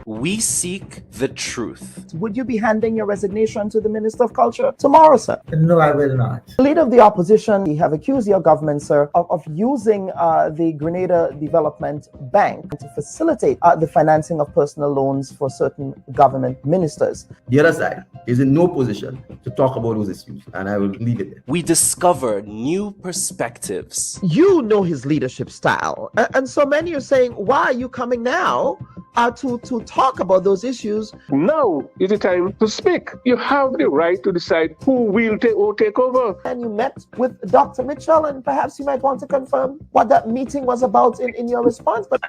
We seek the truth. Would you be handing your resignation to the Minister of Culture tomorrow, sir? No, I will not. The leader of the opposition, you have accused your government, sir, of using the Grenada Development Bank to facilitate the financing of personal loans for certain government ministers. The other side is in no position to talk about those issues, and I will leave it there. We discover new perspectives. You know his leadership style, and so many are saying, why are you coming now to talk about those issues? Now is the time to speak. You have the right to decide who will take over. And you met with Dr. Mitchell, and perhaps you might want to confirm what that meeting was about in your response. But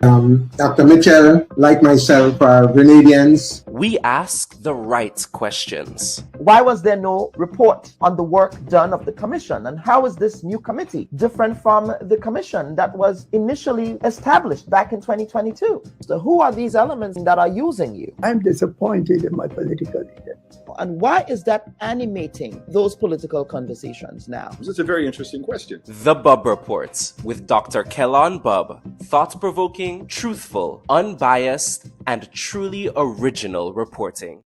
Dr. Mitchell, like myself, are Grenadians. We ask the right questions. why was there no report on the work done of the commission? And how is this new committee different from the commission that was initially established back in 2022? So who are these elements that are using you? I'm disappointed in my political leader. And why is that animating those political conversations now? This is a very interesting question. The Bubb Report with Dr. Kellan Bubb. Thought-provoking, truthful, unbiased, and truly original reporting.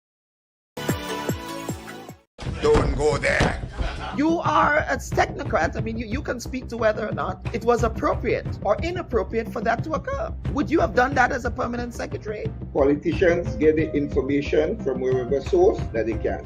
Don't go there. You are a technocrat. I mean, you can speak to whether or not it was appropriate or inappropriate for that to occur. Would you have done that as a permanent secretary? Politicians get the information from wherever source that they can.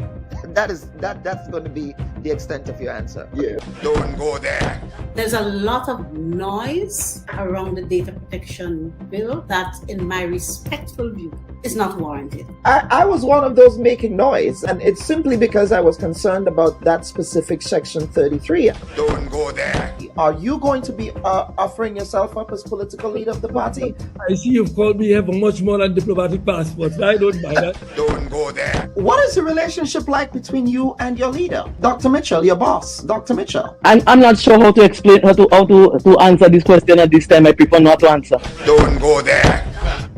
That's going to be the extent of your answer. Yeah. Don't go there. There's a lot of noise around the data protection bill that, in my respectful view, is not warranted. I was one of those making noise, and it's simply because I was concerned about that specific section 33. Don't go there. Are you going to be offering yourself up as political leader of the party? I see you've called me here for much more than diplomatic passports. I don't mind that. Don't go there. What is the relationship like between you and your leader, Dr. Mitchell, your boss, Dr. Mitchell? I'm not sure how to explain how to answer this question at this time. I prefer not to answer. Don't go there.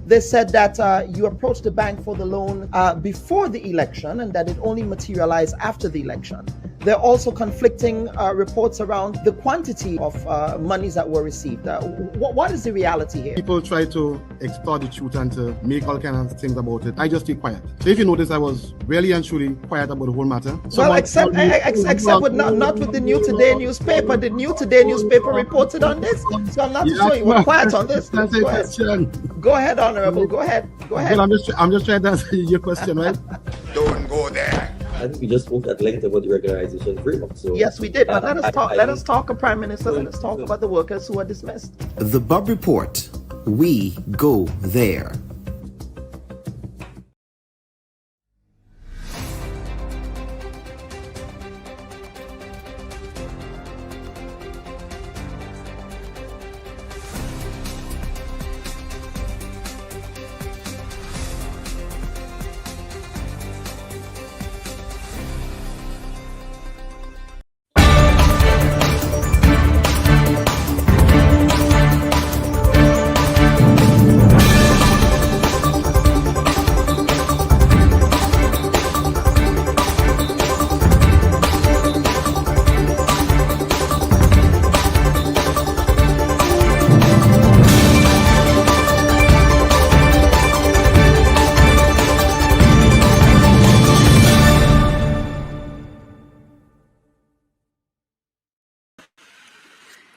They said that you approached the bank for the loan before the election and that it only materialized after the election. There are also conflicting reports around the quantity of monies that were received. What is the reality here? People try to extort the truth and to make all kinds of things about it. I just stay quiet. So if you notice, I was really and truly quiet about the whole matter. Well, except with not with the New Today newspaper. The New Today newspaper reported on this. So I'm not sure you were quiet on this. Go ahead, Honorable. Go ahead. Well, I'm just trying to answer your question, right? Don't go there. I think we just spoke at length about the regularization framework. So yes, we did. But let us talk, Prime Minister. Let us talk about the workers who are dismissed. The Bubb Report. We go there.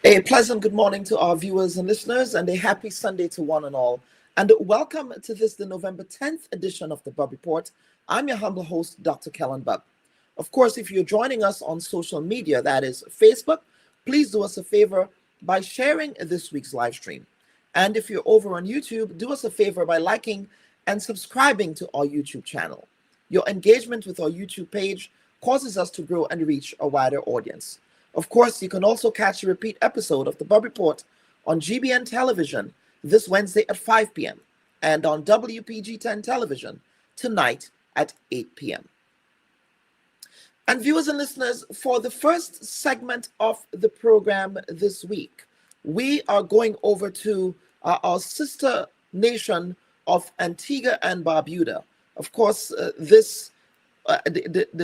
A pleasant good morning to our viewers and listeners, and a happy Sunday to one and all. And welcome to the November 10th edition of the Bubb Report. I'm your humble host, Dr. Kellan Bubb. Of course, if you're joining us on social media, that is Facebook, please do us a favor by sharing this week's live stream. And if you're over on YouTube, do us a favor by liking and subscribing to our YouTube channel. Your engagement with our YouTube page causes us to grow and reach a wider audience. Of course, you can also catch a repeat episode of the Bubb Report on GBN Television this Wednesday at 5 p.m. and on WPG10 Television tonight at 8 p.m. And viewers and listeners, for the first segment of the program this week, we are going over to our sister nation of Antigua and Barbuda. Of course, the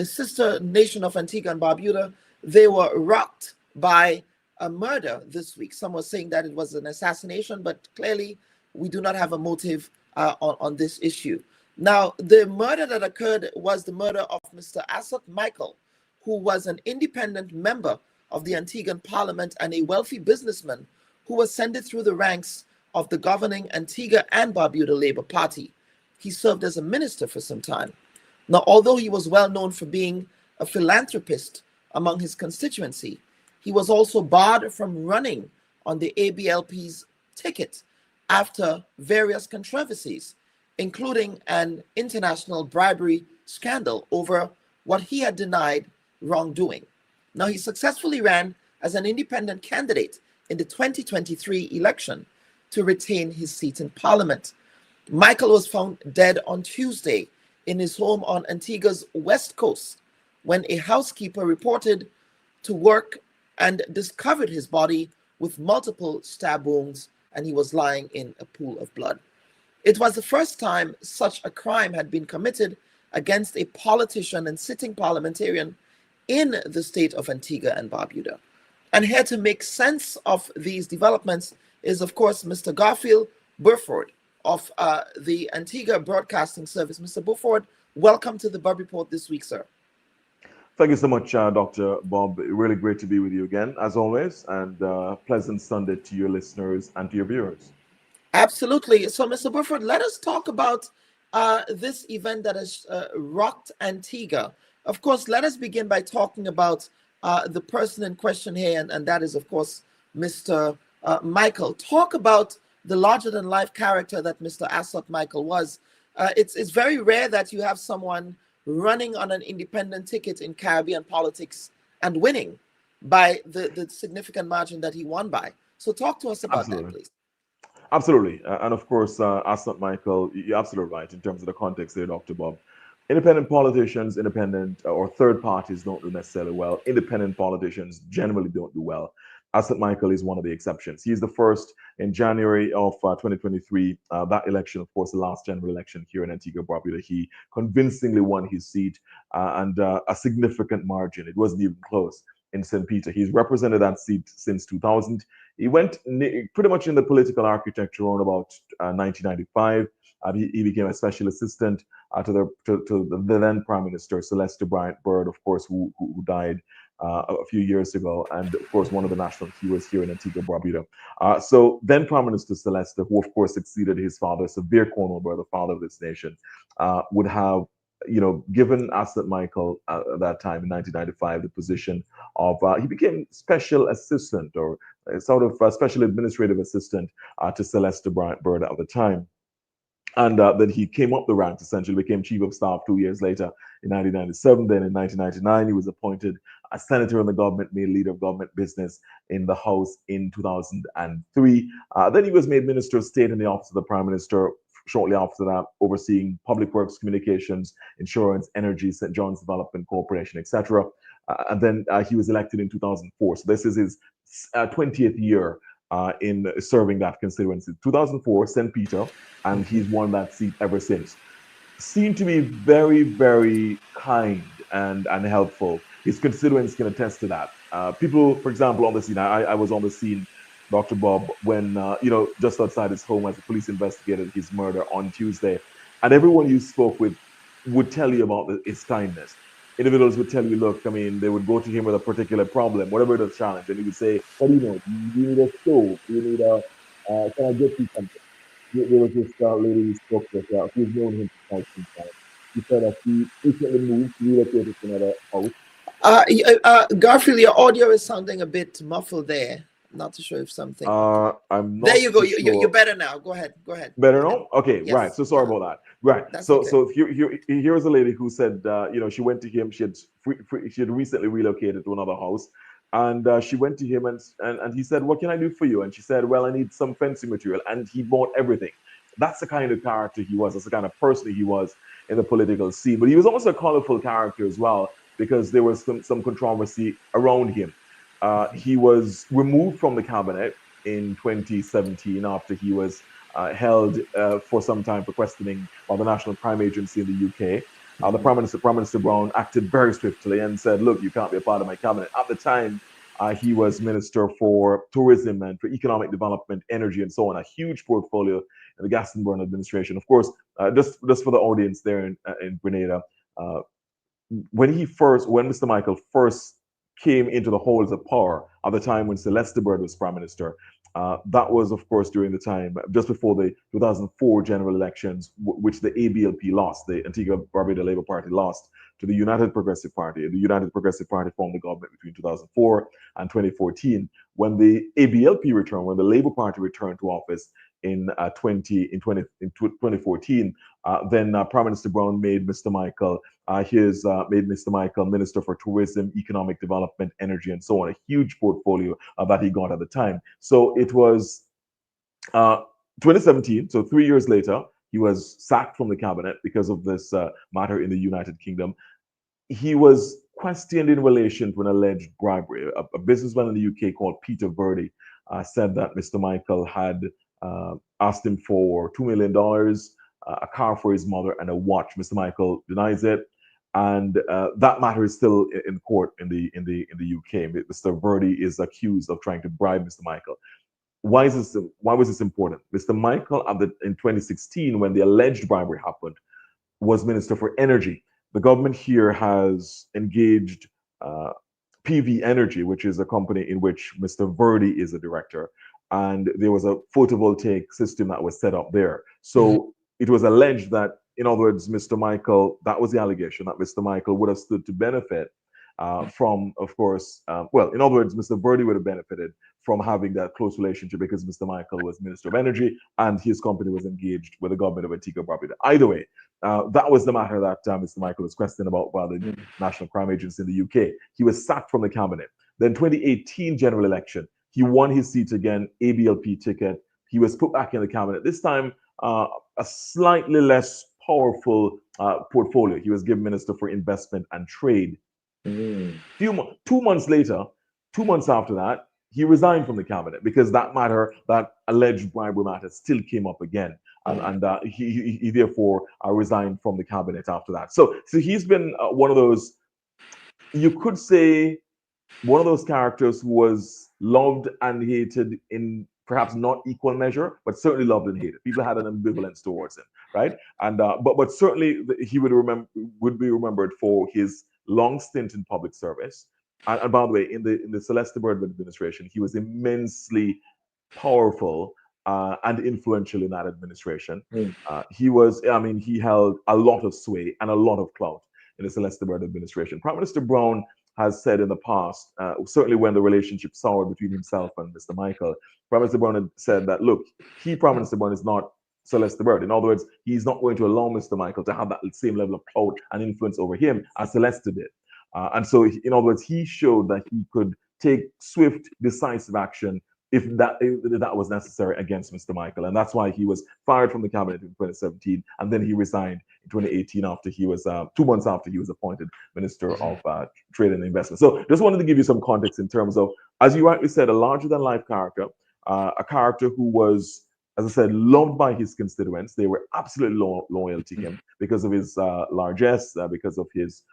sister nation of Antigua and Barbuda, they were rocked by a murder this week. Some were saying that it was an assassination, but clearly we do not have a motive on this issue. Now, the murder that occurred was the murder of Mr. Asot Michael, who was an independent member of the Antiguan Parliament and a wealthy businessman who ascended through the ranks of the governing Antigua and Barbuda Labour Party. He served as a minister for some time. Now, although he was well known for being a philanthropist among his constituency, he was also barred from running on the ABLP's ticket after various controversies, including an international bribery scandal over what he had denied wrongdoing. Now, he successfully ran as an independent candidate in the 2023 election to retain his seat in Parliament. Michael was found dead on Tuesday in his home on Antigua's west coast when a housekeeper reported to work and discovered his body with multiple stab wounds, and he was lying in a pool of blood. It was the first time such a crime had been committed against a politician and sitting parliamentarian in the state of Antigua and Barbuda. And here to make sense of these developments is, of course, Mr. Garfield Burford of the Antigua Broadcasting Service. Mr. Burford, welcome to the Bubb Report this week, sir. Thank you so much, Dr. Bob. Really great to be with you again, as always, and pleasant Sunday to your listeners and to your viewers. Absolutely. So, Mr. Burford, let us talk about this event that has rocked Antigua. Of course, let us begin by talking about the person in question here, and that is, of course, Mr. Michael. Talk about the larger-than-life character that Mr. Asot Michael was. It's very rare that you have someone running on an independent ticket in Caribbean politics and winning by the significant margin that he won by. So talk to us about that, please. Absolutely. And of course, Asot Michael, you're absolutely right in terms of the context there, Dr. Bob. Independent politicians, independent or third parties don't do necessarily well. Independent politicians generally don't do well. Asot Michael is one of the exceptions. He's the first in January of 2023. That election, of course, the last general election here in Antigua Barbuda, he convincingly won his seat and a significant margin. It wasn't even close in St. Peter. He's represented that seat since 2000. He went pretty much in the political architecture around about 1995. He became a special assistant to the then Prime Minister, Celeste Bird, of course, who died a few years ago, and of course one of the national heroes here in Antigua Barbuda. So then Prime Minister Celeste, who of course succeeded his father, Severe Cornwall Bird, the father of this nation, would have given Asot Michael at that time in 1995 the position of he became special assistant or sort of special administrative assistant to Celeste Bird at the time. And then he came up the ranks, essentially became chief of staff 2 years later in 1997. Then in 1999, he was appointed a senator in the government, made leader of government business in the House in 2003. Then he was made Minister of State in the Office of the Prime Minister shortly after that, overseeing public works, communications, insurance, energy, St. John's Development Corporation, etc. And then he was elected in 2004. So this is his 20th year in serving that constituency. 2004, St. Peter, and he's won that seat ever since. Seemed to be very, very kind and helpful. His constituents can attest to that. People, for example, on the scene, I was on the scene, Dr. Bob, when, just outside his home as the police investigated his murder on Tuesday. And everyone you spoke with would tell you about his kindness. Individuals would tell you, look, I mean, they would go to him with a particular problem, whatever the challenge, and he would say, what do you know? Do you need a stove? Do you need can I get you something? There was this lady who spoke with, who's known him for quite some time. He said that he recently moved, relocated to another house. Garfield, your audio is sounding a bit muffled there. Not too sure if something. I'm not. There you go. Sure. You're better now. Go ahead. Better now? Okay, yes. Right. So sorry about that. Right. That's so okay. here's a lady who said, she went to him. She had recently relocated to another house, and she went to him and he said, "What can I do for you?" And she said, "Well, I need some fencing material," and he bought everything. That's the kind of character he was. That's the kind of person he was in the political scene. But he was also a colorful character as well, because there was some controversy around him. He was removed from the cabinet in 2017 after he was held for some time for questioning by the National Crime Agency in the UK. The Prime Minister Brown, acted very swiftly and said, look, you can't be a part of my cabinet. At the time, He was Minister for Tourism and for Economic Development, Energy, and so on. A huge portfolio in the Gaston Brown administration. Of course, just for the audience there in Grenada, when Mr. Michael first came into the halls of power at the time when Celeste Bird was Prime Minister, that was, of course, during the time just before the 2004 general elections, which the ABLP lost, the Antigua Barbuda Labour Party lost to the United Progressive Party. The United Progressive Party formed the government between 2004 and 2014. When the ABLP returned, when the Labour Party returned to office in 2014, then Prime Minister Brown made Mr. Michael Minister for Tourism, Economic Development, Energy, and so on. A huge portfolio that he got at the time. So it was 2017. So 3 years later, he was sacked from the cabinet because of this matter in the United Kingdom. He was questioned in relation to an alleged bribery. A businessman in the UK called Peter Verdi said that Mr. Michael had asked him for $2 million, a car for his mother, and a watch. Mr. Michael denies it, and that matter is still in court in the UK. Mr. Verdi is accused of trying to bribe Mr. Michael. Why was this important? Mr. Michael, in 2016, when the alleged bribery happened, was Minister for Energy. The government here has engaged PV Energy, which is a company in which Mr. Verdi is a director, and there was a photovoltaic system that was set up there. So it was alleged that, in other words, Mr. Michael, that was the allegation, that Mr. Michael would have stood to benefit from, of course, in other words, Mr. Verdi would have benefited from having that close relationship because Mr. Michael was Minister of Energy and his company was engaged with the government of Antigua Barbuda. Either way, that was the matter that Mr. Michael was questioned about by the National Crime Agency in the UK. He was sacked from the cabinet. Then 2018 general election, he won his seat again, ABLP ticket. He was put back in the cabinet. This time, a slightly less powerful portfolio. He was given Minister for Investment and Trade. 2 months later, 2 months after that, he resigned from the cabinet because that matter, that alleged bribery matter, still came up again, and he therefore resigned from the cabinet after that. So he's been one of those, you could say, one of those characters who was loved and hated in perhaps not equal measure, but certainly loved and hated. People had an ambivalence towards him, right? And but certainly he would be remembered for his long stint in public service. And by the way, in the Celeste Bird administration, he was immensely powerful and influential in that administration. He held a lot of sway and a lot of clout in the Celeste Bird administration. Prime Minister Brown has said in the past, certainly when the relationship soured between himself and Mr. Michael, Prime Minister Brown had said that, look, Prime Minister Brown is not Celeste Bird. In other words, he's not going to allow Mr. Michael to have that same level of clout and influence over him as Celeste did. And so, in other words, he showed that he could take swift, decisive action if that was necessary against Mr. Michael. And that's why he was fired from the cabinet in 2017, and then he resigned in 2018 after he was 2 months after he was appointed Minister of Trade and Investment. So just wanted to give you some context in terms of, as you rightly said, a larger-than-life character, a character who was, as I said, loved by his constituents. They were absolutely loyal to him because of his largesse, because of his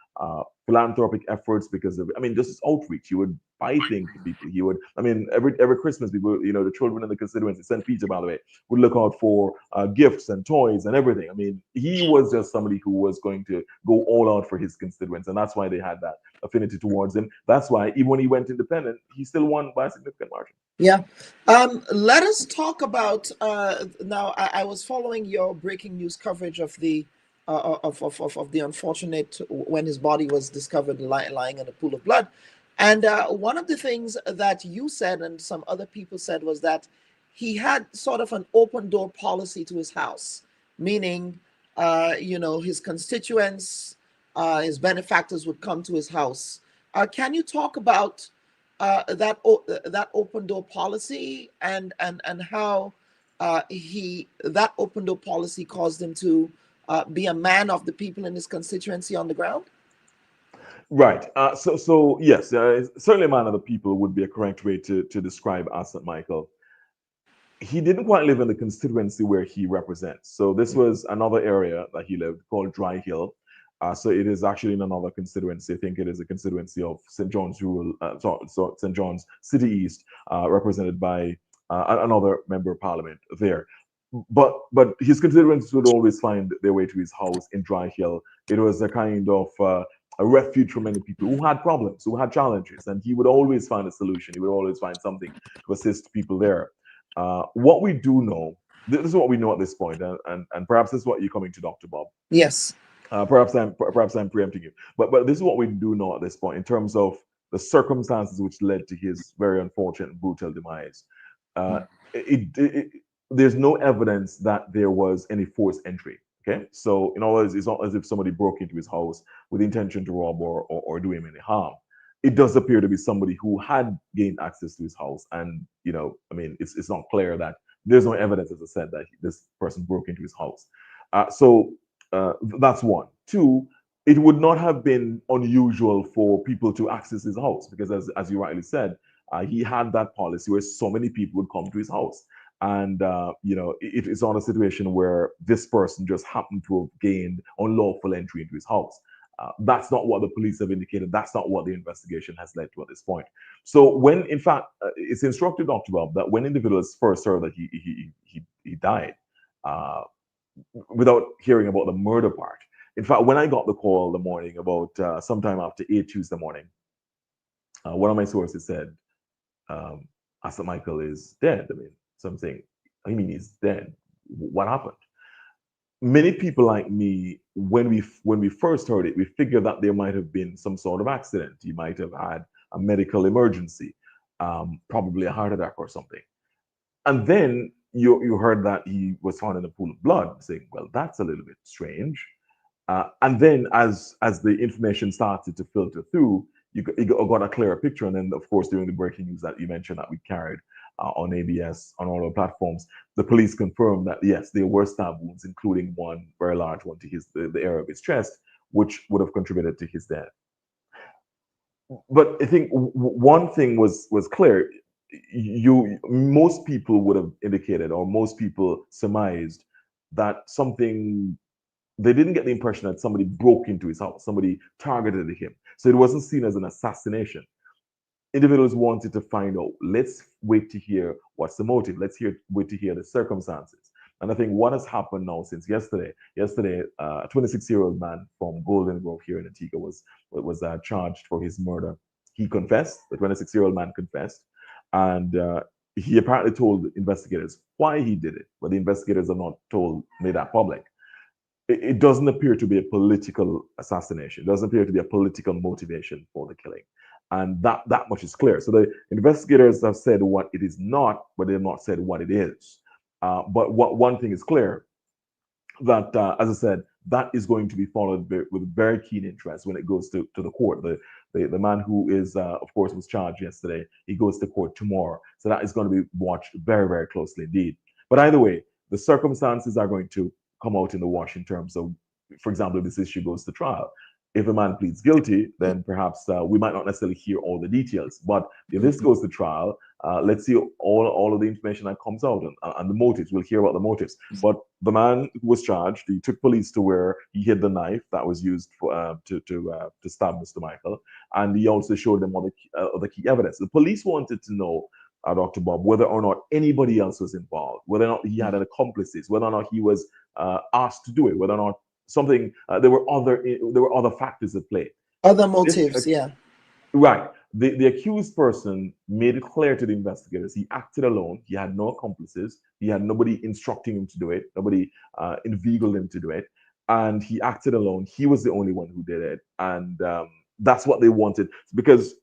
philanthropic efforts, because of, just his outreach. He would buy things to people. He would, every Christmas, people, the children in the constituency, St. Peter, by the way, would look out for gifts and toys and everything. He was just somebody who was going to go all out for his constituents, and that's why they had that affinity towards him. That's why even when he went independent, he still won by a significant margin. Yeah. Let us talk about now. I was following your breaking news coverage of the unfortunate when his body was discovered lying in a pool of blood, and one of the things that you said and some other people said was that he had sort of an open door policy to his house, meaning his constituents, his benefactors would come to his house. Can you talk about that open door policy and how that open door policy caused him to be a man of the people in his constituency on the ground? Right. So yes, certainly a man of the people would be a correct way to describe Asot Michael. He didn't quite live in the constituency where he represents. So this was another area that he lived called Dry Hill. So it is actually in another constituency. I think it is a constituency of St. John's Rural, St. John's City East, represented by another member of parliament there. But his constituents would always find their way to his house in Dry Hill. It was a kind of a refuge for many people who had problems, who had challenges, and he would always find a solution. He would always find something to assist people there. What we do know, this is what we know at this point, and perhaps this is what you're coming to, Dr. Bob. Yes. Perhaps I'm preempting you, but this is what we do know at this point in terms of the circumstances which led to his very unfortunate, brutal demise. There's no evidence that there was any forced entry. Okay, so in other words, it's not as if somebody broke into his house with the intention to rob or do him any harm. It does appear to be somebody who had gained access to his house, and I mean, it's not clear that there's no evidence, as I said, that this person broke into his house. So that's one. Two, it would not have been unusual for people to access his house because, as you rightly said, he had that policy where so many people would come to his house. And, it's not a situation where this person just happened to have gained unlawful entry into his house. That's not what the police have indicated. That's not what the investigation has led to at this point. So when, in fact, it's instructed, Dr. Bob, that when individuals first heard that he died, without hearing about the murder part. In fact, when I got the call the morning about sometime after 8 Tuesday morning, one of my sources said, Asot Michael is dead. I mean, something, he's dead. What happened? Many people like me, when we first heard it, we figured that there might have been some sort of accident. He might have had a medical emergency, probably a heart attack or something. And then you heard that he was found in a pool of blood, saying, well, that's a little bit strange. And then as the information started to filter through, you got a clearer picture. And then, of course, during the breaking news that you mentioned that we carried on ABS, on all our platforms, the police confirmed that, yes, there were stab wounds, including one very large one to the area of his chest, which would have contributed to his death. But I think one thing was clear. Most people would have indicated, or most people surmised, that they didn't get the impression that somebody broke into his house, somebody targeted him. So it wasn't seen as an assassination. Individuals wanted to find out, let's wait to hear what's the motive. Wait to hear the circumstances. And I think what has happened now since yesterday, a 26-year-old man from Golden Grove here in Antigua was charged for his murder. He confessed, the 26-year-old man confessed, and he apparently told investigators why he did it, but the investigators have not made that public. It doesn't appear to be a political assassination. It doesn't appear to be a political motivation for the killing. And that much is clear. So the investigators have said what it is not, but they have not said what it is. But one thing is clear, that, as I said, that is going to be followed with very keen interest when it goes to the court. The man who is, of course, was charged yesterday, he goes to court tomorrow. So that is going to be watched very, very closely indeed. But either way, the circumstances are going to come out in the wash in terms of, for example, if this issue goes to trial. If a man pleads guilty, then perhaps we might not necessarily hear all the details. But if this goes to trial, let's see all of the information that comes out and the motives. We'll hear about the motives. But the man who was charged, he took police to where he hid the knife that was used for to stab Mr. Michael, and he also showed them all the key evidence. The police wanted to know, Dr. Bob, whether or not anybody else was involved, whether or not he had an accomplices, whether or not he was asked to do it, whether or not something there were other factors at play, other motives. Yeah, right. The accused person made it clear to the investigators he acted alone. He had no accomplices. He had nobody instructing him to do it. Nobody inveigled him to do it, and he acted alone. He was the only one who did it, and that's what they wanted, because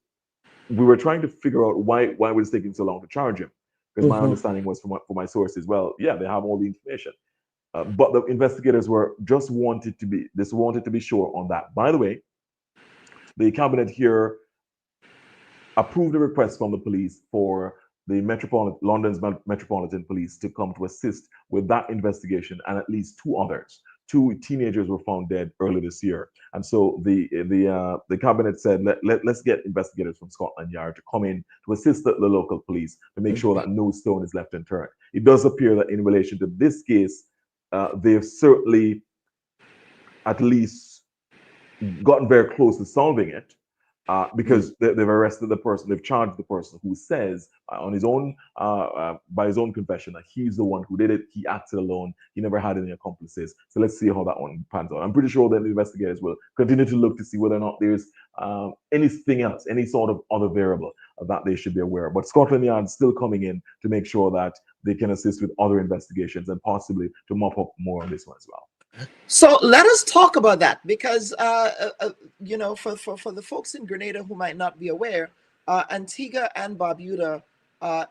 we were trying to figure out why was it taking so long to charge him. Because my understanding was from my sources, well, yeah, they have all the information. But the investigators wanted to be sure on that. By the way, the cabinet here approved a request from the police for the London's Metropolitan Police to come to assist with that investigation, and at least two others. 2 teenagers were found dead earlier this year, and so the cabinet said let's get investigators from Scotland Yard to come in to assist the local police to make sure that no stone is left unturned. It does appear that in relation to this case, they've certainly at least gotten very close to solving it. Because they've arrested the person, they've charged the person who says on his own, by his own confession, that he's the one who did it. He acted alone. He never had any accomplices. So let's see how that one pans out. I'm pretty sure that the investigators will continue to look to see whether or not there's anything else, any sort of other variable that they should be aware of. But Scotland Yard is still coming in to make sure that they can assist with other investigations and possibly to mop up more on this one as well. So let us talk about that, because you know, for the folks in Grenada who might not be aware, Antigua and Barbuda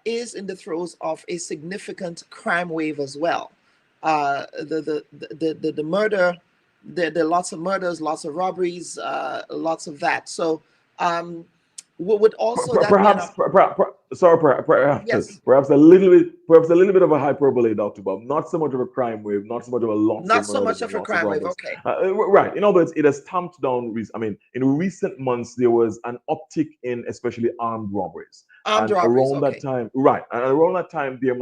is in the throes of a significant crime wave as well. The murder, there are lots of murders, lots of robberies, lots of that. So would also perhaps yes, perhaps a little bit of a hyperbole, Dr. Bob. Not so much of a crime wave, not so much of a lot. Not so much of a crime wave. Okay. Right. In other words, it has tamped down. I mean, in recent months there was an uptick in especially armed robberies. Around that time, right? And around that time, there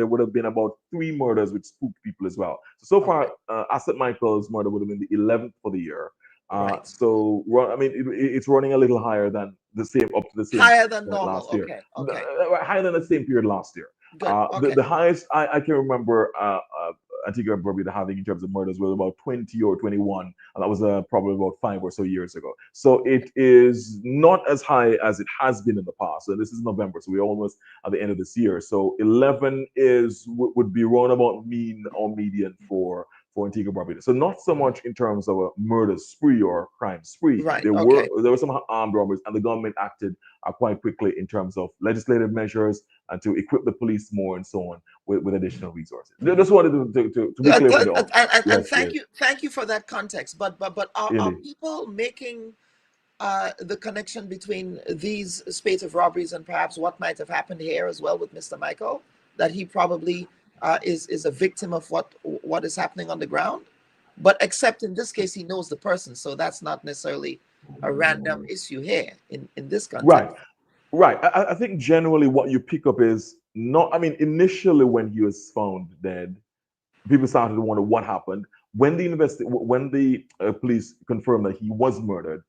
would have been about 3 murders which spooked people as well. So far, Asot Michael's murder would have been the 11th for the year. Right. So I mean, it's running a little higher than the same, up to the same higher than normal. last year. Okay. Higher than the same period last year. Good. The highest I can remember Antigua and Barbuda having in terms of murders was about 20 or 21, and that was probably about 5 or so years ago. So it is not as high as it has been in the past. So this is November, so we're almost at the end of this year. So 11 would be round about mean or median for Antigua Barbuda. So not so much in terms of a murder spree or crime spree. Right. There were some armed robberies, and the government acted quite quickly in terms of legislative measures and to equip the police more and so on with additional resources. Just wanted to be clear for you all. And thank you for that context. But are people making the connection between these spate of robberies and perhaps what might have happened here as well with Mr. Michael, that he probably is a victim of what is happening on the ground? But except in this case, he knows the person, so that's not necessarily a random issue here in this context. Right. I think generally what you pick up is not. I mean, initially when he was found dead, people started to wonder what happened. When the police confirmed that he was murdered,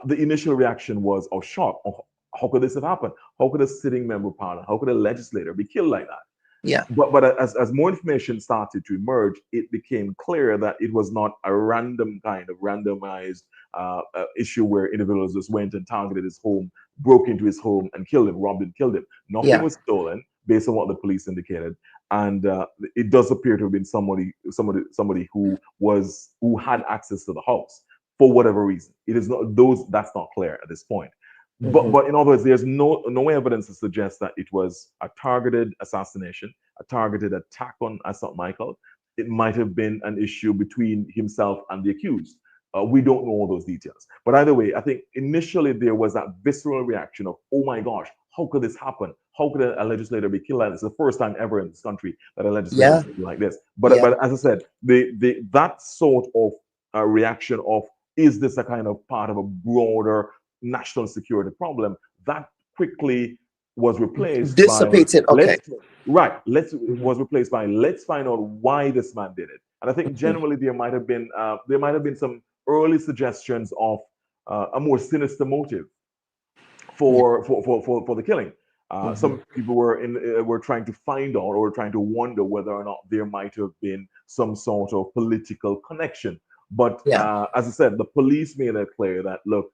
the initial reaction was of shock. Oh, how could this have happened? How could a sitting member of parliament, how could a legislator be killed like that? Yeah. But as more information started to emerge, it became clear that it was not a random kind of randomized issue where individuals just went and targeted his home, broke into his home and killed him, robbed and killed him. Nothing was stolen, based on what the police indicated, and it does appear to have been somebody who had access to the house for whatever reason. It is not that's not clear at this point. But in other words, there's no evidence to suggest that it was a targeted assassination, a targeted attack on Asot Michael. It might have been an issue between himself and the accused. We don't know all those details. But either way, I think initially there was that visceral reaction of, oh my gosh, how could this happen? How could a legislator be killed like this? It's the first time ever in this country that a legislator is like this. But as I said, that sort of reaction of, is this a kind of part of a broader national security problem, that quickly was replaced dissipated. Was replaced by, let's find out why this man did it. And I think generally there might have been some early suggestions of a more sinister motive for the killing. Some people were trying to find out or trying to wonder whether or not there might have been some sort of political connection. But as I said, the police made it clear that, look,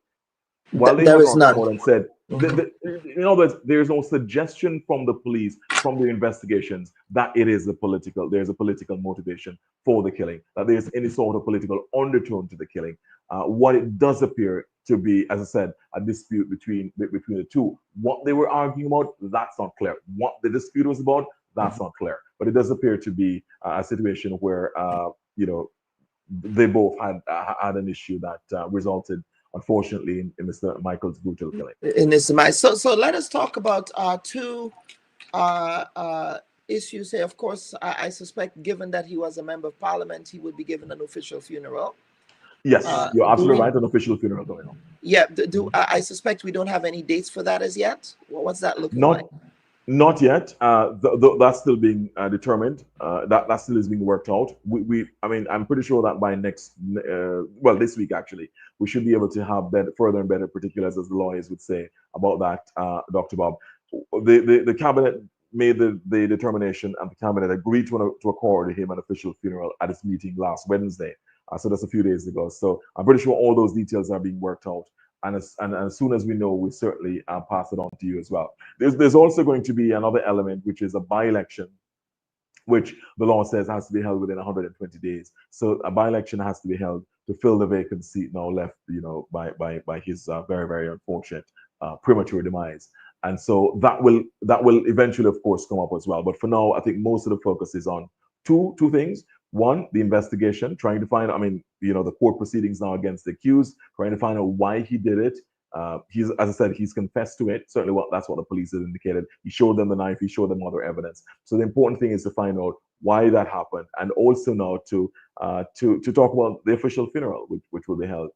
while they have not come out and said, in other words, there is no suggestion from the police, from the investigations, that there's a political motivation for the killing, that there's any sort of political undertone to the killing. What it does appear to be, as I said, a dispute between the two. What they were arguing about, that's not clear. What the dispute was about, that's not clear. But it does appear to be a situation where they both had an issue that resulted, unfortunately, in Mr. Michael's brutal killing. In his mind. So let us talk about two issues here. Of course, I suspect, given that he was a member of parliament, he would be given an official funeral. Yes, you're absolutely right. An official funeral going on. Yeah. I suspect we don't have any dates for that as yet. What's that looking like? Not yet. That's still being determined. That still is being worked out. I mean, I'm pretty sure that by this week actually, we should be able to have further and better particulars, as the lawyers would say, about that, Dr. Bob. The cabinet made the determination, and the cabinet agreed to accord him an official funeral at its meeting last Wednesday. So that's a few days ago. So I'm pretty sure all those details are being worked out. And as soon as we know, we'll certainly pass it on to you as well. There's also going to be another element, which is a by-election, which the law says has to be held within 120 days. So a by-election has to be held to fill the vacant seat now left, by his very, very unfortunate premature demise. And so that will eventually, of course, come up as well. But for now, I think most of the focus is on two things. One, the investigation, trying to find, the court proceedings now against the accused, trying to find out why he did it. As I said, he's confessed to it. Certainly, that's what the police have indicated. He showed them the knife. He showed them other evidence. So the important thing is to find out why that happened, and also now to talk about the official funeral, which will be held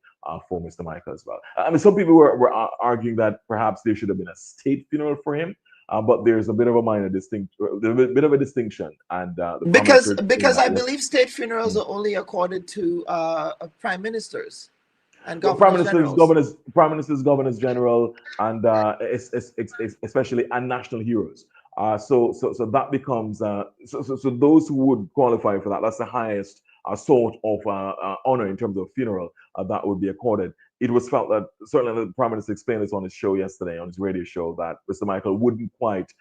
for Mr. Michael as well. Some people were arguing that perhaps there should have been a state funeral for him. But there's a bit of a minor distinction, and because I believe state funerals are only accorded to prime ministers and governors generals. Prime ministers, governors general, and especially and national heroes. So that becomes so those who would qualify for that. That's the highest sort of honor in terms of funeral that would be accorded. It was felt that certainly the Prime Minister explained this on his show yesterday, on his radio show, that Mr. Michael wouldn't quite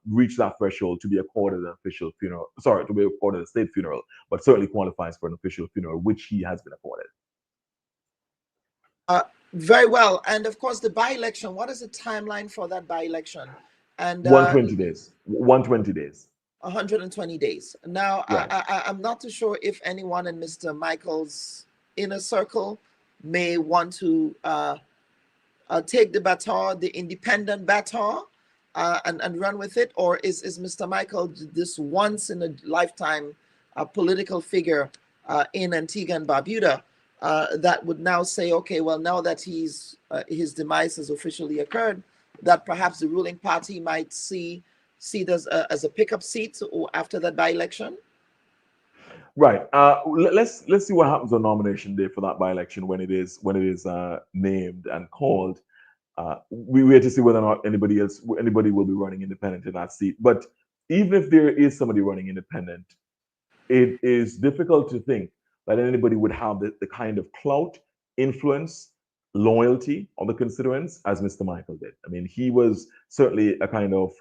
reach that threshold to be accorded an official funeral. Sorry, to be accorded a state funeral, but certainly qualifies for an official funeral, which he has been accorded. Very well. And of course, the by-election, what is the timeline for that by-election? And 120 days. 120 days. 120 days. Now, yeah. I'm not too sure if anyone in Mr. Michael's inner circle may want to take the baton, the independent baton, and run with it, or is Mr. Michael this once in a lifetime political figure in Antigua and Barbuda that would now say, okay, well, now that his demise has officially occurred, that perhaps the ruling party might see it as a pickup seat after that by-election? Right. Let's see what happens on nomination day for that by-election when it is named and called. We wait to see whether or not anybody will be running independent in that seat. But even if there is somebody running independent, it is difficult to think that anybody would have the kind of clout, influence, loyalty on the constituents as Mr. Michael did. I mean, he was certainly a kind of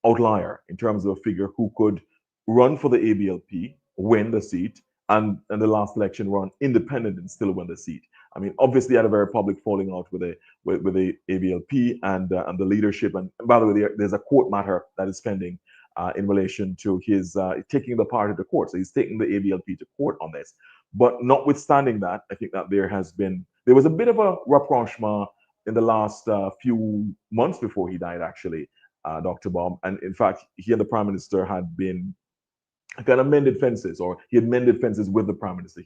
outlier in terms of a figure who could run for the ABLP, win the seat, and in the last election run independent and still win the seat. I mean, obviously had a very public falling out with the ABLP and the leadership. And by the way, there's a court matter that is pending in relation to his taking the party to court. So he's taking the ABLP to court on this. But notwithstanding that, I think that there was a bit of a rapprochement in the last few months before he died, actually, Dr. Bob. And in fact, he and the Prime Minister had been kind of mended fences, or he had mended fences with the Prime Minister.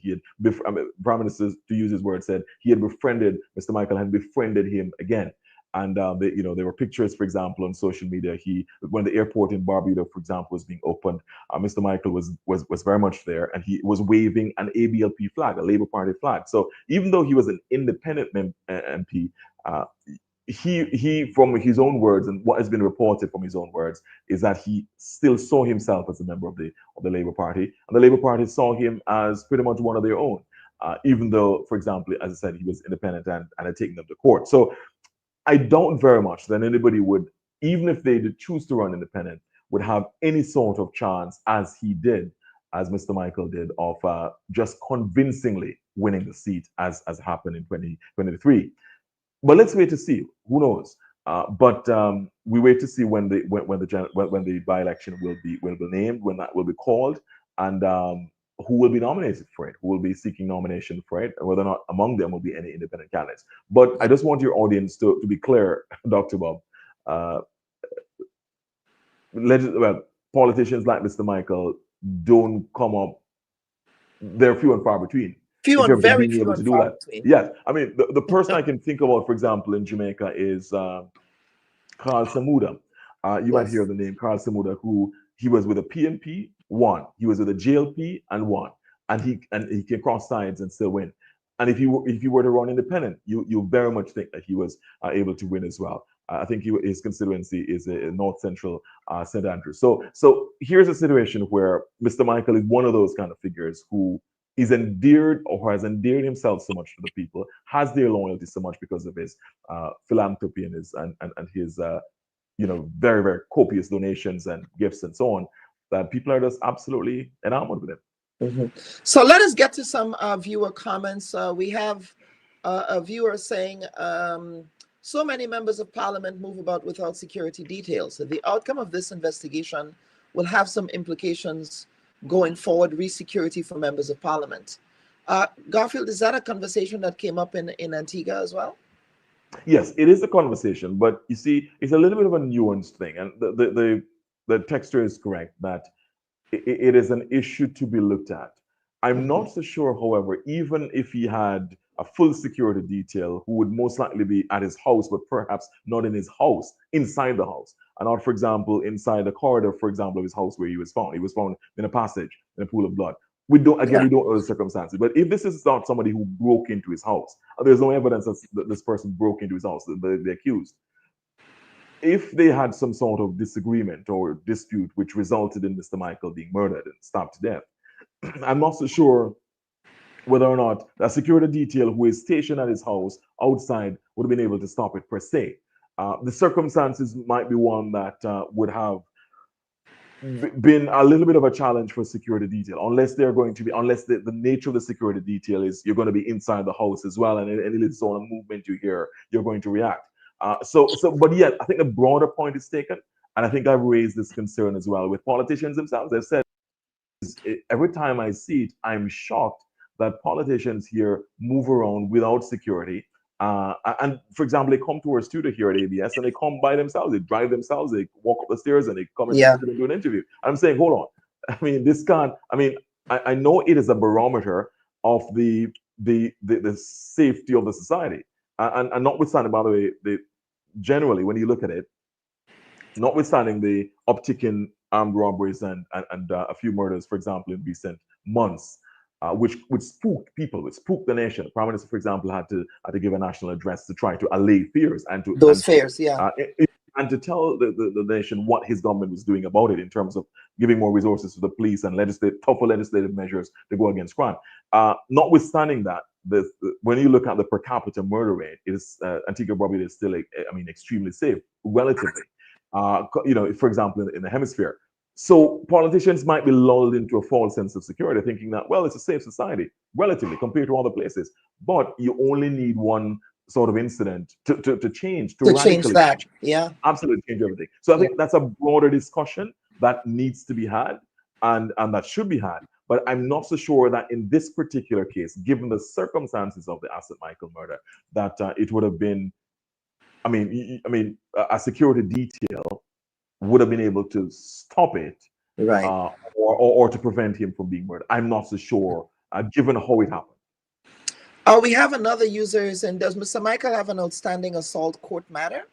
Prime Minister, to use his word, said he had befriended, Mr. Michael had befriended him again. And there were pictures, for example, on social media. When the airport in Barbuda, for example, was being opened, Mr. Michael was very much there, and he was waving an ABLP flag, a Labour Party flag. So even though he was an independent MP, he, from his own words, and what has been reported from his own words, is that he still saw himself as a member of the Labour Party, and the Labour Party saw him as pretty much one of their own, even though, for example, as I said, he was independent and had taken them to court. So I doubt very much that anybody would, even if they did choose to run independent, would have any sort of chance, as he did, as Mr. Michael did, of just convincingly winning the seat, as happened in 2023. But let's wait to see. Who knows? But we wait to see when the by-election will be named, when that will be called, and who will be nominated for it, who will be seeking nomination for it, and whether or not among them will be any independent candidates. But I just want your audience to be clear, Dr. Bob. Politicians like Mr. Michael don't come up. They're few and far between. Very few and far between. Yes, I mean the person I can think about, for example, in Jamaica is Carl Samuda. You might hear the name Carl Samuda, who he was with a PNP, won. He was with a JLP and won, and he can cross sides and still win. And if you were to run independent, you very much think that he was able to win as well. I think his constituency is a North Central St. Andrews. So here's a situation where Mr. Michael is one of those kind of figures who is endeared or has endeared himself so much to the people, has their loyalty so much because of his philanthropy and his very, very copious donations and gifts and so on, that people are just absolutely enamored with him. So let us get to some viewer comments. We have a viewer saying, so many members of parliament move about without security details. So the outcome of this investigation will have some implications going forward, re-security for members of parliament. Garfield, is that a conversation that came up in Antigua as well? Yes, it is a conversation, but you see, it's a little bit of a nuanced thing. And the texture is correct that it is an issue to be looked at. I'm not so sure, however, even if he had a full security detail who would most likely be at his house, but perhaps not in his house, inside the house. And not, for example, inside the corridor, for example, of his house where he was found. He was found in a passage, in a pool of blood. We don't know the circumstances. But if this is not somebody who broke into his house, there's no evidence that this person broke into his house, the accused. If they had some sort of disagreement or dispute which resulted in Mr. Michael being murdered and stabbed to death, I'm not so sure whether or not a security detail who is stationed at his house outside would have been able to stop it per se. The circumstances might be one that would have been a little bit of a challenge for security detail, unless the nature of the security detail is you're going to be inside the house as well, and any little sort of movement you hear, you're going to react. But yet, I think a broader point is taken, and I think I've raised this concern as well with politicians themselves. They've said, every time I see it, I'm shocked that politicians here move around without security. And for example, they come to our studio here at ABS and they come by themselves, they drive themselves, they walk up the stairs and they come and do an interview. I'm saying, hold on. I mean, I know it is a barometer of the safety of the society. And notwithstanding, by the way, generally, when you look at it, notwithstanding the uptick in armed robberies and a few murders, for example, in recent months, which spooked people, which spooked the nation. The Prime Minister, for example, had to give a national address to try to allay fears and to and to tell the nation what his government was doing about it in terms of giving more resources to the police and tougher legislative measures to go against crime. Notwithstanding that, when you look at the per capita murder rate, Antigua Barbuda is still, extremely safe, relatively. For example, in the hemisphere. So politicians might be lulled into a false sense of security, thinking that, well, it's a safe society, relatively, compared to other places. But you only need one sort of incident to change, to change that. Yeah. Absolutely change everything. So I think that's a broader discussion that needs to be had and that should be had. But I'm not so sure that in this particular case, given the circumstances of the Asot Michael murder, that it would have been, a security detail would have been able to stop it, right, or to prevent him from being murdered. I'm not so sure, given how it happened. We have another user saying, does Mr. Michael have an outstanding assault court matter?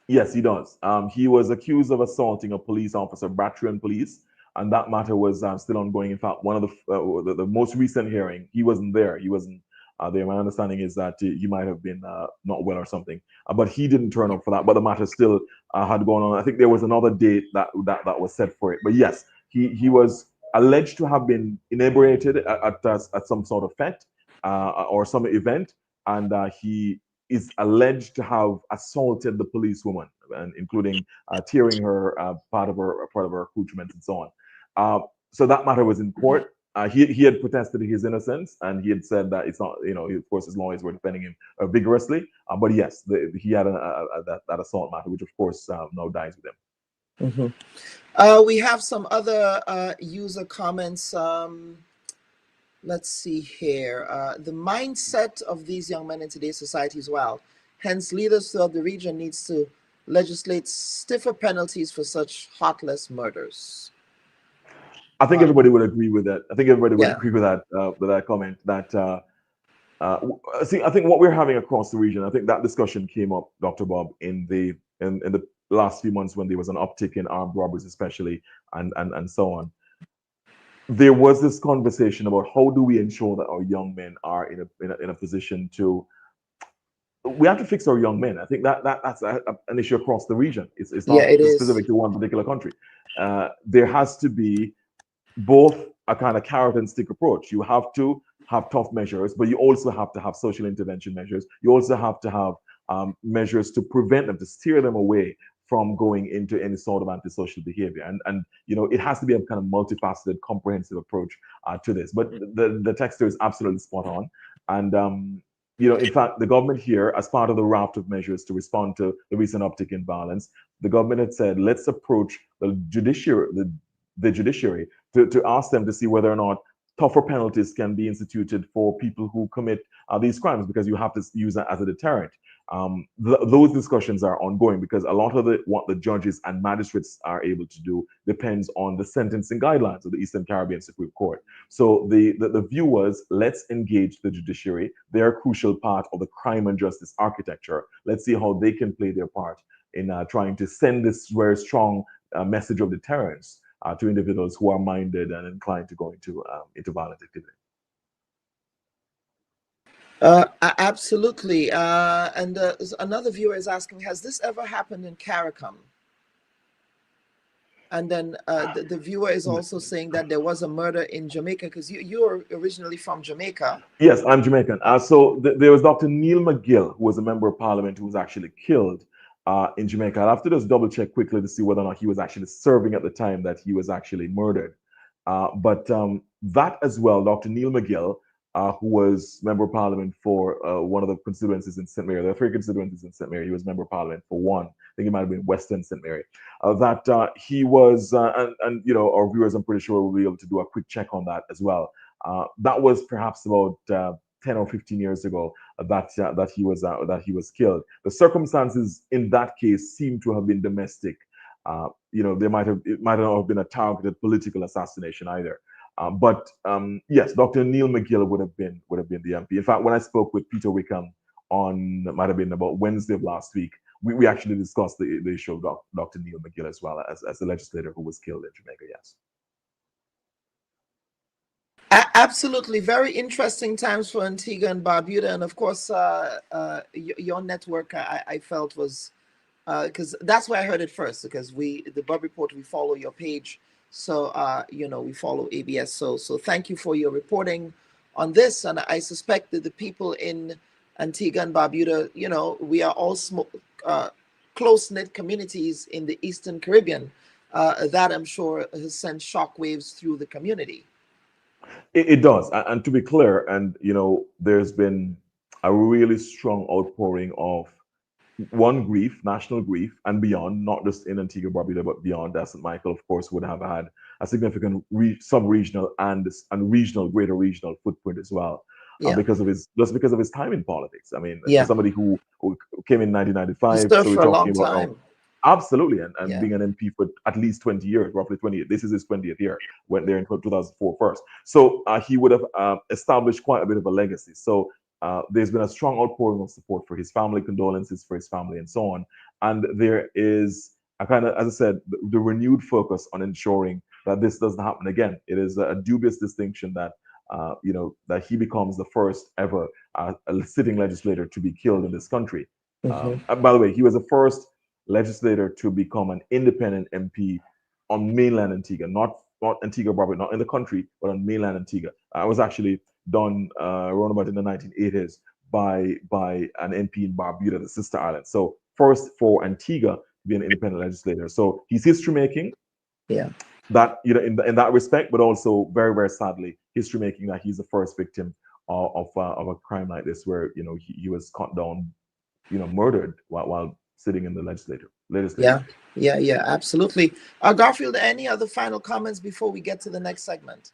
Yes, he does. He was accused of assaulting a police officer, battery on police, and that matter was still ongoing. In fact, one of the most recent hearing, he wasn't there. He wasn't there. My understanding is that he might have been not well or something, but he didn't turn up for that. But the matter still had gone on. I think there was another date that was set for it. But yes, he was alleged to have been inebriated at some sort of fete or some event, and he is alleged to have assaulted the policewoman, and including tearing her part of her accoutrements and so on. So that matter was in court. He had protested his innocence, and he had said that it's not, of course, his lawyers were defending him vigorously. But yes, he had that assault matter, which of course now dies with him. We have some other user comments. Let's see here. The mindset of these young men in today's society as well. Hence, leaders throughout the region needs to legislate stiffer penalties for such heartless murders. I think everybody would agree with that. I think everybody would agree with that comment. That I think what we're having across the region, I think that discussion came up, Dr. Bob, in the last few months when there was an uptick in armed robberies, especially, and so on. There was this conversation about how do we ensure that our young men are in a position to. We have to fix our young men. I think that's an issue across the region. It's not specific to one particular country. There has to be both a kind of carrot and stick approach. You have to have tough measures, but you also have to have social intervention measures. You also have to have measures to prevent them, to steer them away from going into any sort of antisocial behavior. And it has to be a kind of multifaceted, comprehensive approach to this. But the texter is absolutely spot on. And in fact, the government here, as part of the raft of measures to respond to the recent uptick in violence, the government had said, let's approach the judiciary, the judiciary to ask them to see whether or not tougher penalties can be instituted for people who commit these crimes, because you have to use that as a deterrent. Those discussions are ongoing, because a lot of what the judges and magistrates are able to do depends on the sentencing guidelines of the Eastern Caribbean Supreme Court. So the view was, let's engage the judiciary. They're a crucial part of the crime and justice architecture. Let's see how they can play their part in trying to send this very strong message of deterrence to individuals who are minded and inclined to go into violent activity. Absolutely. And another viewer is asking, has this ever happened in CARICOM? And then the viewer is also saying that there was a murder in Jamaica, because you are originally from Jamaica. Yes, I'm Jamaican. So there was Dr. Neil McGill, who was a member of parliament, who was actually killed in Jamaica. I'll have to just double check quickly to see whether or not he was actually serving at the time that he was actually murdered. But that as well, Dr. Neil McGill, who was member of parliament for one of the constituencies in St. Mary. There are 3 constituencies in St. Mary. He was member of parliament for one. I think it might have been Western St. Mary. He was, and our viewers, I'm pretty sure, will be able to do a quick check on that as well. That was perhaps about 10 or 15 years ago that he was killed. The circumstances in that case seem to have been domestic. It might not have been a targeted political assassination either. But yes, Dr. Neil McGill would have been the MP. In fact, when I spoke with Peter Wickham might have been about Wednesday of last week, we actually discussed the issue of Dr. Neil McGill as well as a legislator who was killed in Jamaica. Yes. Absolutely, very interesting times for Antigua and Barbuda, and of course, your network I felt was because that's where I heard it first. Because the Bubb Report, we follow your page. So, we follow ABS. So thank you for your reporting on this. And I suspect that the people in Antigua and Barbuda, we are all close-knit communities in the Eastern Caribbean. That I'm sure has sent shockwaves through the community. It does. And to be clear, and, there's been a really strong outpouring of grief, national grief, and beyond, not just in Antigua Barbuda, but beyond. Asot Michael, of course, would have had a significant sub-regional and greater regional footprint as well, because of his time in politics. I mean, somebody who came in 1995, so we're talking about time. Absolutely, and being an MP for at least 20 years, roughly 20 years. This is his 20th year, went there in 2004 first. So he would have established quite a bit of a legacy. So there's been a strong outpouring of support for his family, condolences for his family, and so on. And there is a kind of, as I said, the renewed focus on ensuring that this doesn't happen again. It is a dubious distinction that that he becomes the first ever sitting legislator to be killed in this country. By the way, he was the first legislator to become an independent MP on mainland Antigua, not Antigua Barbuda, not in the country, but on mainland Antigua. I was actually done around about in the 1980s by an MP in Barbuda, the sister island. So first for Antigua to be an independent legislator. So he's history making. Yeah. That in that respect, but also very, very sadly, history making that he's the first victim of a crime like this, where he was cut down, murdered while sitting in the legislature. Yeah, absolutely. Garfield, any other final comments before we get to the next segment?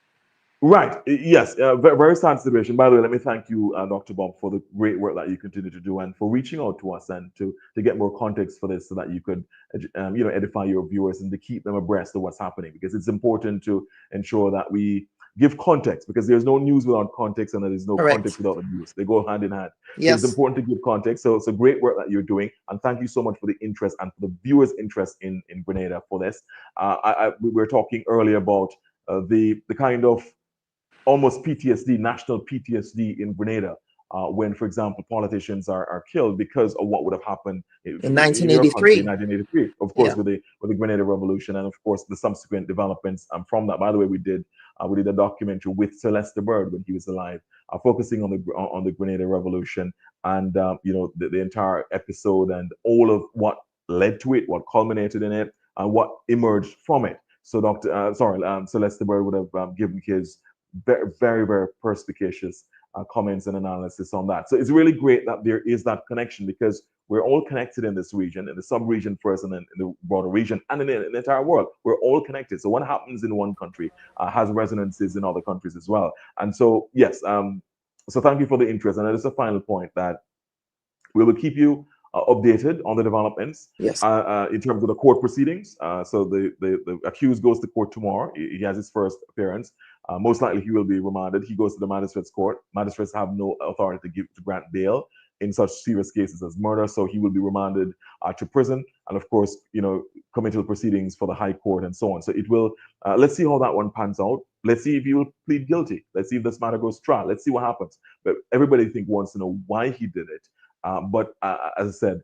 Right. Yes. Very sad situation. By the way, let me thank you, Dr. Bob, for the great work that you continue to do and for reaching out to us and to get more context for this so that you could, edify your viewers and to keep them abreast of what's happening, because it's important to ensure that we give context, because there's no news without context, and there is no Correct. context without the news. They go hand in hand. Yes. So it's important to give context. So it's a great work that you're doing, and thank you so much for the interest and for the viewers' interest in Grenada for this. We were talking earlier about the kind of almost PTSD, national PTSD in Grenada, when, for example, politicians are killed because of what would have happened in your 1983. country in 1983, of course, Yeah. with the Grenada Revolution, and of course the subsequent developments from that. By the way, we did a documentary with Celeste Bird when he was alive, focusing on the Grenada Revolution, and the entire episode and all of what led to it, what culminated in it, and what emerged from it. So Celeste Bird would have given his very, very, very perspicacious comments and analysis on that. So it's really great that there is that connection, because we're all connected in this region, in the sub-region first, and then in the broader region, and in the entire world. We're all connected. So what happens in one country has resonances in other countries as well. And so, yes, so thank you for the interest. And that is a final point, that we will keep you updated on the developments. Yes. In terms of the court proceedings. So the accused goes to court tomorrow. He has his first appearance. Most likely he will be remanded. He goes to the magistrate's court. Magistrates have no authority to grant bail in such serious cases as murder, so he will be remanded to prison, and of course, come into the proceedings for the High Court and so on. So it will. Let's see how that one pans out. Let's see if he will plead guilty. Let's see if this matter goes to trial. Let's see what happens. But everybody wants to know why he did it. But as I said,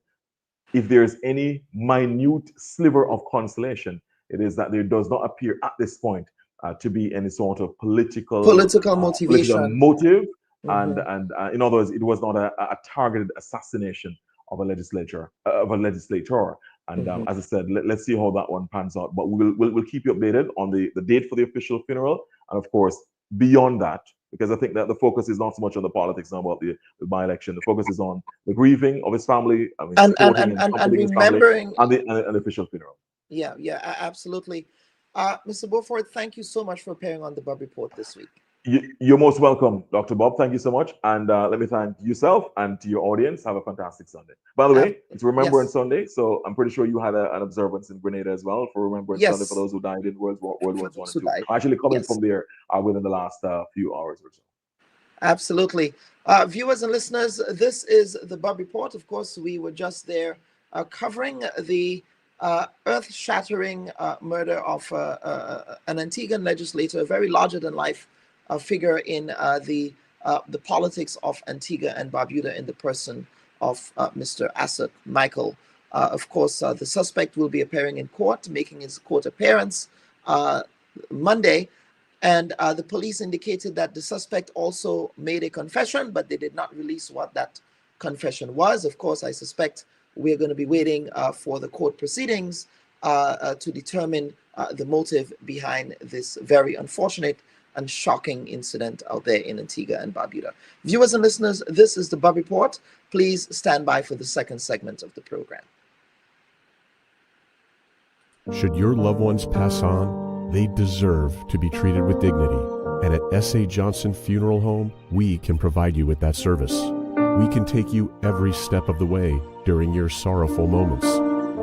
if there's any minute sliver of consolation, it is that there does not appear at this point to be any sort of political motivation, motive, and in other words, it was not a targeted assassination of a legislator. And as I said, let's see how that one pans out. But we'll keep you updated on the date for the official funeral, and of course beyond that, because I think that the focus is not so much on the politics now about the by-election. The focus is on the grieving of his family, and remembering and the official funeral. Yeah, absolutely. Mr. Beaufort, thank you so much for appearing on the Bubb Report this week. You're most welcome, Dr. Bob. Thank you so much. And let me thank yourself and to your audience. Have a fantastic Sunday. By the way, it's Remembrance Sunday, so I'm pretty sure you had an observance in Grenada as well for Remembrance Sunday for those who died in World Wars I and II. Actually coming from there within the last few hours or so. Absolutely. Viewers and listeners, this is the Bubb Report. Of course, we were just there covering the earth-shattering murder of an Antiguan legislator, a very larger-than-life figure in the politics of Antigua and Barbuda, in the person of Mr. Asot Michael. Of course, the suspect will be appearing in court, making his court appearance Monday, and the police indicated that the suspect also made a confession, but they did not release what that confession was. Of course, I suspect we're going to be waiting for the court proceedings to determine the motive behind this very unfortunate and shocking incident out there in Antigua and Barbuda. Viewers and listeners, this is the Bubb Report. Please stand by for the second segment of the program. Should your loved ones pass on, they deserve to be treated with dignity. And at S.A. Johnson Funeral Home, we can provide you with that service. We can take you every step of the way during your sorrowful moments.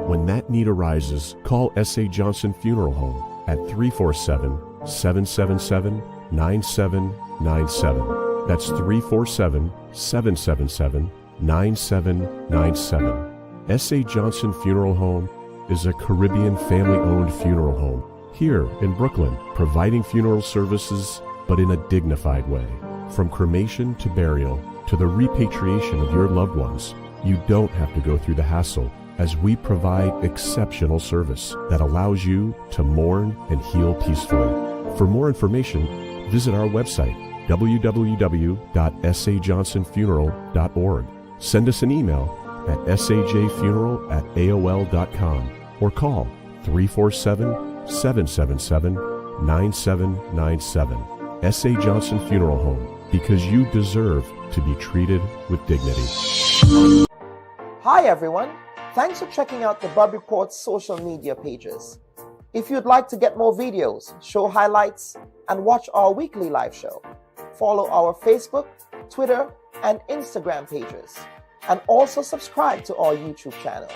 When that need arises, call S.A. Johnson Funeral Home at 347-777-9797. That's 347-777-9797. S.A. Johnson Funeral Home is a Caribbean family-owned funeral home here in Brooklyn, providing funeral services, but in a dignified way. From cremation to burial to the repatriation of your loved ones, you don't have to go through the hassle, as we provide exceptional service that allows you to mourn and heal peacefully. For more information, visit our website, www.sajohnsonfuneral.org. Send us an email at sajfuneral@aol.com or call 347-777-9797. S.A. Johnson Funeral Home, because you deserve to be treated with dignity. Hi everyone, thanks for checking out the Bubb Report's social media pages. If you'd like to get more videos, show highlights, and watch our weekly live show, follow our Facebook, Twitter, and Instagram pages, and also subscribe to our YouTube channel.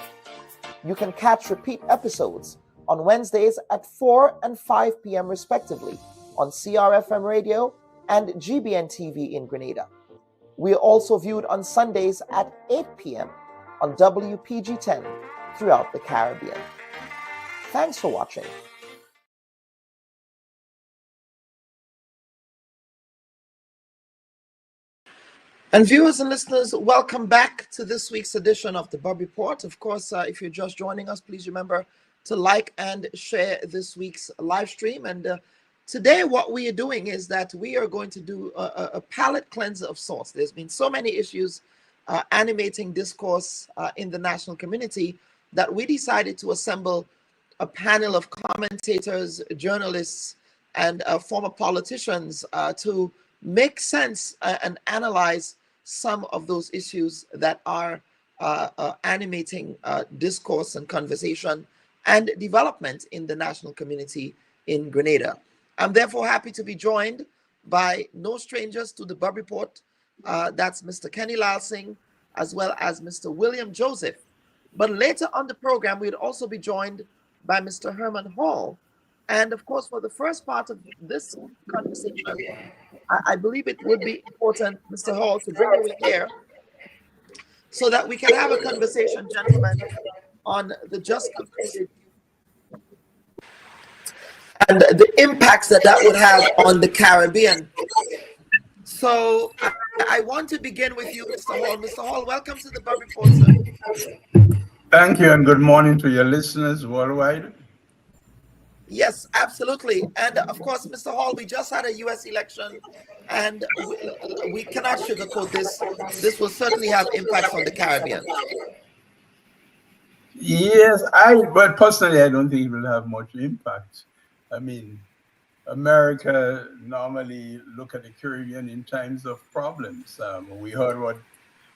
You can catch repeat episodes on Wednesdays at 4 and 5 p.m. respectively, on CRFM Radio and GBN TV in Grenada. We are also viewed on Sundays at 8 p.m. on WPG10 throughout the Caribbean. Thanks for watching. And viewers and listeners, welcome back to this week's edition of the Bubb Report. Of course, if you're just joining us, please remember to like and share this week's live stream. And today what we are doing is that we are going to do a palate cleanser of sorts. There's been so many issues animating discourse in the national community that we decided to assemble a panel of commentators, journalists, and former politicians to make sense and analyze some of those issues that are animating discourse and conversation and development in the national community in Grenada. I'm therefore happy to be joined by no strangers to the Bubb Report. That's Mr. Kenny Lalsing, as well as Mr. William Joseph. But later on the program, we'd also be joined by Mr. Herman Hall. And of course, for the first part of this conversation, I believe it would be important, Mr. Hall, to bring you in here so that we can have a conversation, gentlemen, on the just completed and the impacts that would have on the Caribbean. So I want to begin with you, Mr. Hall. Mr. Hall, welcome to the Bubb Report, sir. Thank you, and good morning to your listeners worldwide. Yes, absolutely. And of course, Mr. Hall, we just had a U.S. election, and we cannot sugarcoat this. This will certainly have impacts on the Caribbean. Yes, but personally, I don't think it will have much impact. I mean, America normally look at the Caribbean in times of problems. We heard what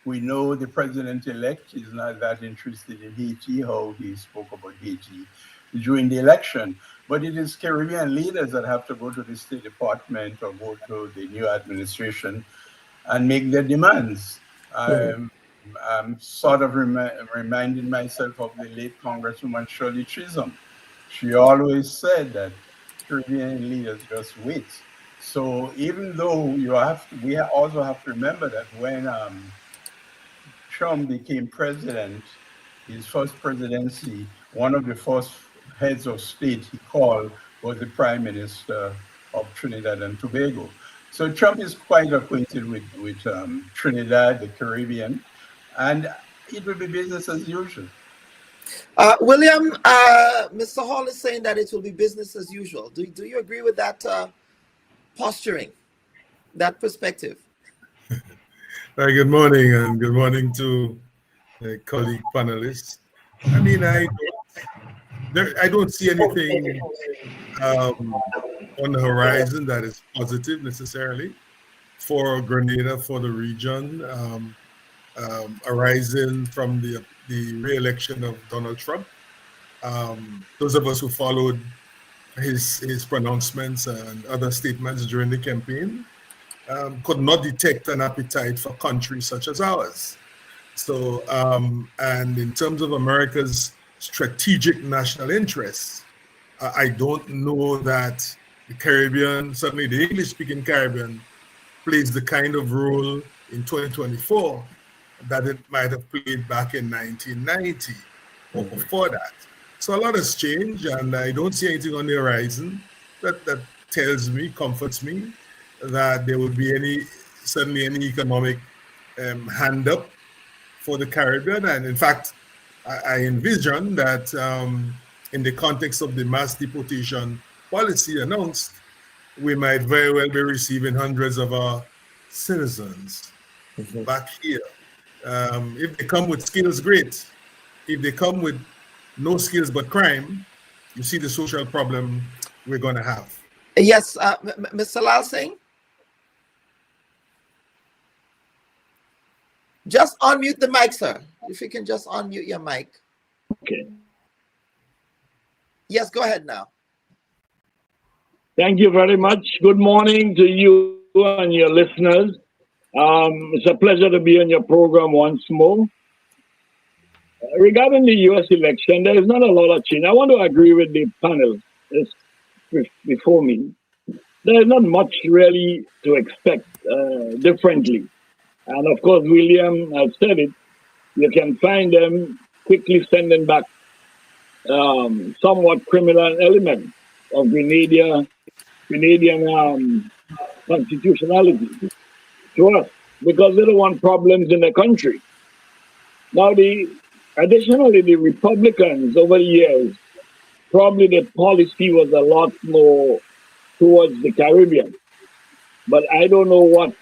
we know. The president-elect is not that interested in Haiti, how he spoke about Haiti during the election. But it is Caribbean leaders that have to go to the State Department or go to the new administration and make their demands. I'm sort of reminding myself of the late Congresswoman Shirley Chisholm. She always said that Caribbean leaders just wait. So even though we also have to remember that when Trump became president, his first presidency, one of the first heads of state he called was the Prime Minister of Trinidad and Tobago. So Trump is quite acquainted with Trinidad, the Caribbean, and it will be business as usual. William, Mr. Hall is saying that it will be business as usual. Do you agree with that posturing, that perspective? Good morning, and good morning to colleague panelists. I mean, I don't see anything on the horizon that is positive necessarily for Grenada, for the region, arising from the re-election of Donald Trump. Those of us who followed his pronouncements and other statements during the campaign could not detect an appetite for countries such as ours. So, and in terms of America's strategic national interests, I don't know that the Caribbean, certainly the English-speaking Caribbean, plays the kind of role in 2024 that it might have played back in 1990 or before that. So a lot has changed, and I don't see anything on the horizon that tells me, comforts me, that there will be certainly any economic hand up for the Caribbean. And in fact, I envision that in the context of the mass deportation policy announced, we might very well be receiving hundreds of our citizens back here. If they come with skills, great. If they come with no skills but crime, you see the social problem we're going to have. Yes, Mr. Lalsing? Just unmute the mic, sir. If you can just unmute your mic. Okay. Yes, go ahead now. Thank you very much. Good morning to you and your listeners. It's a pleasure to be on your program once more. Regarding the U.S. election, there is not a lot of change. I want to agree with the panel before me. there's not much really to expect differently. And of course, William has said it. You can find them quickly sending back somewhat criminal elements of Grenadian constitutionality to us because they don't want problems in the country. Now, additionally, the Republicans over the years, probably the policy was a lot more towards the Caribbean. But I don't know what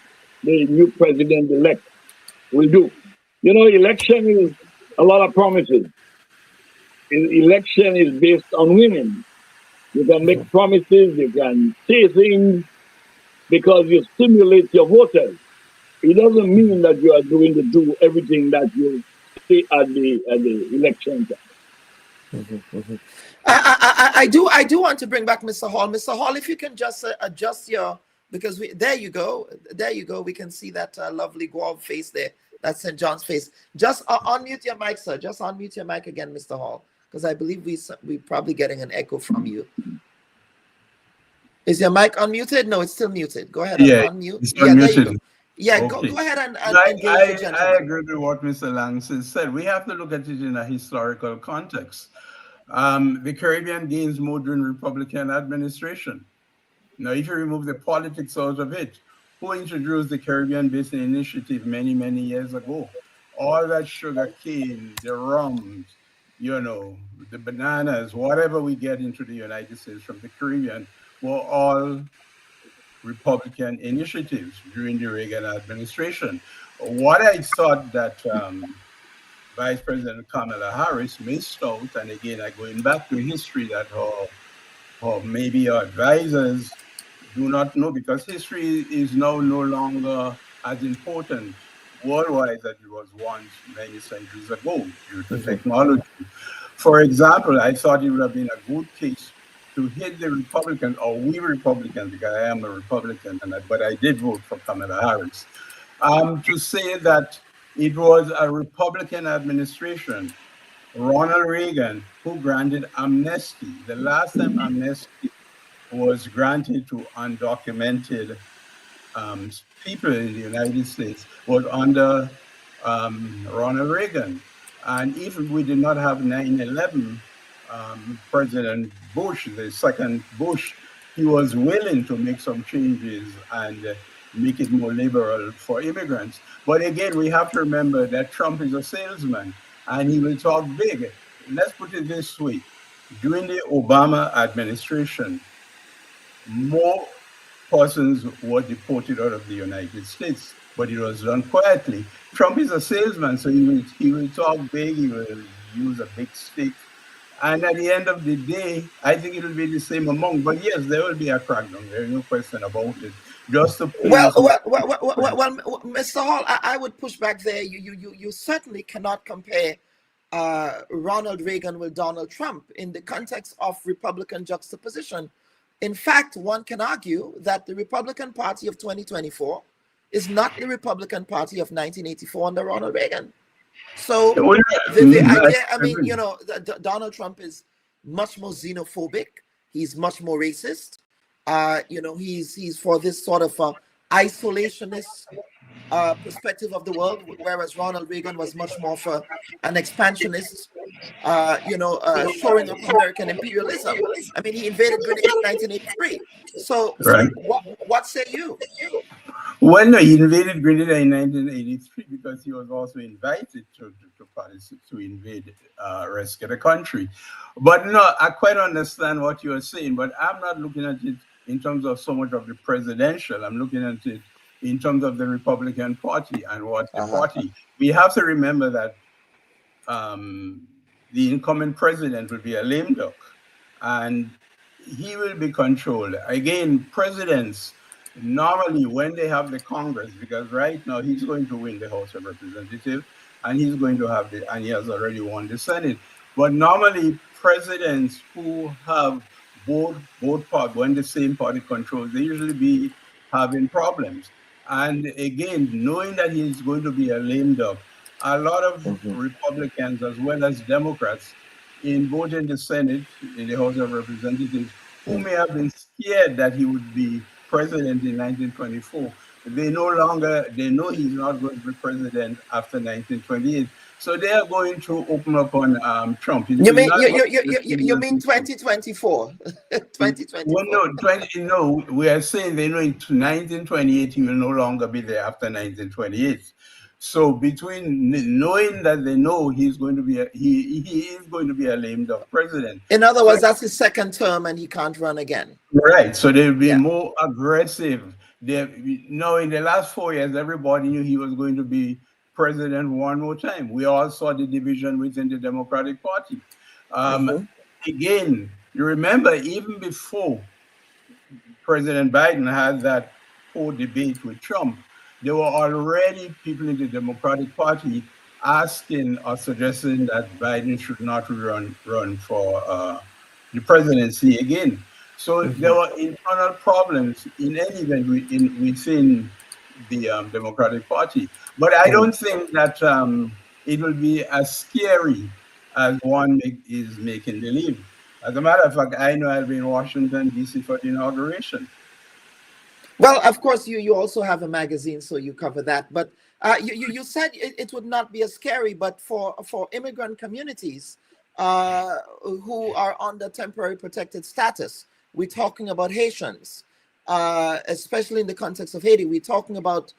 the new president-elect will do. You know, election is a lot of promises. Election is based on winning. You can make promises, you can say things because you stimulate your voters. It doesn't mean that you are going to do everything that you say at the election time. I do want to bring back Mr. Hall. Mr. Hall, if you can just adjust your, because there you go. We can see that lovely guava face there. That's St. John's face. Just unmute your mic, sir. Just unmute your mic again, Mr. Hall, because I believe we're probably getting an echo from you. Is your mic unmuted? No, it's still muted. Go ahead and unmute. It's unmuted. There you go. Yeah, okay. go ahead and engage the gentleman. I agree with what Mr. Langston said. We have to look at it in a historical context. The Caribbean gains more during Republican administration. Now, if you remove the politics out of it, who introduced the Caribbean Basin Initiative many, many years ago? All that sugar cane, the rum, you know, the bananas, whatever we get into the United States from the Caribbean were all Republican initiatives during the Reagan administration. What I thought that Vice President Kamala Harris missed out, and again, I'm going back to history that or maybe our advisors do not know, because history is now no longer as important worldwide as it was once many centuries ago due to technology. For example, I thought it would have been a good case to hit the Republican, or we Republicans, because I am a Republican, but I did vote for Kamala Harris, to say that it was a Republican administration, Ronald Reagan, who granted amnesty. The last time amnesty was granted to undocumented people in the United States was under Ronald Reagan. And if we did not have 9/11, President Bush, the second Bush, he was willing to make some changes and make it more liberal for immigrants. But again, we have to remember that Trump is a salesman and he will talk big. Let's put it this way. During the Obama administration, more persons were deported out of the United States, but it was done quietly. Trump is a salesman, so he will talk big, he will use a big stick. And at the end of the day, I think it will be the same among. But yes, there will be a crackdown. There is no question about it. Just to well, Mr. Hall, I would push back there. You certainly cannot compare Ronald Reagan with Donald Trump in the context of Republican juxtaposition. In fact, one can argue that the Republican Party of 2024 is not the Republican Party of 1984 under Ronald Reagan. So the idea, I mean, you know, Donald Trump is much more xenophobic. He's much more racist. You know, he's for this sort of isolationist perspective of the world, whereas Ronald Reagan was much more for an expansionist, you know, shoring up American imperialism. I mean, he invaded Grenada in 1983. So what say you? Well, no, he invaded Grenada in 1983 because he was also invited to invade, rescue the country. But no, I quite understand what you are saying, but I'm not looking at it in terms of so much of the presidential. I'm looking at it in terms of the Republican Party and what the party. We have to remember that the incoming president will be a lame duck, and he will be controlled. Again, presidents, normally when they have the Congress, because right now he's going to win the House of Representatives and he's going to have and he has already won the Senate. But normally presidents who have both parties, when the same party controls, they usually be having problems. And again, knowing that he's going to be a lame duck, a lot of Republicans as well as Democrats in both in the Senate, in the House of Representatives, who may have been scared that he would be president in 1924. They know he's not going to be president after 1928. So they are going to open up on Trump. You mean 2024? 2024. Well, no, we are saying they know in 1928 he will no longer be there after 1928. So between knowing that they know he's going to be he is going to be a lame duck president. In other words, that's his second term and he can't run again. Right. So they'll be more aggressive. No, in the last 4 years, everybody knew he was going to be president one more time. We all saw the division within the Democratic Party. Again, you remember even before President Biden had that poor debate with Trump, there were already people in the Democratic Party asking or suggesting that Biden should not run for the presidency again. So there were internal problems in any event within the Democratic Party. But I don't think that it will be as scary as one is making believe. As a matter of fact, I know I'll be in Washington, D.C. for the inauguration. Well, of course, you also have a magazine, so you cover that. But you said it would not be as scary, but for immigrant communities who are under temporary protected status, we're talking about Haitians, especially in the context of Haiti. We're talking about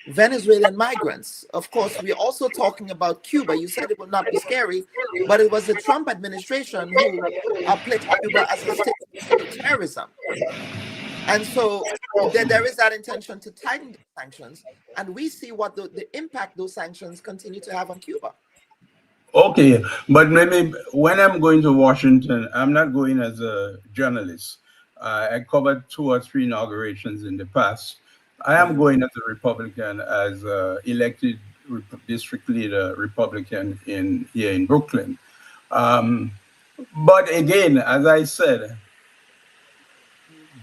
Venezuelan migrants. Of course, we're also talking about Cuba. You said it would not be scary, but it was the Trump administration who placed Cuba as a state of terrorism. And so there is that intention to tighten the sanctions, and we see what the impact those sanctions continue to have on Cuba. Okay, but maybe when I'm going to Washington, I'm not going as a journalist. I covered 2 or 3 inaugurations in the past. I am going as a Republican, as elected district leader Republican here in Brooklyn. But again, as I said,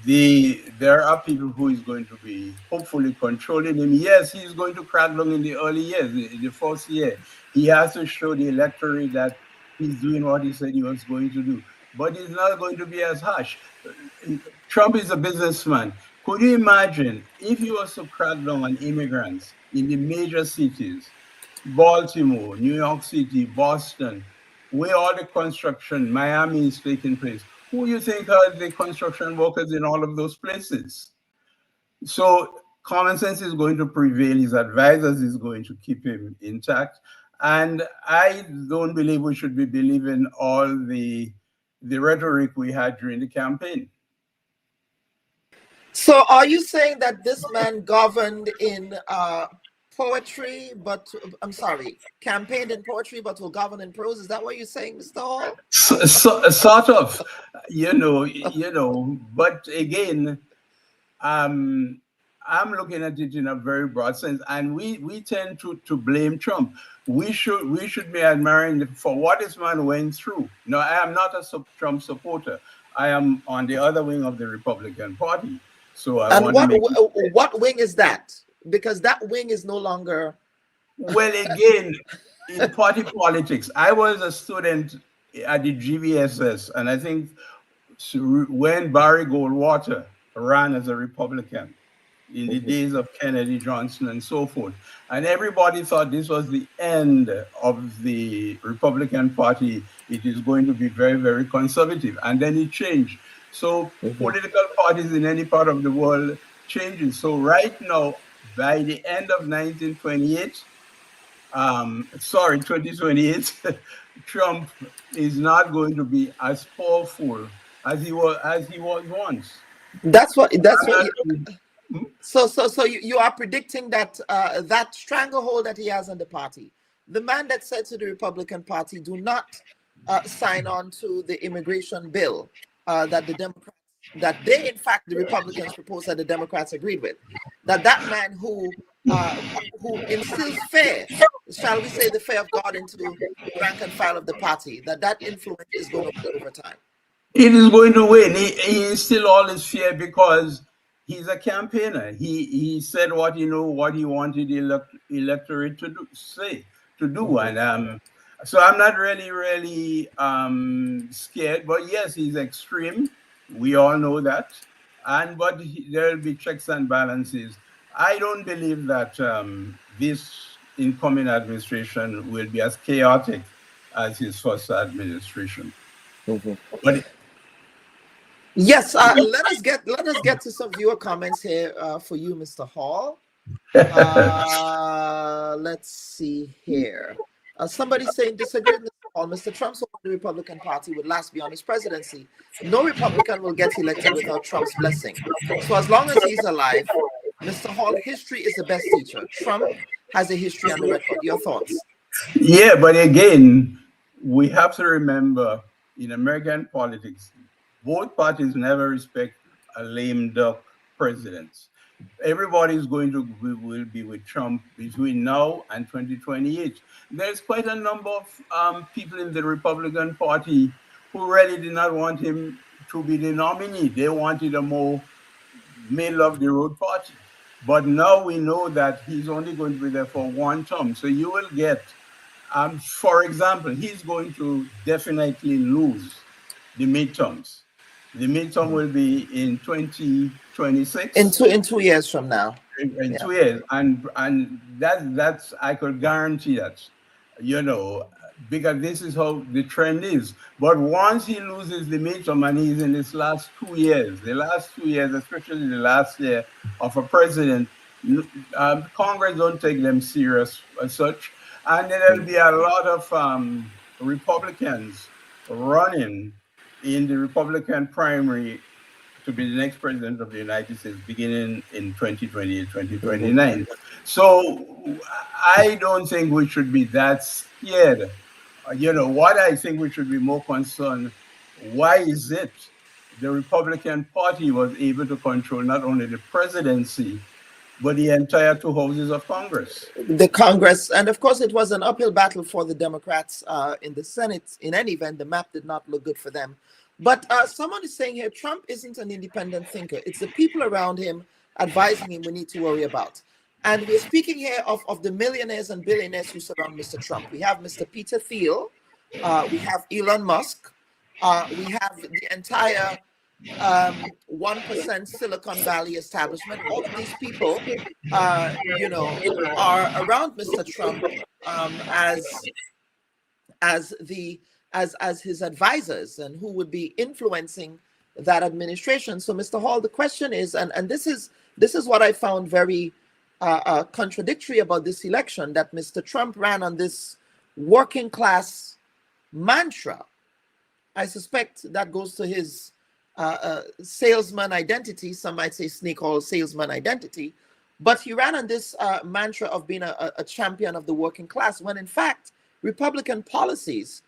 there are people who is going to be hopefully controlling him. Yes, he's going to crack down in the early years, the first year. He has to show the electorate that he's doing what he said he was going to do. But he's not going to be as harsh. Trump is a businessman. Could you imagine if he was to crack down on immigrants in the major cities, Baltimore, New York City, Boston, where all the construction, Miami is taking place? Who do you think are the construction workers in all of those places? So common sense is going to prevail. His advisors is going to keep him intact. And I don't believe we should be believing all the rhetoric we had during the campaign. So are you saying that this man governed in poetry, but campaigned in poetry, but will govern in prose? Is that what you're saying, Mr. Hall? Sort of, but again, I'm looking at it in a very broad sense, and we tend to blame Trump. We should be admiring for what this man went through. No, I am not a Trump supporter. I am on the other wing of the Republican Party. So what wing is that? Because that wing is no longer. Well, again, in party politics, I was a student at the GVSS, and I think when Barry Goldwater ran as a Republican in the days of Kennedy, Johnson, and so forth, and everybody thought this was the end of the Republican Party. It is going to be very, very conservative, and then it changed. So political parties in any part of the world changing. So right now, by the end of 2028, Trump is not going to be as powerful as he was once. So you are predicting that that stranglehold that he has on the party, the man that said to the Republican Party, do not sign on to the immigration bill that the Republicans proposed that the Democrats agreed with, that man who instills fear, shall we say the fear of God into the rank and file of the party, that influence is going to win over time. It is going to win. He instilled all his fear because he's a campaigner. He said what he wanted the electorate to do. And so I'm not really scared. But yes, he's extreme. We all know that. but there will be checks and balances. I don't believe that this incoming administration will be as chaotic as his first administration. But yes, let us get to some viewer comments here for you, Mr. Hall. Let's see here. Somebody saying disagree with Mr. Hall. Mr. Trump so the Republican Party would last beyond his presidency. No Republican will get elected without Trump's blessing. So as long as he's alive, Mr. Hall, history is the best teacher. Trump has a history on the record. Your thoughts? Yeah, but again, we have to remember in American politics, both parties never respect a lame duck president. Everybody's will be with Trump between now and 2028. There's quite a number of people in the Republican Party who really did not want him to be the nominee. They wanted a more middle-of-the-road party. But now we know that he's only going to be there for one term. So you will get, for example, he's going to definitely lose the midterms. The midterm will be in 2026. In 2 years from now. In 2 years, and that's I could guarantee that, because this is how the trend is. But once he loses the midterm and he's in his last 2 years, especially the last year of a president, Congress don't take them serious as such, and then there'll be a lot of Republicans running in the Republican primary to be the next president of the United States beginning in 2028, 2029. So I don't think we should be that scared. What I think we should be more concerned, why is it the Republican Party was able to control not only the presidency, but the entire two houses of Congress? The Congress, and of course it was an uphill battle for the Democrats in the Senate. In any event, the map did not look good for them. But someone is saying here, Trump isn't an independent thinker. It's the people around him advising him we need to worry about. And we're speaking here of the millionaires and billionaires who surround Mr. Trump. We have Mr. Peter Thiel. We have Elon Musk. We have the entire 1% Silicon Valley establishment. All of these people, are around Mr. Trump as his advisors and who would be influencing that administration. So, Mr. Hall, the question is, and this is what I found very contradictory about this election, that Mr. Trump ran on this working class mantra. I suspect that goes to his salesman identity. Some might say snake oil salesman identity. But he ran on this mantra of being a champion of the working class, when in fact, Republican policies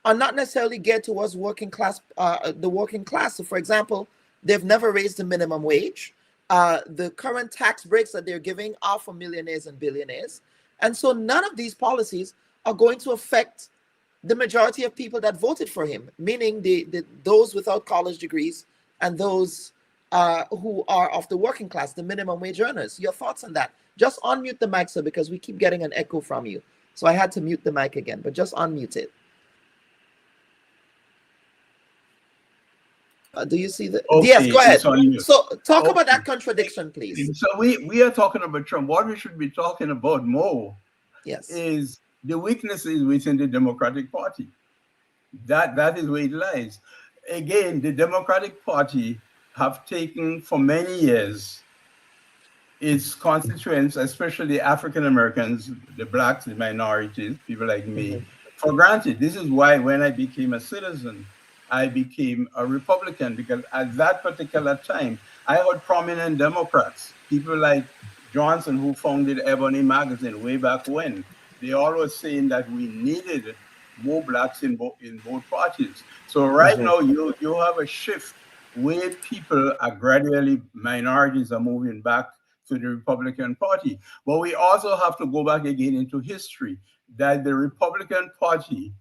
are not necessarily geared towards working class, the working class. So, for example, they've never raised the minimum wage. The current tax breaks that they're giving are for millionaires and billionaires. And so none of these policies are going to affect the majority of people that voted for him, meaning those without college degrees and those who are of the working class, the minimum wage earners. Your thoughts on that? Just unmute the mic, sir, because we keep getting an echo from you. So I had to mute the mic again, but just unmute it. Do you see the? Okay, yes, go ahead. So talk about that contradiction, please. So we are talking about Trump. What we should be talking about more, yes, is the weaknesses within the Democratic Party. That is where it lies. Again, the Democratic Party have taken for many years its constituents, especially African Americans, the blacks, the minorities, people like me, for granted. This is why when I became a citizen, I became a Republican, because at that particular time, I heard prominent Democrats, people like Johnson, who founded Ebony magazine way back when. They always saying that we needed more blacks in both parties. So right now, you have a shift where people are gradually, minorities are moving back to the Republican Party. But we also have to go back again into history, that the Republican Party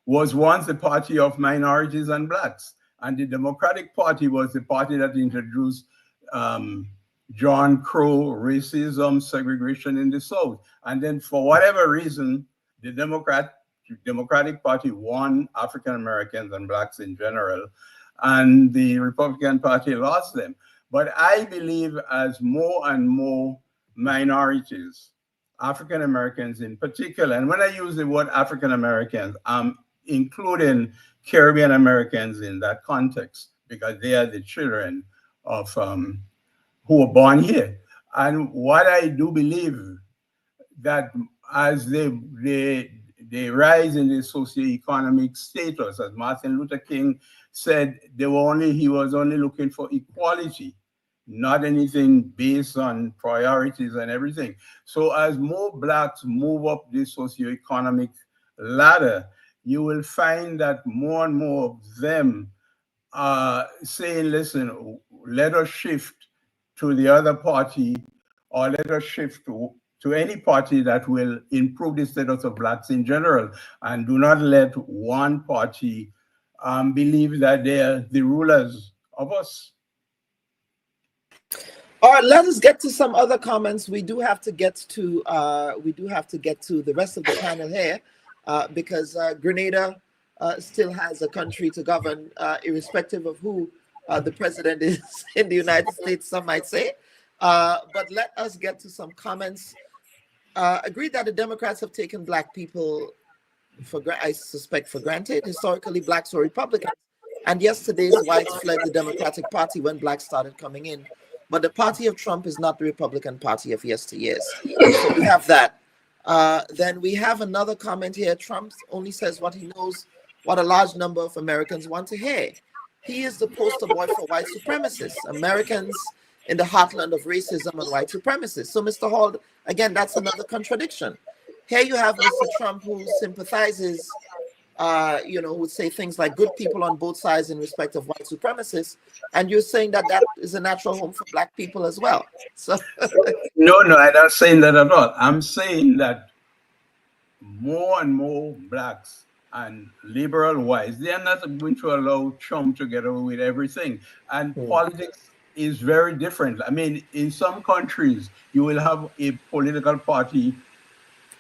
was once the party of minorities and blacks. And the Democratic Party was the party that introduced John Crow, racism, segregation in the South. And then for whatever reason, the Democratic Party won African Americans and blacks in general, and the Republican Party lost them. But I believe as more and more minorities, African Americans in particular, and when I use the word African Americans, I'm including Caribbean Americans in that context because they are the children of who were born here. And what I do believe that as they rise in the socioeconomic status, as Martin Luther King said, he was only looking for equality, not anything based on priorities and everything. So as more Blacks move up the socioeconomic ladder, you will find that more and more of them are saying, listen, let us shift to the other party, or let us shift to any party that will improve the status of Blacks in general, and do not let one party believe that they are the rulers of us. All right, let us get to some other comments. We do have to get to the rest of the panel here because Grenada still has a country to govern, irrespective of who the president is in the United States, some might say. But let us get to some comments. Agreed that the Democrats have taken Black people I suspect for granted. Historically, Blacks were Republicans, and yesterday's whites fled the Democratic Party when Blacks started coming in. But the party of Trump is not the Republican Party of yesteryears. So we have that. Then we have another comment here. Trump only says what he knows, what a large number of Americans want to hear. He is the poster boy for white supremacists, Americans in the heartland of racism and white supremacists. So, Mr. Hall, again, that's another contradiction. Here you have Mr. Trump, who sympathizes, who would say things like good people on both sides in respect of white supremacists, and you're saying that that is a natural home for Black people as well. So, no, I'm not saying that at all. I'm saying that more and more Blacks and liberal whites, they are not going to allow Trump to get away with everything. And politics is very different. I mean, in some countries, you will have a political party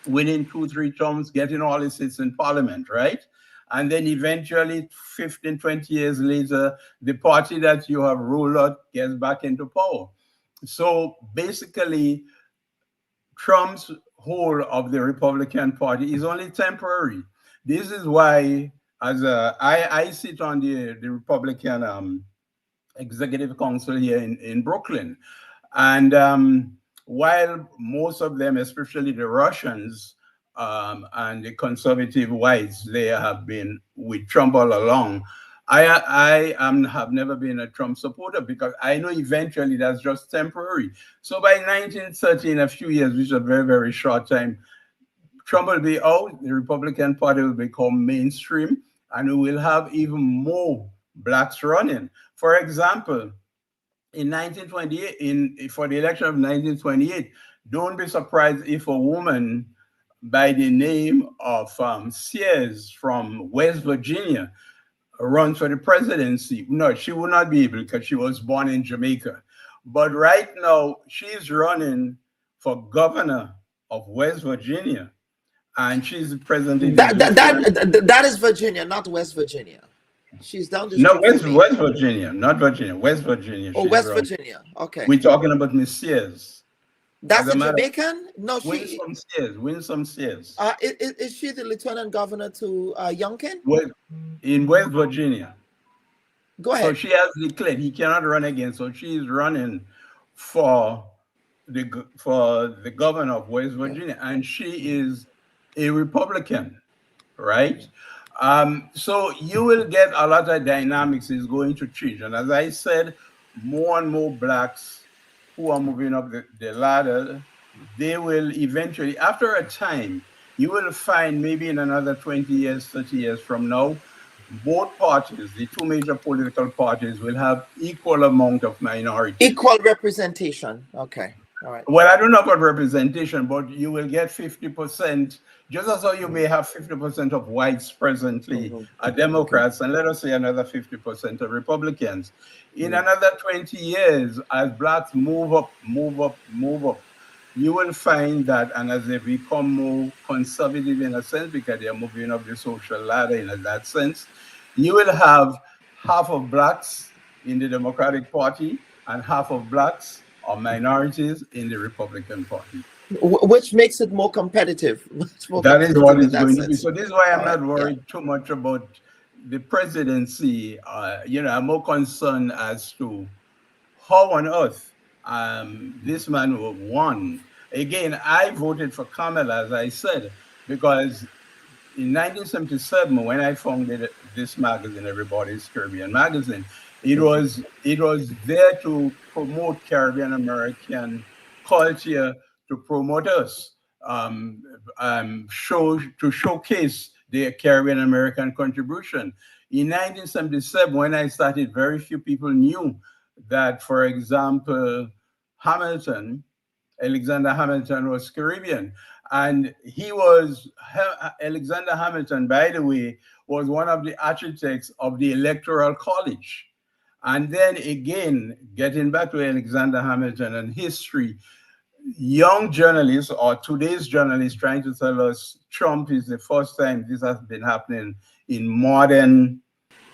winning 2-3 terms, getting all the seats in parliament, right? And then eventually 15, 20 years later, the party that you have ruled out gets back into power. So basically, Trump's hold of the Republican Party is only temporary. This is why, as I sit on the Republican Executive Council here in Brooklyn, and while most of them, especially the Russians and the conservative whites, they have been with Trump all along, I have never been a Trump supporter because I know eventually that's just temporary. So by 1930, in a few years, which is a very, very short time, Trump will be out, the Republican Party will become mainstream, and we will have even more Blacks running. For example, in 1928, for the election of 1928, don't be surprised if a woman by the name of Sears from West Virginia runs for the presidency. No, she will not be able because she was born in Jamaica. But right now, she's running for governor of West Virginia, and she's the president. That is Virginia, not West Virginia. She's down the street. No, West Virginia, not Virginia. West Virginia. Oh, West Virginia. Okay. We're talking about Miss Sears. That's a Jamaican? No, she. Winsome Sears. Is she the lieutenant governor to Youngkin? In West Virginia. Go ahead. So she has declared he cannot run again. So she is running for the governor of West Virginia, and she is a Republican, right? So you will get a lot of dynamics is going to change. And as I said, more and more Blacks who are moving up the ladder, they will eventually, after a time, you will find maybe in another 20 years, 30 years from now, both parties, the two major political parties, will have equal amount of minorities. Equal representation. Okay. All right. Well, I don't know about representation, but you will get 50%, just as how you may have 50% of whites presently are Democrats, and let us say another 50% of Republicans. In another 20 years, as Blacks move up, you will find that, and as they become more conservative in a sense, because they are moving up the social ladder in that sense, you will have half of Blacks in the Democratic Party and half of blacks or minorities in the Republican Party. Which makes it more competitive. That is what it's going to be. Sense. So this is why I'm not worried too much about the presidency. I'm more concerned as to how on earth this man won. Again, I voted for Kamala, as I said, because in 1977, when I founded this magazine, Everybody's Caribbean Magazine, it was there to promote Caribbean American culture, to promote us, to showcase the Caribbean American contribution. In 1977, when I started, very few people knew that, for example, Alexander Hamilton was Caribbean. And Alexander Hamilton, by the way, was one of the architects of the Electoral College. And then again, getting back to Alexander Hamilton and history, young journalists or today's journalists trying to tell us Trump is the first time this has been happening in modern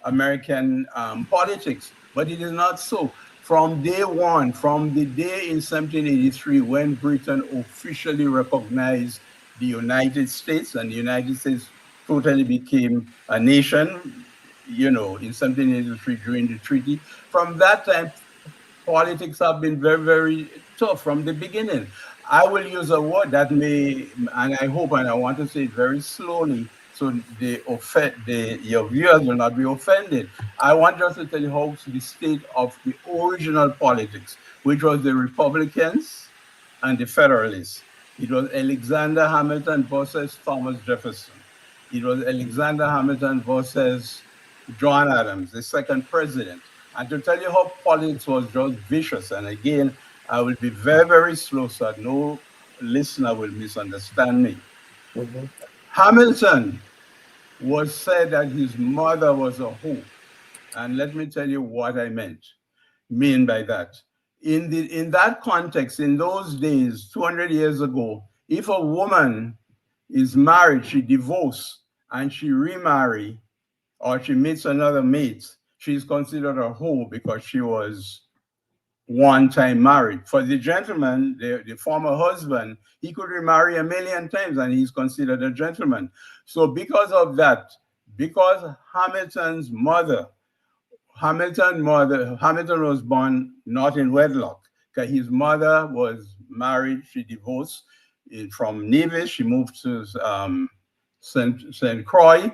American politics, but it is not so. From day one, from the day in 1783 when Britain officially recognized the United States, and the United States totally became a nation, in 1783 during the treaty, from that time, politics have been very, very tough from the beginning. I will use a word that may, and I hope, and I want to say it very slowly, so your viewers will not be offended. I want just to tell you how the state of the original politics, which was the Republicans and the Federalists. It was Alexander Hamilton versus Thomas Jefferson. It was Alexander Hamilton versus John Adams, the second president. And to tell you how politics was just vicious, and again, I will be very, very slow so that no listener will misunderstand me. Mm-hmm. Hamilton was said that his mother was a hoe. And let me tell you what I mean by that. In that context, in those days, 200 years ago, if a woman is married, she divorces, and she remarries, or she meets another mate, she's considered a hoe because she was one time married. For the gentleman, the former husband, he could remarry 1,000,000 times and he's considered a gentleman. So because of that, because Hamilton was born not in wedlock, because his mother was married, she divorced from Nevis, she moved to St. Croix,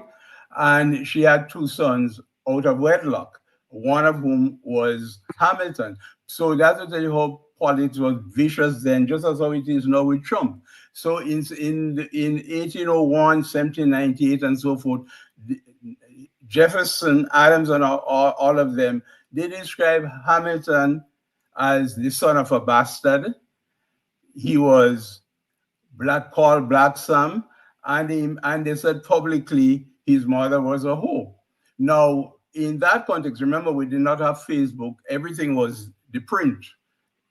and she had 2 sons out of wedlock, one of whom was Hamilton. So that's to tell you how politics was vicious then, just as how it is now with Trump. So in 1801, 1798, and so forth, Jefferson, Adams, and all of them, they describe Hamilton as the son of a bastard. He was called Black Sam, and they said publicly his mother was a hoe. Now, in that context, remember, we did not have Facebook. Everything was the print.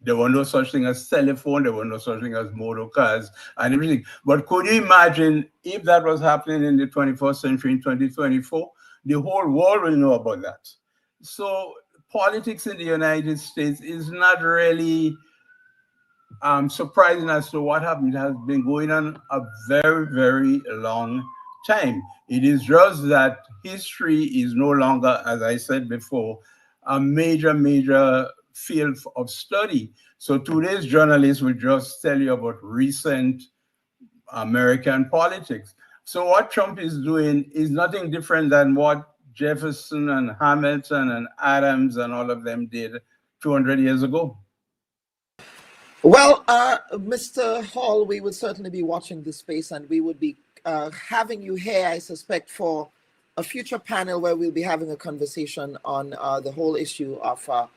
There were no such thing as telephone. There were no such thing as motor cars and everything. But could you imagine if that was happening in the 21st century, in 2024? The whole world will know about that. So politics in the United States is not really surprising as to what happened. It has been going on a very, very long time. It is just that history is no longer, as I said before, a major field of study. So today's journalists will just tell you about recent American politics. So what Trump is doing is nothing different than what Jefferson and Hamilton and Adams and all of them did 200 years ago. Well, Mr. Hall, we would certainly be watching this space, and we would be having you here, I suspect, for a future panel where we'll be having a conversation on the whole issue of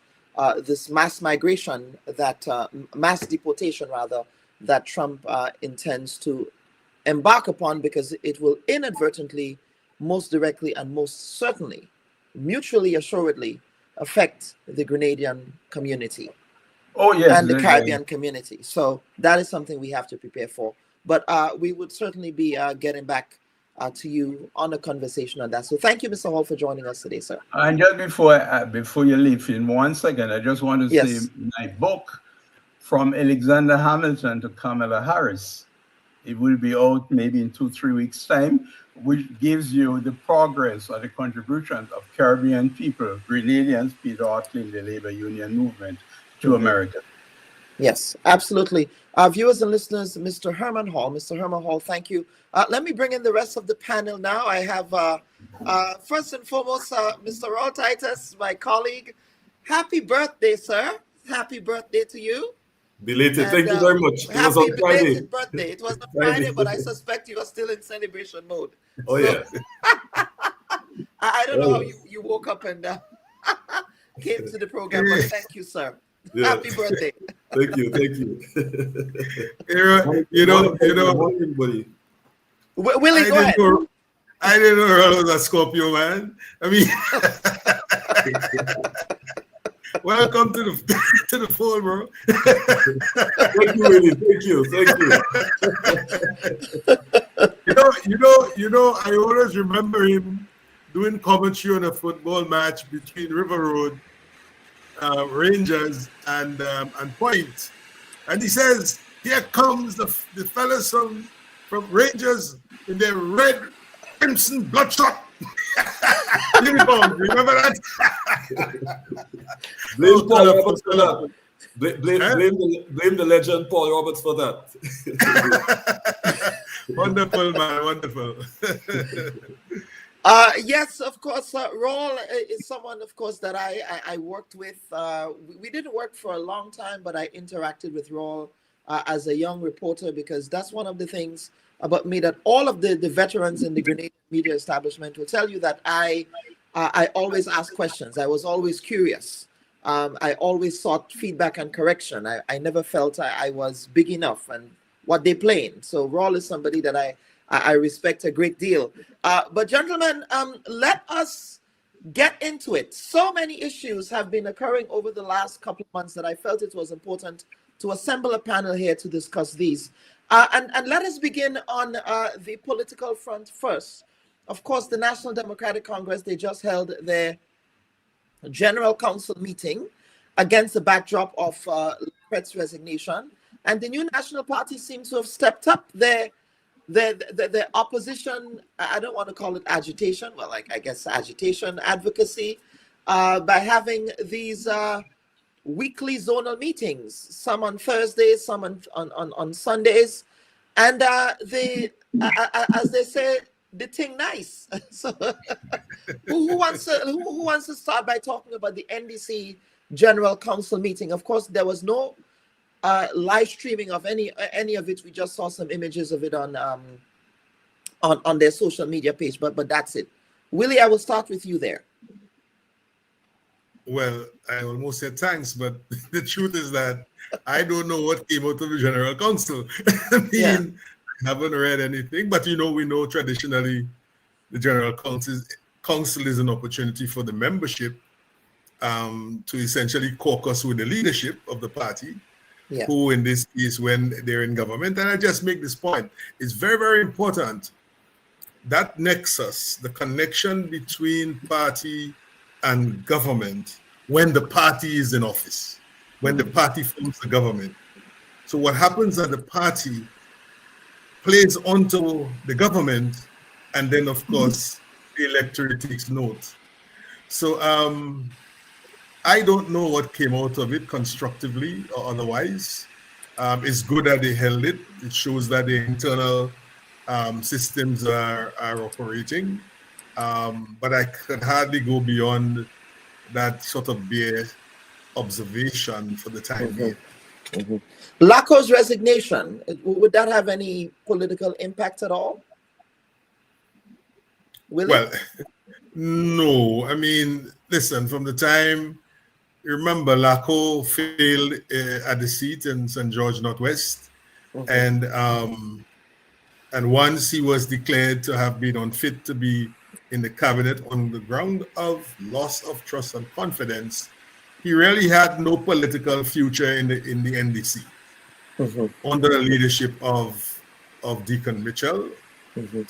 this mass migration, that mass deportation, rather, that Trump intends to embark upon, because it will inadvertently, most directly, and most certainly, mutually assuredly, affect the Grenadian community. Oh, yes. And the Caribbean community. So that is something we have to prepare for. But we would certainly be getting back to you on a conversation on that. So thank you, Mr. Hall, for joining us today, sir. And just before you leave, in 1 second, I just want to say my book, From Alexander Hamilton to Kamala Harris, it will be out maybe in 2-3 weeks' time, which gives you the progress or the contributions of Caribbean people, Grenadians, Peter Otley, the labor union movement to America. Yes, absolutely. Viewers and listeners, Mr. Herman Hall. Mr. Herman Hall, thank you. Let me bring in the rest of the panel now. I have, first and foremost, Mr. Raul Titus, my colleague. Happy birthday, sir. Happy birthday to you. Belated. Thank you very much. It was on Friday. Belated birthday. It was on Friday, but I suspect you are still in celebration mode. Oh, yeah. I don't know how you woke up and came to the program, but thank you, sir. Yeah. Happy birthday. Thank you. you know, buddy. Willie, go ahead. I didn't know Raul was a Scorpio, man. I mean, welcome to the fold, bro. Thank you, Willie. Thank you. You know, I always remember him doing commentary on a football match between River Road Rangers and Point, and he says, "Here comes the fellas from Rangers in their red, crimson, bloodshot uniform." Remember that? Blame Paul Roberts for that. Blame the legend Paul Roberts for that. Wonderful, man, wonderful. Yes, of course. Raul is someone, of course, that I worked with. We didn't work for a long time, but I interacted with Raul as a young reporter, because that's one of the things about me that all of the veterans in the Grenadian media establishment will tell you, that I always asked questions. I was always curious. I always sought feedback and correction. I never felt I was big enough and what they playing. So Raul is somebody that I respect a great deal. But gentlemen, let us get into it. So many issues have been occurring over the last couple of months that I felt it was important to assemble a panel here to discuss these. And let us begin on the political front first. Of course, the National Democratic Congress, they just held their General Council meeting against the backdrop of Pret's resignation. And the new National Party seems to have stepped up their opposition. I don't want to call it agitation, well, I guess agitation, advocacy, by having these weekly zonal meetings, some on Thursdays, some on Sundays, and they, as they say, the thing nice. So, who wants to start by talking about the NDC General Council meeting? Of course, there was no live streaming of any of it. We just saw some images of it on their social media page, but that's it. Willie, I will start with you there. Well, I almost said thanks, but the truth is that I don't know what came out of the General Council. I mean, I haven't read anything, but we know traditionally the General Council is an opportunity for the membership to essentially caucus with the leadership of the party, who in this case, when they're in government. And I just make this point, it's very, very important, that nexus, the connection between party and government when the party is in office, when the party forms the government. So what happens at the party plays onto the government, and then of course the electorate takes note. So I don't know what came out of it constructively or otherwise. It's good that they held it. It shows that the internal systems are operating. But I could hardly go beyond that sort of bare observation for the time being. Laco's resignation, would that have any political impact at all? Well, no. I mean, listen, from the time, remember, Laco failed at the seat in St. George Northwest, and once he was declared to have been unfit to be in the cabinet on the ground of loss of trust and confidence, he really had no political future in the NDC. Under the leadership of Deacon Mitchell,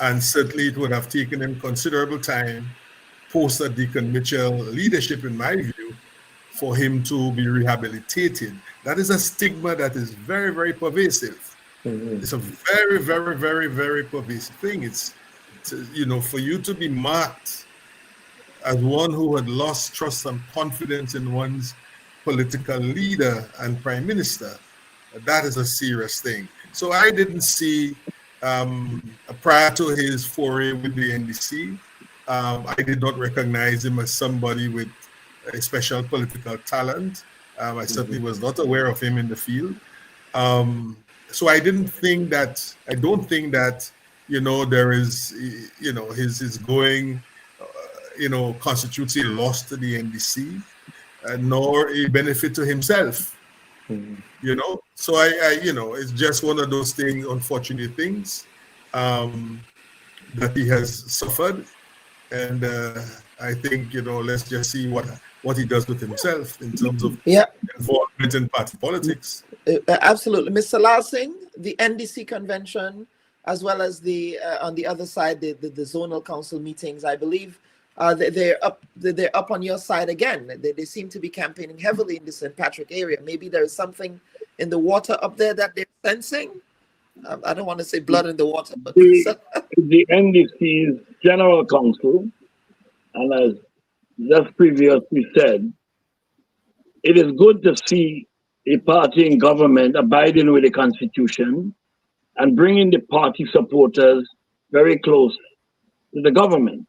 And certainly it would have taken him considerable time post Deacon Mitchell leadership, in my view, for him to be rehabilitated. That is a stigma that is very, very pervasive. It's a very, very, very, very pervasive thing. It's, you know, for you to be marked as one who had lost trust and confidence in one's political leader and prime minister, that is a serious thing. So I didn't see, prior to his foray with the NDC, I did not recognize him as somebody with a special political talent. I certainly was not aware of him in the field. So I don't think that, you know, there is, you know, his going, you know, constitutes a loss to the NDC, nor a benefit to himself. You know, so I, you know, it's just one of those things, unfortunate things, that he has suffered. And I think, you know, let's just see what he does with himself in terms of involvement in party politics. Absolutely. Mr. Lal Singh, the NDC convention, as well as the on the other side, the zonal council meetings, I believe they're up on your side again. They seem to be campaigning heavily in the St. Patrick area. Maybe there is something in the water up there that they're sensing. I don't want to say blood in the water, but the NDC's General Council, and as just previously said, it is good to see a party in government abiding with the Constitution and bringing the party supporters very close to the government.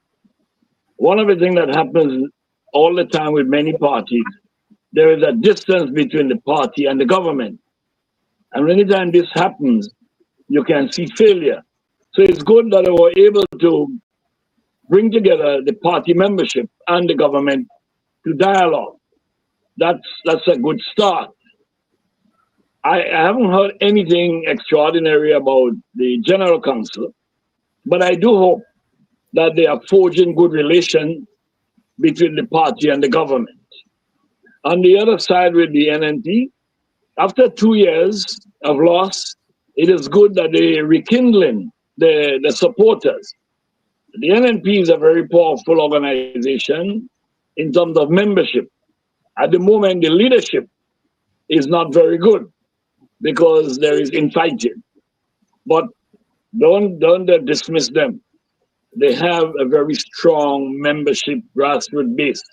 One of the things that happens all the time with many parties, there is a distance between the party and the government. And anytime this happens, you can see failure. So it's good that they were able to bring together the party membership and the government to dialogue. That's a good start. I haven't heard anything extraordinary about the General Council, but I do hope that they are forging good relations between the party and the government. On the other side with the NNP, after 2 years of loss, it is good that they are rekindling the supporters. The NNP is a very powerful organization in terms of membership. At the moment, the leadership is not very good because there is infighting. But don't dismiss them. They have a very strong membership grassroots base.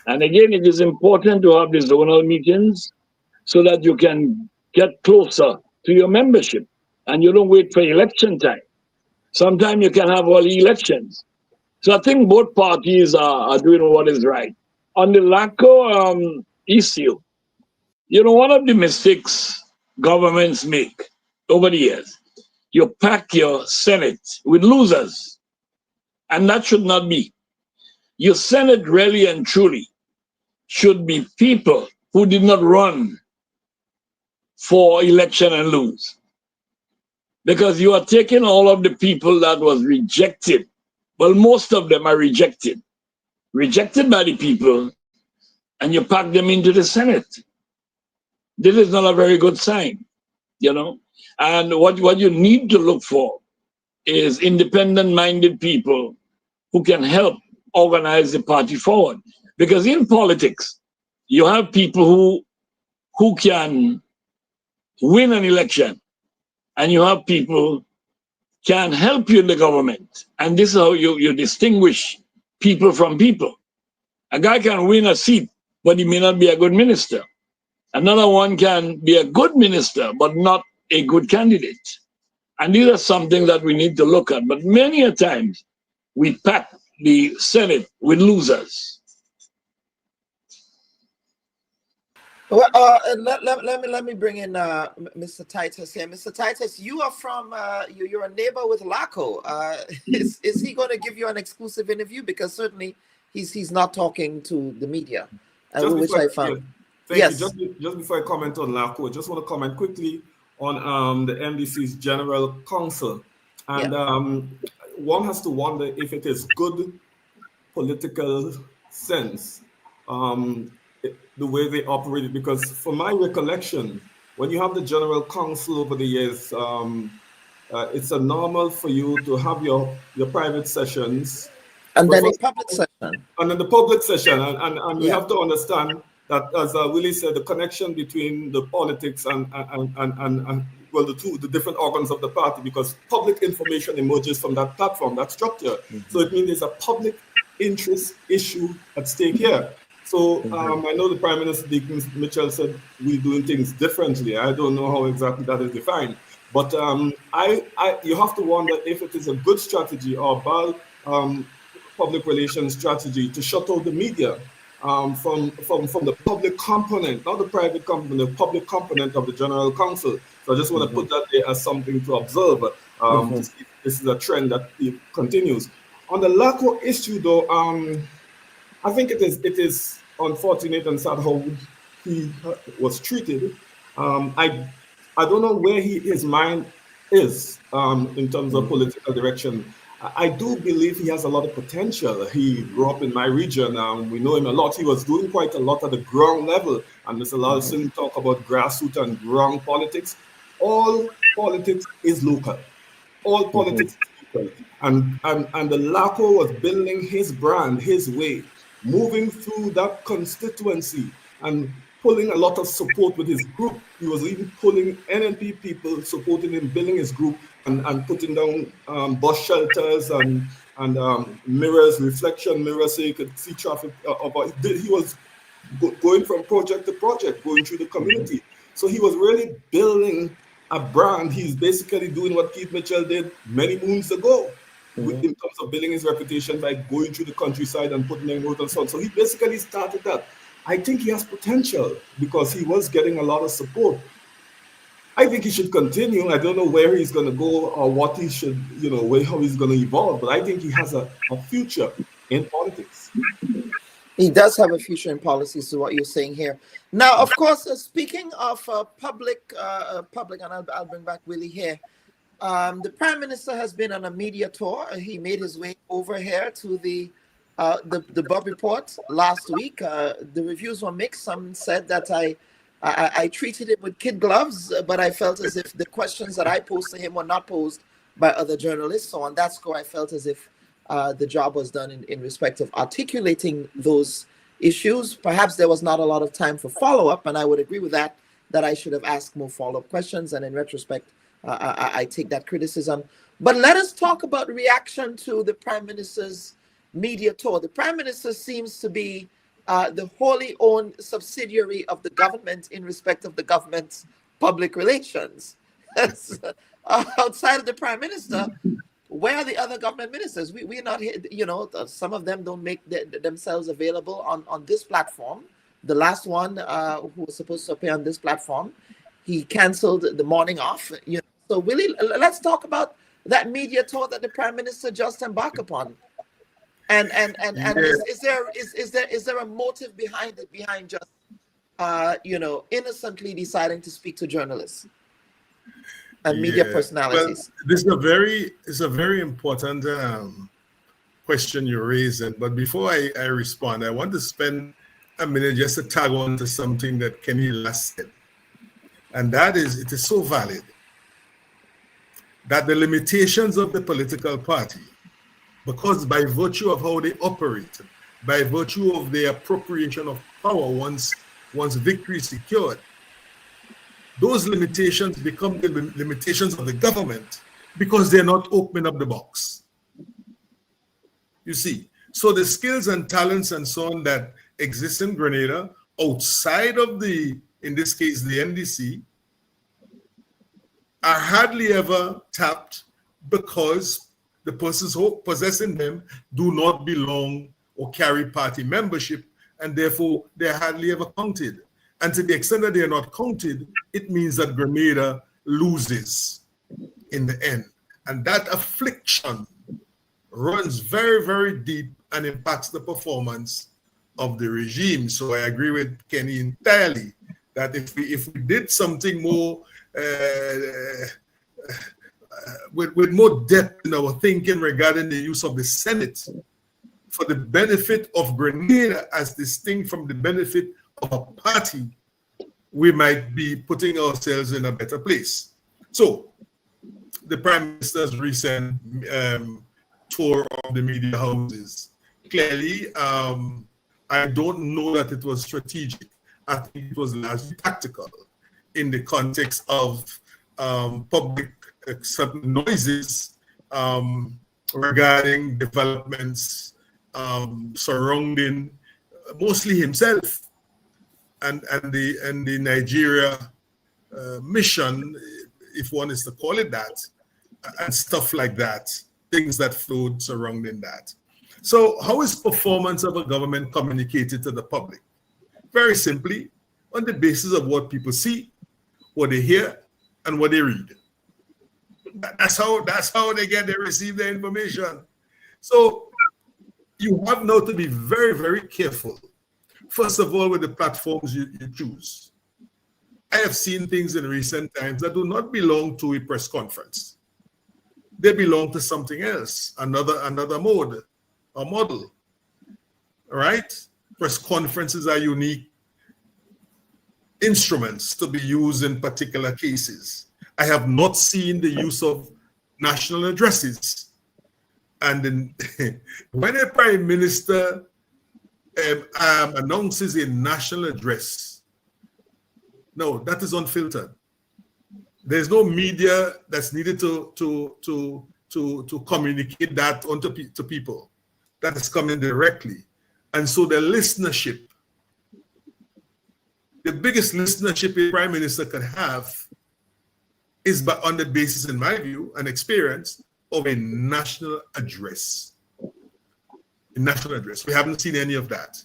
And again, it is important to have these zonal meetings so that you can get closer to your membership and you don't wait for election time. Sometimes you can have all elections. So I think both parties are doing what is right. On the LACO issue, you know, one of the mistakes governments make over the years, you pack your Senate with losers. And that should not be. Your Senate really and truly should be people who did not run for election and lose. Because you are taking all of the people that was rejected. Well, most of them are rejected by the people, and you pack them into the Senate. This is not a very good sign, you know. And what you need to look for is independent-minded people who can help organize the party forward. Because in politics, you have people who can win an election, and you have people can help you in the government. And this is how you distinguish people from people. A guy can win a seat, but he may not be a good minister. Another one can be a good minister, but not a good candidate. And these are something that we need to look at. But many a times, we pack the Senate with losers. Well, let me bring in Mr. Titus here. Mr. Titus, you are from you're a neighbor with LACO. Is he going to give you an exclusive interview? Because certainly he's not talking to the media, which I found. Thank you. Just before I comment on LACO, I just want to comment quickly on the NDC's General Council, and one has to wonder if it is good political sense. The way they operated, because from my recollection, when you have the General Council over the years, it's a normal for you to have your private sessions. And then a public session. And then the public session. And we Yeah. have to understand that, as Willie said, the connection between the politics and well, the different organs of the party, because public information emerges from that platform, that structure. So it means there's a public interest issue at stake here. So I know the Prime Minister, Deacon Mitchell, said we're doing things differently. I don't know how exactly that is defined. But you have to wonder if it is a good strategy or bad public relations strategy to shut out the media from the public component, not the private component, the public component of the General Council. So I just want to put that there as something to observe. To see if this is a trend that continues. On the LACO issue, though, I think it is unfortunate and sad how he was treated. I don't know where his mind is in terms of political direction. I do believe he has a lot of potential. He grew up in my region. We know him a lot. He was doing quite a lot at the ground level. And Mr. Lawson talk about grassroots and ground politics. All politics is local. All politics is local. And the LACO was building his brand, his way, moving through that constituency and pulling a lot of support with his group. He was even pulling NNP people, supporting him, building his group, and putting down bus shelters and mirrors, reflection mirrors, so you could see traffic. He was going from project to project, going through the community. So he was really building a brand. He's basically doing what Keith Mitchell did many moons ago, in terms of building his reputation by going through the countryside and putting in roads and so on. So he basically started that. I think he has potential because he was getting a lot of support. I think he should continue. I don't know where he's going to go or what he should, how he's going to evolve, but I think he has a future in politics. He does have a future in policies, to what you're saying here. Now, of course, speaking of public, and I'll bring back Willie here. The Prime Minister has been on a media tour. He made his way over here to the Bubb Report last week. The reviews were mixed. Some said that I treated him with kid gloves, but I felt as if the questions that I posed to him were not posed by other journalists. So on that score, I felt as if the job was done in respect of articulating those issues. Perhaps there was not a lot of time for follow-up, and I would agree with that I should have asked more follow-up questions. And in retrospect, I take that criticism. But let us talk about reaction to the Prime Minister's media tour. The Prime Minister seems to be the wholly owned subsidiary of the government in respect of the government's public relations. Outside of the Prime Minister, where are the other government ministers? We're not here, some of them don't make themselves available on this platform. The last one who was supposed to appear on this platform, he canceled the morning off. So Willie, let's talk about that media tour that the Prime Minister just embarked upon. And is there a motive behind it, behind just innocently deciding to speak to journalists and media personalities? Well, this is a very important question you're raising. But before I respond, I want to spend a minute just to tag on to something that Kenny last said, and that is, it is so valid that the limitations of the political party, because by virtue of how they operate, by virtue of the appropriation of power once victory is secured, those limitations become the limitations of the government because they're not opening up the box. You see, so the skills and talents and so on that exist in Grenada outside of in this case, the NDC, are hardly ever tapped because the persons who possessing them do not belong or carry party membership, and therefore they're hardly ever counted. And to the extent that they're not counted, it means that Grenada loses in the end. And that affliction runs very, very deep and impacts the performance of the regime. So I agree with Kenny entirely that if we did something more with more depth in our thinking regarding the use of the Senate for the benefit of Grenada as distinct from the benefit of a party, we might be putting ourselves in a better place. So the Prime Minister's recent tour of the media houses. Clearly, I don't know that it was strategic. I think it was largely tactical in the context of public certain noises regarding developments surrounding mostly himself and the Nigeria mission, if one is to call it that, and stuff like that, things that flowed surrounding that. So how is performance of a government communicated to the public? Very simply, on the basis of what people see, what they hear, and what they read. That's how they receive their information. So you have now to be very, very careful. First of all, with the platforms you choose. I have seen things in recent times that do not belong to a press conference. They belong to something else, another mode or model. All right? Press conferences are unique instruments to be used in particular cases. I have not seen the use of national addresses. And then, when a prime minister announces a national address, no, that is unfiltered. There's no media that's needed to communicate that to people. That is coming directly. And so the listenership, the biggest listenership a prime minister can have is on the basis, in my view and experience, of a national address. A national address. We haven't seen any of that.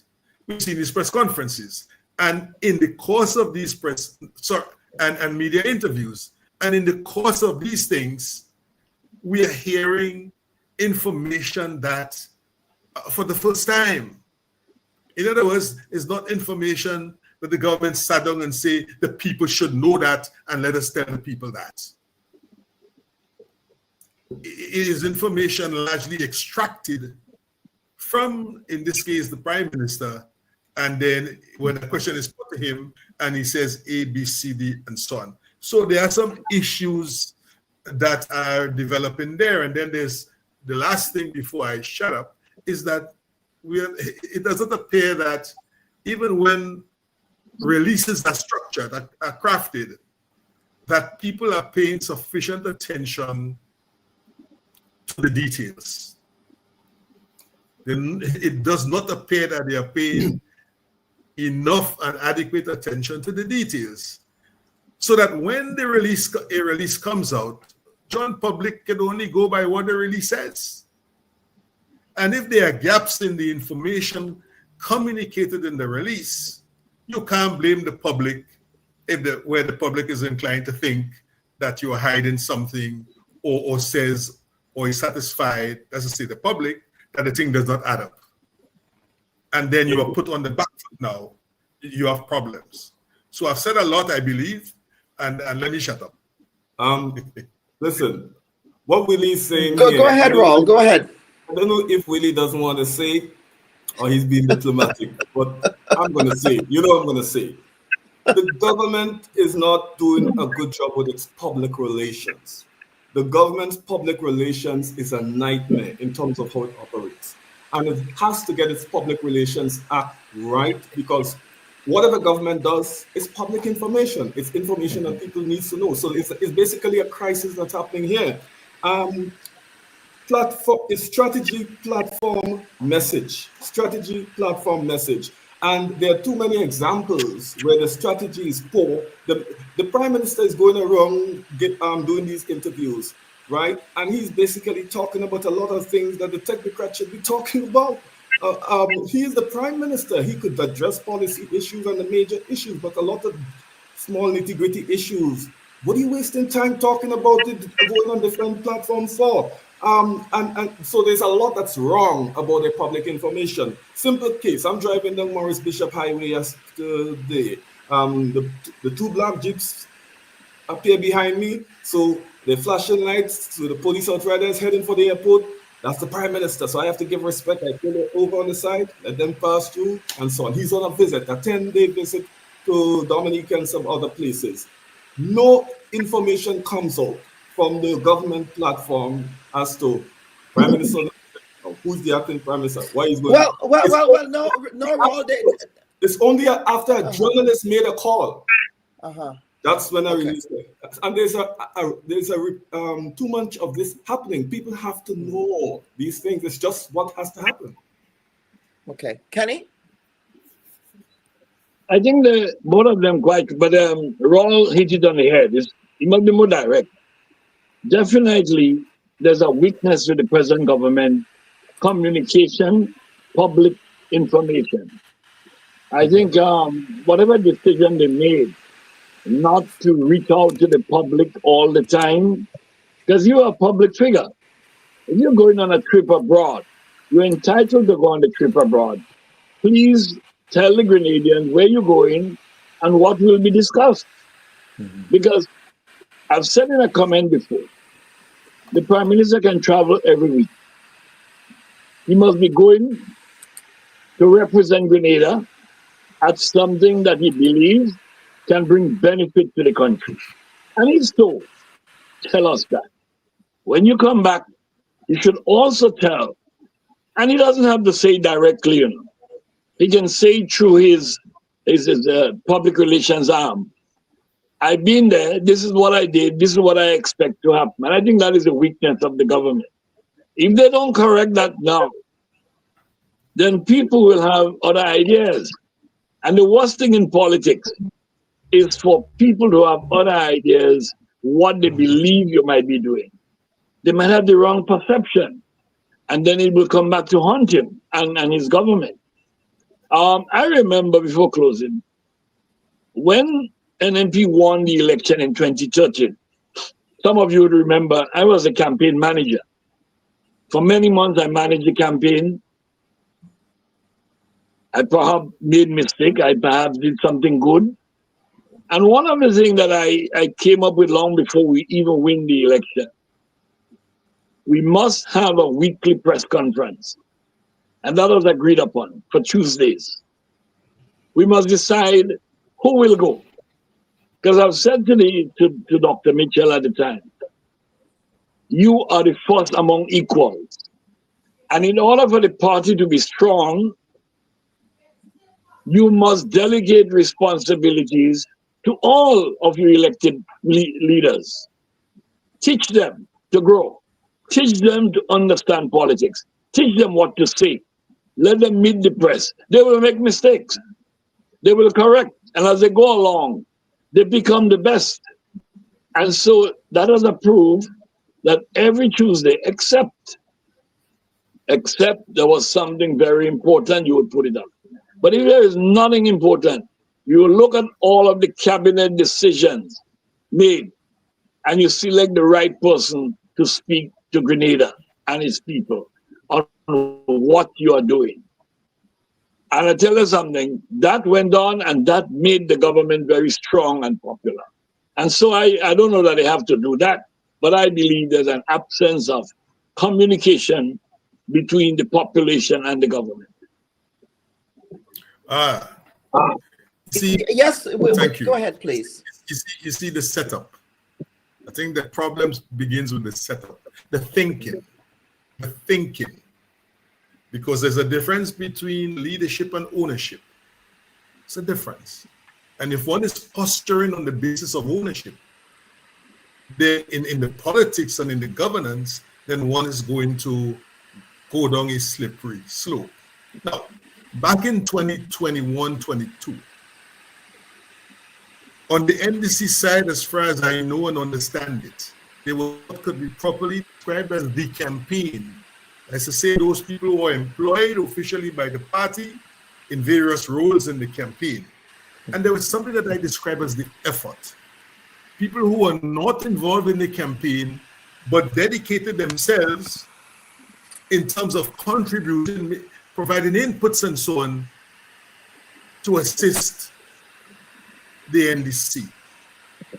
We've seen these press conferences. And in the course of these and media interviews, and in the course of these things, we are hearing information that, for the first time, in other words, it's not information that the government sat down and say the people should know that and let us tell the people that. It is information largely extracted from, in this case, the prime minister, and then when the question is put to him and he says A, B, C, D, and so on. So there are some issues that are developing there. And then there's the last thing before I shut up is that it doesn't appear that even when releases are structured, are crafted, that people are paying sufficient attention to the details. Then it does not appear that they are paying enough and adequate attention to the details, so that when a release comes out, John public can only go by what the release says. And if there are gaps in the information communicated in the release, you can't blame the public where the public is inclined to think that you are hiding something or says or is satisfied, as I say, the public, that the thing does not add up. And then you are put on the back foot now. You have problems. So I've said a lot, I believe, and let me shut up. Listen, what Willie is saying Go ahead, Raul. Go ahead. I don't know if Willie doesn't want to say or he's being diplomatic, but I'm going to say, you know what I'm going to say. The government is not doing a good job with its public relations. The government's public relations is a nightmare in terms of how it operates. And it has to get its public relations act right, because whatever government does is public information. It's information that people need to know. So it's basically a crisis that's happening here. Strategy, platform, message. Strategy, platform, message. And there are too many examples where the strategy is poor. The prime minister is going around doing these interviews, right? And he's basically talking about a lot of things that the technocrat should be talking about. He is the prime minister. He could address policy issues and the major issues, but a lot of small nitty-gritty issues, what are you wasting time talking about it, going on different platforms for? And so there's a lot that's wrong about the public information. Simple case, I'm driving down Morris Bishop Highway yesterday. The two black jeeps appear behind me, so they're flashing lights, so the police outrider is heading for the airport. That's the prime minister, so I have to give respect. I pull it over on the side, let them pass through, and so on. He's on a visit, a 10-day visit to Dominica and some other places. No information comes out from the government platform as to Prime Minister, who's the acting Prime Minister, why he's going. It's only after a journalist made a call. That's when I released it. And there's too much of this happening. People have to know these things. It's just what has to happen. Okay, Kenny. I think both of them quite, but Raul hit it on the head. He must be more direct. Definitely, there's a weakness with the present government: communication, public information. I think whatever decision they made, not to reach out to the public all the time, because you're a public figure. If you're going on a trip abroad, you're entitled to go on the trip abroad. Please tell the Grenadians where you're going and what will be discussed. Because I've said in a comment before, the Prime Minister can travel every week. He must be going to represent Grenada at something that he believes can bring benefit to the country. And he's told, tell us that. When you come back, you should also tell, and he doesn't have to say directly, you know. He can say through his public relations arm, I've been there, this is what I did, this is what I expect to happen. And I think that is a weakness of the government. If they don't correct that now, then people will have other ideas. And the worst thing in politics is for people to have other ideas, what they believe you might be doing. They might have the wrong perception, and then it will come back to haunt him and his government. I remember, before closing, when an MP won the election in 2013, some of you would remember I was a campaign manager. For many months, I managed the campaign. I perhaps made mistake. I perhaps did something good. And one of the things that I came up with long before we even win the election, we must have a weekly press conference. And that was agreed upon for Tuesdays. We must decide who will go. Because I've said to Dr. Mitchell at the time, you are the first among equals. And in order for the party to be strong, you must delegate responsibilities to all of your elected leaders. Teach them to grow. Teach them to understand politics. Teach them what to say. Let them meet the press. They will make mistakes. They will correct. And as they go along, they become the best. And so that is a proof that every Tuesday, except there was something very important, you would put it up. But if there is nothing important, you will look at all of the cabinet decisions made, and you select the right person to speak to Grenada and its people on what you are doing. And I tell you something, that went on and that made the government very strong and popular. And so I don't know that they have to do that, but I believe there's an absence of communication between the population and the government. See, yes, thank you. Go ahead, please. You see the setup. I think the problem begins with the setup, the thinking. Because there's a difference between leadership and ownership. It's a difference. And if one is posturing on the basis of ownership, then in the politics and in the governance, then one is going to go down a slippery slope. Now, back in 2021-22, on the NDC side, as far as I know and understand it, they were what could be properly described as the campaign. As to say, those people who are employed officially by the party in various roles in the campaign. And there was something that I describe as the effort. People who are not involved in the campaign, but dedicated themselves in terms of contributing, providing inputs and so on to assist the NDC.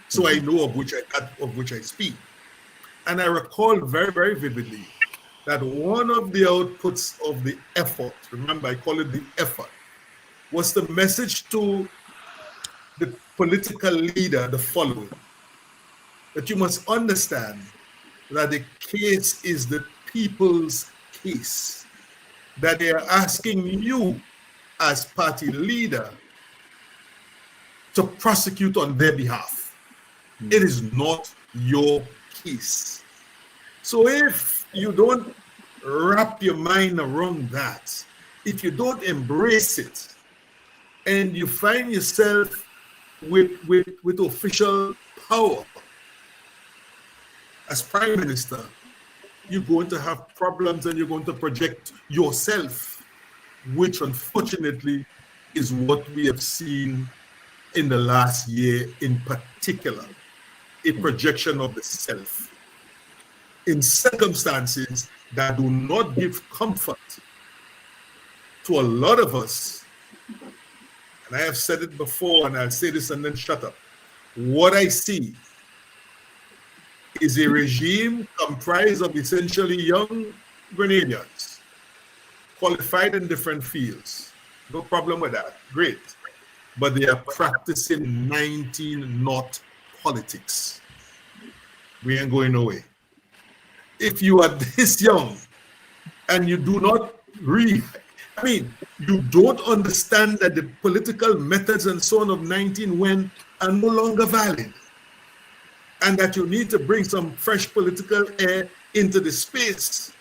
So I know of which I speak. And I recall very, very vividly that one of the outputs of the effort, remember I call it the effort, was the message to the political leader, the following. that you must understand that the case is the people's case, that they are asking you as party leader to prosecute on their behalf. It is not your case. So if you don't wrap your mind around that, if you don't embrace it, and you find yourself with official power as prime minister, you're going to have problems and you're going to project yourself, which unfortunately is what we have seen in the last year in particular, a projection of the self in circumstances that do not give comfort to a lot of us. And I have said it before, and I'll say this and then shut up. What I see is a regime comprised of essentially young Grenadians, qualified in different fields. No problem with that. Great. But they are practicing 19-knot politics. We ain't going nowhere. If you are this young and you do not read, you don't understand that the political methods and so on of 19 when are no longer valid, and that you need to bring some fresh political air into the space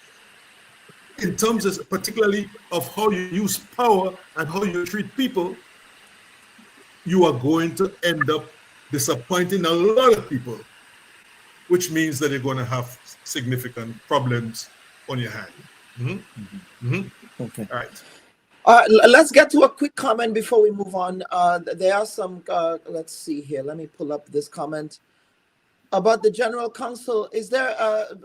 in terms of particularly of how you use power and how you treat people, you are going to end up disappointing a lot of people, which means that you're going to have significant problems on your hand. Okay. All right. Let's get to a quick comment before we move on. There are some, let's see here. Let me pull up this comment about the General Council. Is there,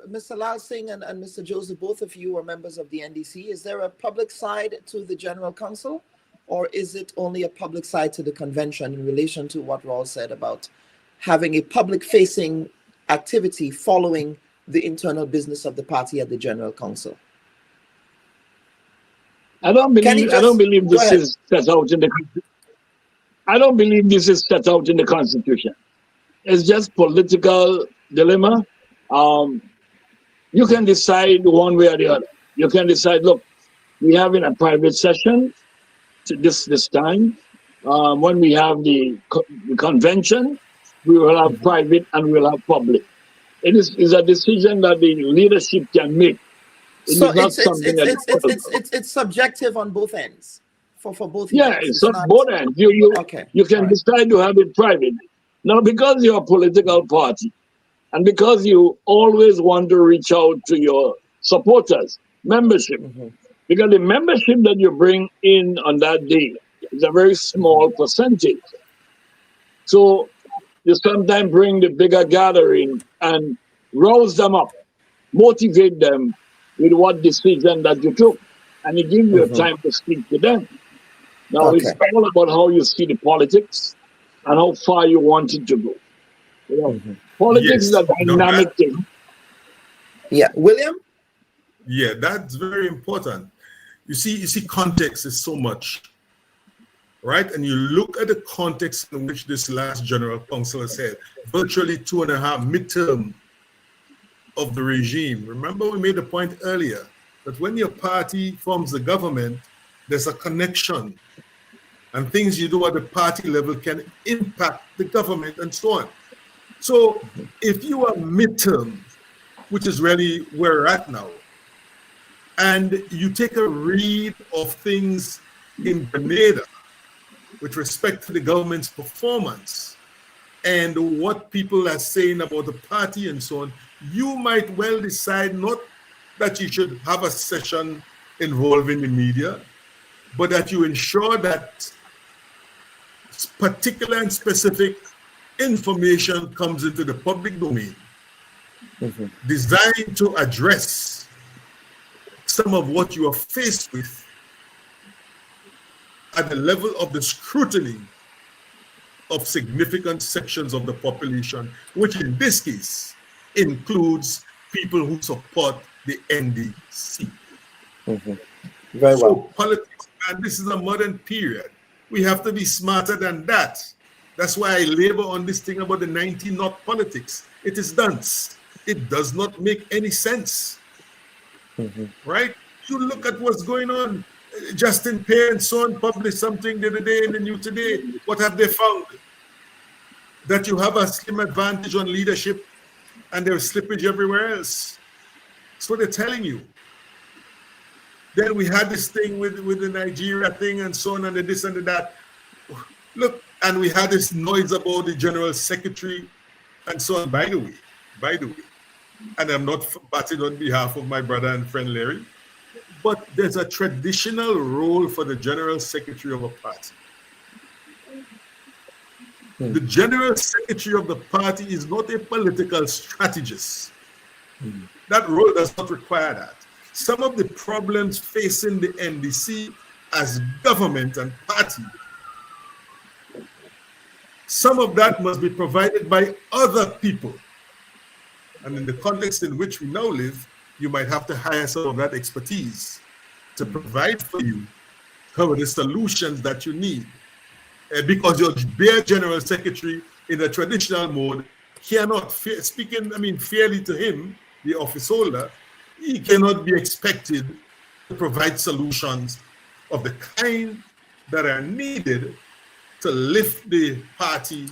Mr. Lal Singh and Mr. Joseph, both of you are members of the NDC. Is there a public side to the General Council, or is it only a public side to the convention in relation to what Raul said about having a public-facing activity following the internal business of the party at the General Council? I don't believe this is set out in the. I don't believe this is set out in the Constitution. It's just political dilemma. You can decide one way or the other. You can decide, look, we have in a private session to this time. When we have the convention, we will have private and we will have public. It is a decision that the leadership can make. It's subjective on both ends for both. Yeah, it's on both ends. You can decide to have it private. Now, because you're a political party, and because you always want to reach out to your supporters, membership, because the membership that you bring in on that day is a very small percentage. So you sometimes bring the bigger gathering and rouse them up, motivate them with what decision that you took, and it gives you time to speak to them. Now, it's all about how you see the politics and how far you want it to go. You know, politics is a dynamic thing. Yeah, William? Yeah, that's very important. You see, context is so much, right? And you look at the context in which this last General Council has had, virtually 2.5 midterm of the regime. Remember, we made the point earlier that when your party forms the government, there's a connection, and things you do at the party level can impact the government and so on. So if you are midterm, which is really where we're at now, and you take a read of things in Grenada with respect to the government's performance and what people are saying about the party and so on, you might well decide not that you should have a session involving the media, but that you ensure that particular and specific information comes into the public domain, designed to address some of what you are faced with at the level of the scrutiny of significant sections of the population, which in this case includes people who support the NDC. Very well. So politics, and this is a modern period. We have to be smarter than that. That's why I labor on this thing about the 90-knot politics. It is dunce. It does not make any sense. Right? You look at what's going on. Justin Pay and so on published something the other day in the New Today. What have they found? That you have a slim advantage on leadership and there's slippage everywhere else. That's what they're telling you. Then we had this thing with the Nigeria thing and so on and the this and the that. Look, and we had this noise about the General Secretary and so on. By the way, and I'm not batting on behalf of my brother and friend Larry, but there's a traditional role for the General Secretary of a party. The General Secretary of the party is not a political strategist. That role does not require that. Some of the problems facing the NDC as government and party, some of that must be provided by other people. And in the context in which we now live, you might have to hire some of that expertise to provide for you some of the solutions that you need. Because your bare General Secretary in a traditional mode cannot, speaking fairly to him, the office holder, he cannot be expected to provide solutions of the kind that are needed to lift the party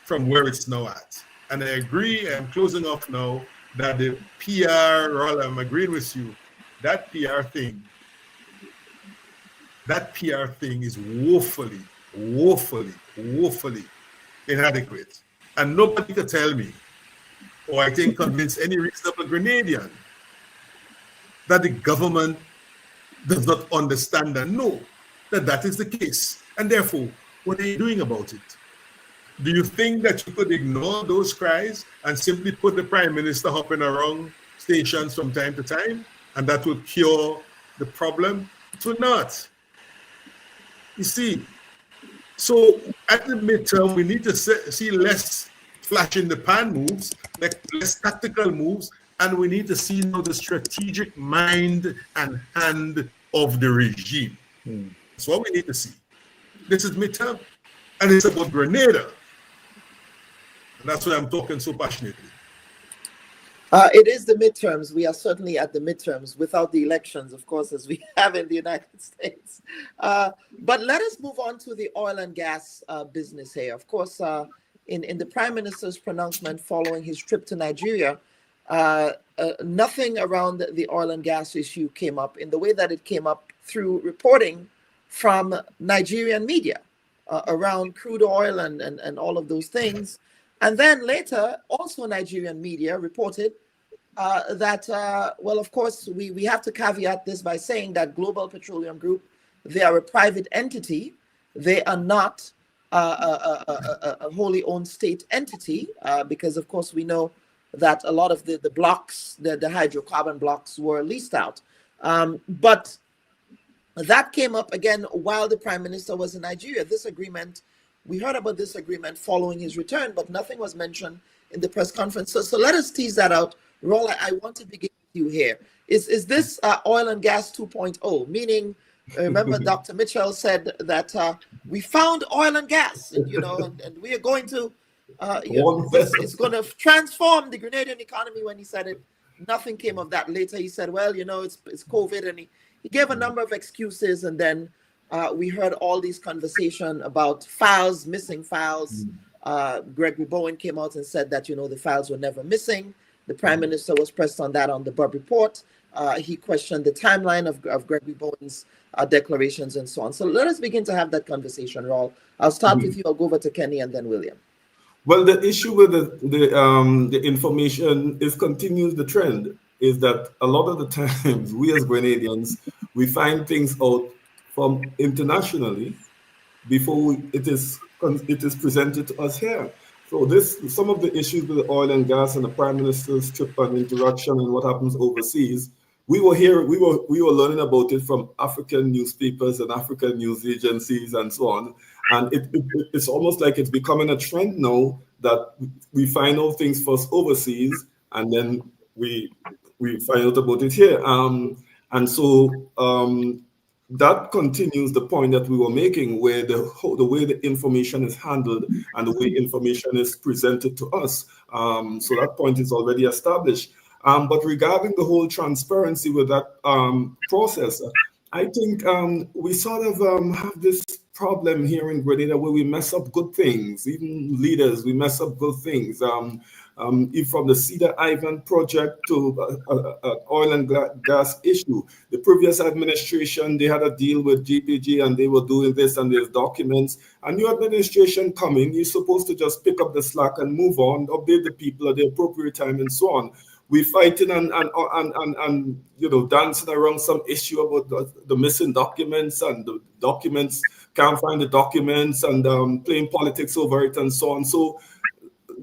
from where it's now at. And I agree, I'm closing off now, that the PR, Roll, I'm agreeing with you, that PR thing is woefully inadequate. And nobody could tell me, or I think convince any reasonable Grenadian, that the government does not understand and know that that is the case. And therefore, what are you doing about it? Do you think that you could ignore those cries and simply put the Prime Minister hopping around stations from time to time, and that will cure the problem? It will not. You see, so at the midterm, we need to see less flash in the pan moves, less tactical moves, and we need to see now the strategic mind and hand of the regime. That's what we need to see. This is midterm, and it's about Grenada. And that's why I'm talking so passionately. It is the midterms. We are certainly at the midterms without the elections, of course, as we have in the United States. But let us move on to the oil and gas business here. Of course, in the Prime Minister's pronouncement following his trip to Nigeria, nothing around the oil and gas issue came up in the way that it came up through reporting from Nigerian media around crude oil and all of those things. And then later, also Nigerian media reported that, well, of course, we have to caveat this by saying that Global Petroleum Group, they are a private entity. They are not a wholly owned state entity because, of course, we know that a lot of the blocks, the hydrocarbon blocks were leased out. But that came up again while the Prime Minister was in Nigeria. This agreement, we heard about this agreement following his return, but nothing was mentioned in the press conference. So let us tease that out. Roll, I want to begin with you here. Is this oil and gas 2.0? Meaning, remember Dr. Mitchell said that we found oil and gas, and we are going to, it's going to transform the Grenadian economy. When he said it, nothing came of that. Later he said, well, it's COVID, and he gave a number of excuses, and then we heard all these conversation about files, missing files. Gregory Bowen came out and said that, the files were never missing. The Prime Minister was pressed on that on the Bubb Report. He questioned the timeline of Gregory Bowen's declarations and so on. So let us begin to have that conversation, Raul. I'll start with you. I'll go over to Kenny and then William. Well, the issue with the information continues the trend, is that a lot of the times we as Grenadians, we find things out from internationally before it is presented to us here. So some of the issues with the oil and gas and the Prime Minister's trip and interaction and what happens overseas, we were learning about it from African newspapers and African news agencies and so on. And it's almost like it's becoming a trend now that we find out things first overseas and then we find out about it here. And so that continues the point that we were making, where the way the information is handled and the way information is presented to us. So that point is already established. But regarding the whole transparency with that process, I think we sort of have this problem here in Grenada where we mess up good things. Even leaders, we mess up good things. From the Cedar Island project to oil and gas issue. The previous administration, they had a deal with GPG and they were doing this and there's documents. A new administration coming, you're supposed to just pick up the slack and move on, update the people at the appropriate time and so on. We're fighting and dancing around some issue about the missing documents and the documents, can't find the documents and playing politics over it and so on. So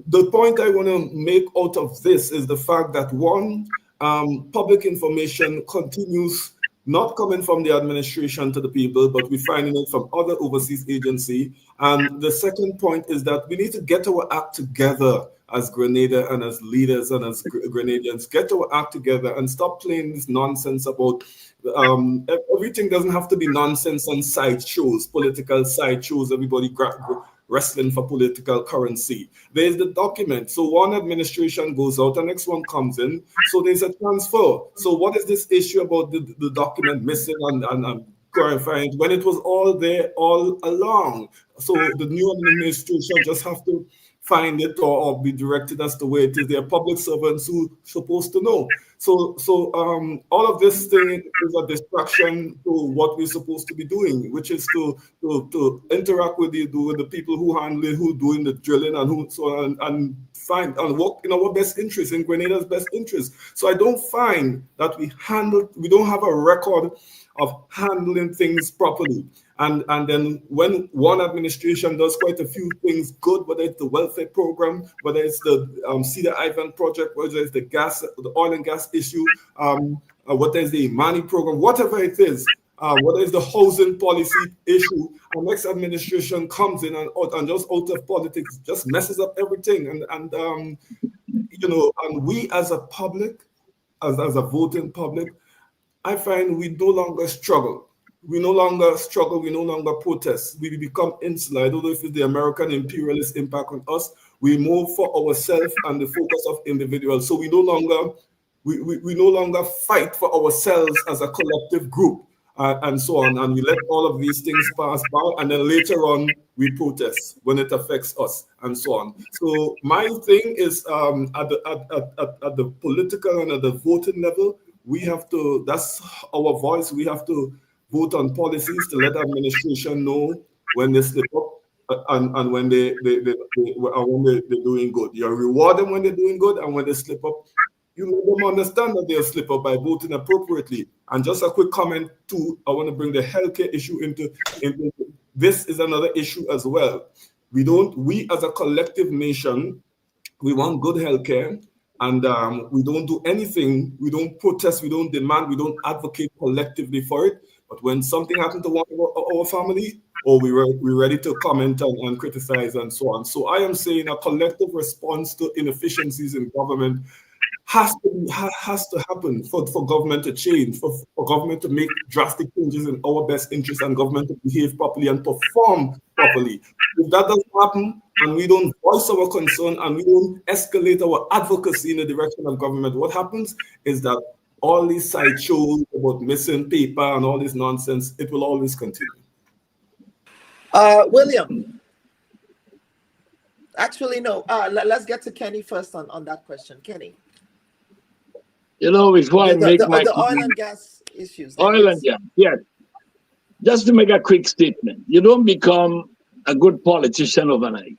the point I want to make out of this is the fact that one, public information continues not coming from the administration to the people, but we're finding it from other overseas agencies. And the second point is that we need to get our act together as Grenada and as leaders and as Grenadians, get our act together and stop playing this nonsense about everything doesn't have to be nonsense and sideshows, political sideshows, everybody wrestling for political currency. There's the document. So one administration goes out, the next one comes in. So there's a transfer. So what is this issue about the document missing and clarifying when it was all there all along? So the new administration just have to find it or be directed as to where it is. They're public servants who are supposed to know. So all of this thing is a distraction to what we're supposed to be doing, which is to interact with the people who handle it, who doing the drilling and who so on, and find and work in our best interest, in Grenada's best interest. So I don't find that we don't have a record of handling things properly. And then when one administration does quite a few things good, whether it's the welfare program, whether it's the Cedar Island project, whether it's the oil and gas issue, whether it's the money program, whatever it is, whether it's the housing policy issue, our next administration comes in and just out of politics just messes up everything. And we as a public, as a voting public, I find we no longer struggle. We no longer struggle, we no longer protest. We become insular. I don't know if it's the American imperialist impact on us. We move for ourselves and the focus of individuals. So we no longer fight for ourselves as a collective group and so on. And we let all of these things pass by, and then later on we protest when it affects us and so on. So my thing is at the political and at the voting level, we have to, that's our voice, we have to vote on policies to let the administration know when they slip up and when they're doing good. You reward them when they're doing good, and when they slip up, you let them understand that they'll slip up by voting appropriately. And just a quick comment too, I want to bring the healthcare issue into this is another issue as well. We as a collective nation, we want good healthcare. And we don't do anything, we don't protest, we don't demand, we don't advocate collectively for it. But when something happens to one of our family, we're ready to comment and criticize and so on. So I am saying a collective response to inefficiencies in government has to happen for government to change, for government to make drastic changes in our best interest, and government to behave properly and perform properly. If that doesn't happen, and we don't voice our concern, and we don't escalate our advocacy in the direction of government, what happens is that all these sideshows about missing paper and all this nonsense, it will always continue. William. Actually, no. Let's get to Kenny first on that question. Kenny. Before I make my the oil and gas issues. Oil and gas, yes. Just to make a quick statement, you don't become a good politician overnight.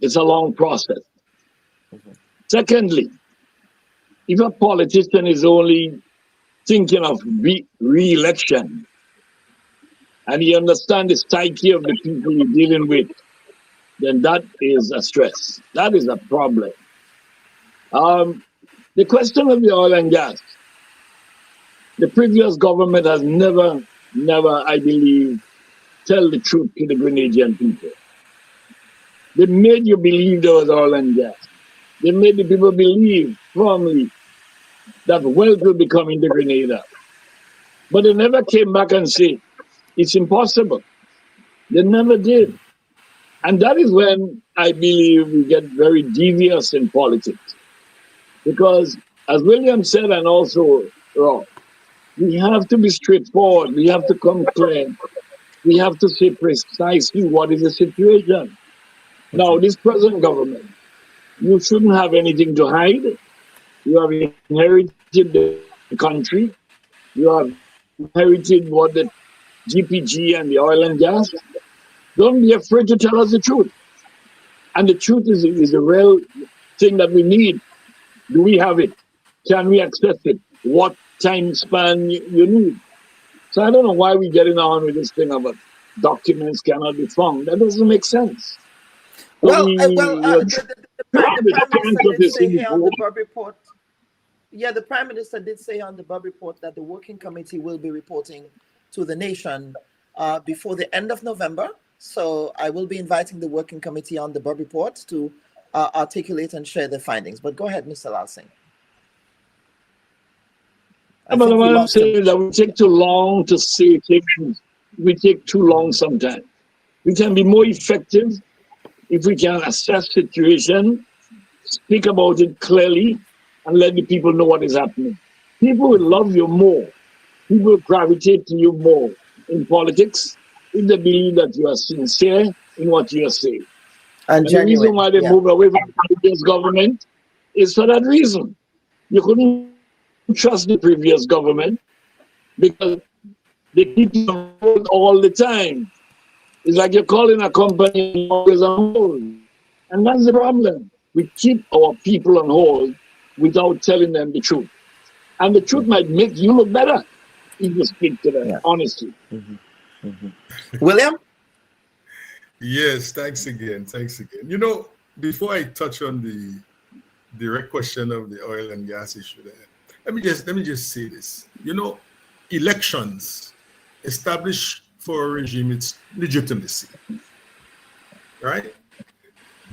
It's a long process. Mm-hmm. Secondly, if a politician is only thinking of re-election and you understand the psyche of the people you're dealing with, then that is a stress. That is a problem. The question of the oil and gas, the previous government has never, I believe, tell the truth to the Grenadian people. They made you believe there was oil and gas. They made the people believe firmly that wealth will be coming to Grenada. But they never came back and said, it's impossible. They never did. And that is when I believe we get very devious in politics. Because, as William said, and also Rob, we have to be straightforward. We have to come clear. We have to say precisely what is the situation. Now, this present government, you shouldn't have anything to hide. You have inherited the country. You have inherited what the GPG and the oil and gas. Don't be afraid to tell us the truth. And the truth is a real thing that we need. Do we have it? Can we access it? What time span you need? So I don't know why we're getting on with this thing about documents cannot be found. That doesn't make sense. Well, the Prime Minister did say here on the Bubb Report. Yeah, the Prime Minister did say on the Bubb Report that the working committee will be reporting to the nation before the end of November. So I will be inviting the working committee on the Bubb Report to articulate and share their findings. But go ahead, Mr. Lal Singh. But what I'm saying is that we take too long to say things. We take too long sometimes. We can be more effective if we can assess situation, speak about it clearly, and let the people know what is happening. People will love you more. People will gravitate to you more in politics if they believe that you are sincere in what you are saying. And the reason why they moved away from the previous government is for that reason. You couldn't trust the previous government because they keep you on hold all the time. It's like you're calling a company always on hold. And that's the problem. We keep our people on hold without telling them the truth. And the truth might make you look better if you speak to them, honestly. William? Yes, thanks again. You know, before I touch on the direct question of the oil and gas issue there, let me just say this. You know, elections establish for a regime its legitimacy, right?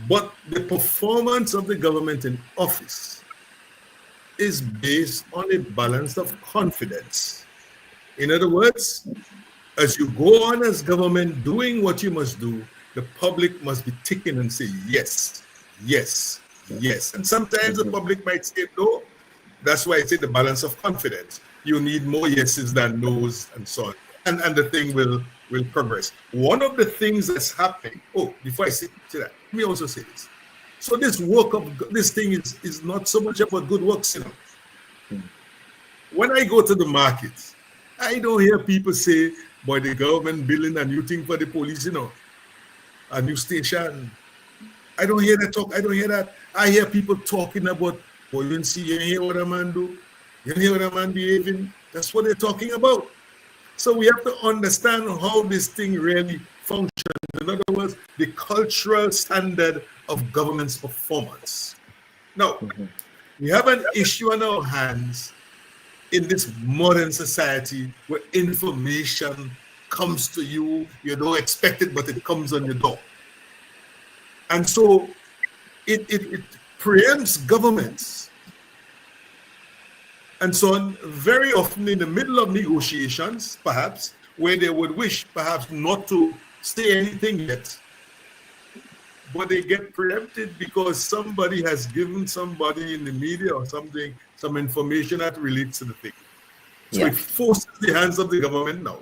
But the performance of the government in office is based on a balance of confidence. In other words, as you go on as government doing what you must do, the public must be ticking and say yes, yes, yes. And sometimes the public might say no. That's why I say the balance of confidence. You need more yeses than nos and so on. And the thing will progress. One of the things that's happening, before I say that, let me also say this. So this thing is not so much about good works, you know. When I go to the market, I don't hear people say, boy, the government building a new thing for the police, you know, a new station. I don't hear that talk. I don't hear that. I hear people talking about, boy, you hear what a man do? You hear what a man behaving? That's what they're talking about. So we have to understand how this thing really functions. In other words, the cultural standard of government's performance. Now, we have an issue on our hands in this modern society where information comes to you, you don't expect it, but it comes on your door. And so it preempts governments. And so very often in the middle of negotiations, perhaps, where they would wish perhaps not to say anything yet, but they get preempted because somebody has given somebody in the media or something, some information that relates to the thing. So it forces the hands of the government now.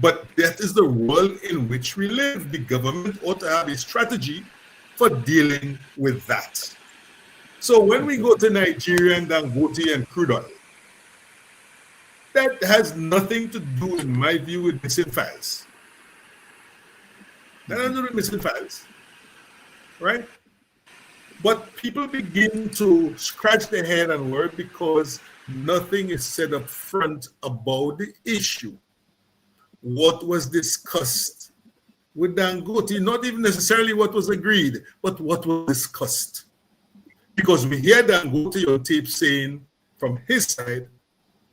But that is the world in which we live. The government ought to have a strategy for dealing with that. So when we go to Nigeria and Dangote and crude oil, that has nothing to do, in my view, with missing files. That has to do with missing files, right? But people begin to scratch their head and worry because nothing is said up front about the issue. What was discussed with Dangote, not even necessarily what was agreed, but what was discussed. Because we hear Dangote on tape saying from his side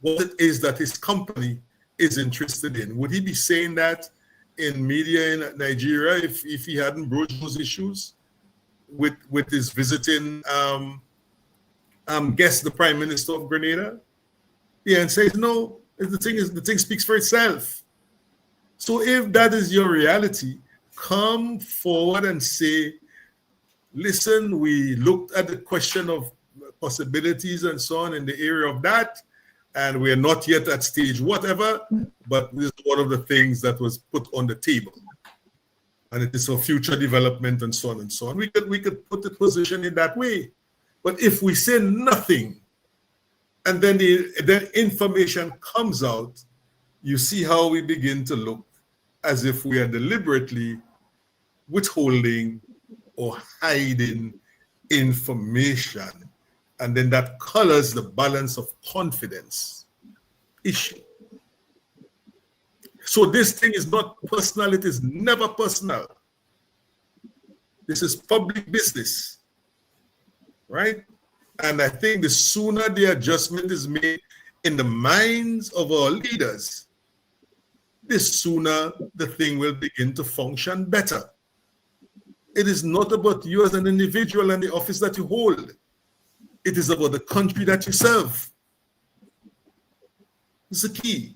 what it is that his company is interested in. Would he be saying that in media in Nigeria if he hadn't broached those issues with his visiting guest, the Prime Minister of Grenada? The answer is no. The thing speaks for itself. So if that is your reality, come forward and say, listen, we looked at the question of possibilities and so on in the area of that, and we're not yet at stage whatever, but this is one of the things that was put on the table. And it is for future development and so on and so on. We could put the position in that way. But if we say nothing, and then information comes out, you see how we begin to look as if we are deliberately withholding or hiding information. And then that colors the balance of confidence issue. So this thing is not personal. It is never personal. This is public business, right? And I think the sooner the adjustment is made in the minds of our leaders, the sooner the thing will begin to function better. It is not about you as an individual and the office that you hold. It is about the country that you serve. It's the key.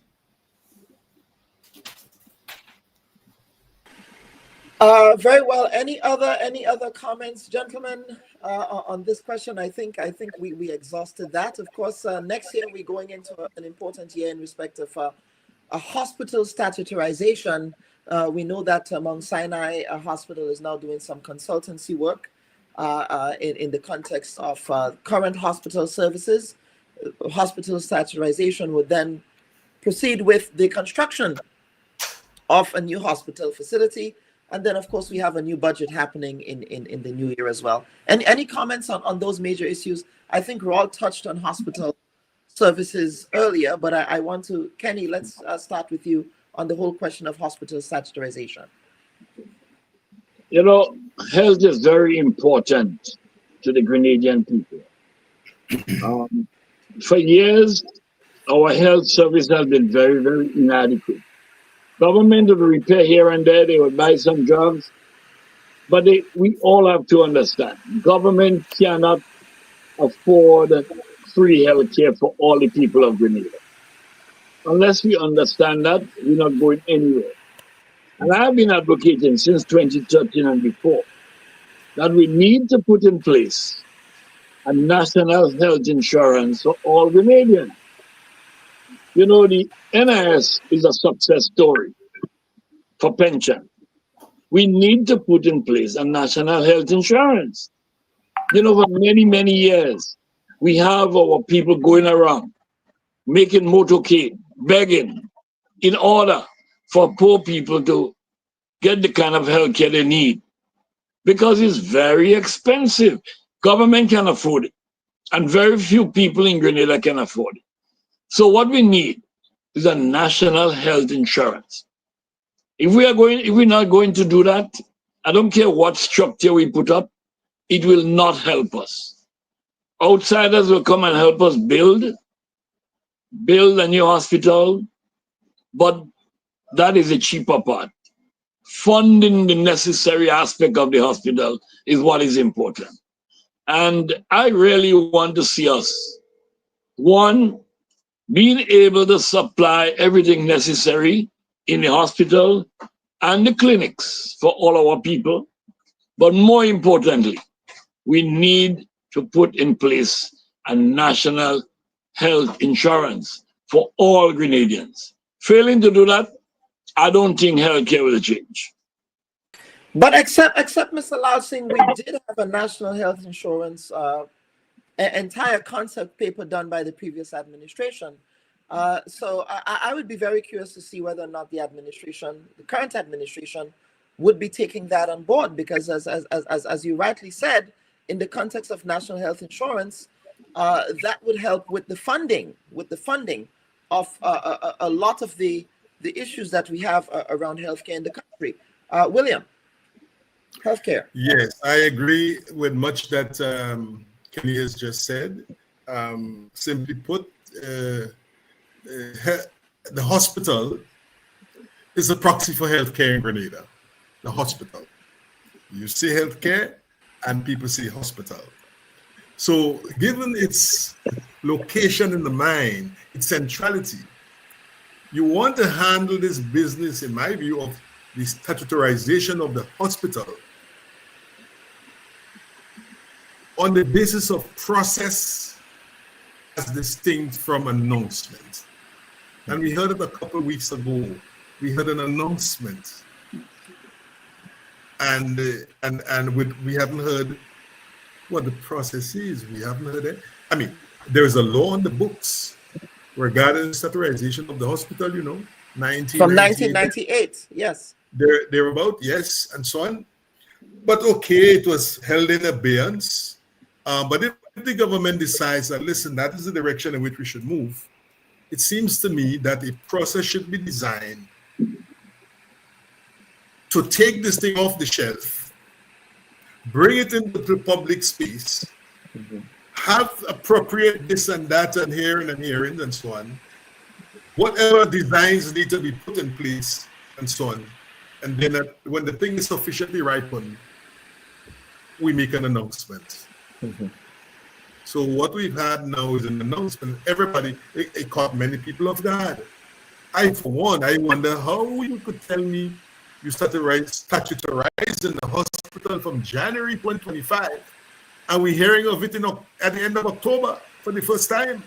Very well. Any other comments, gentlemen, on this question? I think we exhausted that. Of course, next year we're going into an important year in respect of a hospital statutorization. We know that Mount Sinai Hospital is now doing some consultancy work in the context of current hospital services. Hospital statutorization would then proceed with the construction of a new hospital facility. And then, of course, we have a new budget happening in the new year as well. Any comments on those major issues? I think Raul touched on hospital services earlier, but I want to, Kenny, let's start with you on the whole question of hospital statutorization. You know, health is very important to the Grenadian people. For years, our health service has been very, very inadequate. Government will repair here and there, they will buy some drugs, but we all have to understand, government cannot afford free health care for all the people of Grenada. Unless we understand that, we're not going anywhere. And I've been advocating since 2013 and before that we need to put in place a national health insurance for all Grenadians. You know, the NIS is a success story for pension. We need to put in place a national health insurance. You know, for many, many years, we have our people going around making motorcade, begging, in order for poor people to get the kind of health care they need, because it's very expensive. Government can afford it, and very few people in Grenada can afford it. So what we need is a national health insurance. If we're not going to do that, I don't care what structure we put up, it will not help us. Outsiders will come and help us build a new hospital, but that is a cheaper part. Funding the necessary aspect of the hospital is what is important. And I really want to see us, one, being able to supply everything necessary in the hospital and the clinics for all our people. But more importantly, we need to put in place a national health insurance for all Grenadians. Failing to do that, I don't think healthcare will change. But except Mr. Lal Singh, we did have a national health insurance entire concept paper done by the previous administration. So I would be very curious to see whether or not the current administration, would be taking that on board, because as you rightly said, in the context of national health insurance, that would help with the funding of a lot of the issues that we have around healthcare in the country. William, healthcare. Yes, I agree with much that Kenny has just said. Simply put, the hospital is a proxy for healthcare in Grenada. The hospital. You say healthcare, and people say hospital. So, given its location in the mind, its centrality, you want to handle this business, in my view, of the statutorization of the hospital on the basis of process as distinct from announcement. And we heard it a couple of weeks ago. We heard an announcement, and we haven't heard what the process is. We haven't heard it. I mean, there is a law on the books regarding the statutorization of the hospital, From 1998, yes. They're about, yes, and so on. But okay, it was held in abeyance. But if the government decides that, listen, that is the direction in which we should move, it seems to me that a process should be designed to take this thing off the shelf, bring it into the public space, have appropriate this and that and hearing and hearings and so on, whatever designs need to be put in place and so on. And then when the thing is sufficiently ripened, we make an announcement. So what we've had now is an announcement. Everybody, it caught many people off guard. I, for one, I wonder how you could tell me you statutorizing the hospital from January 2025, and we're hearing of it at the end of October for the first time.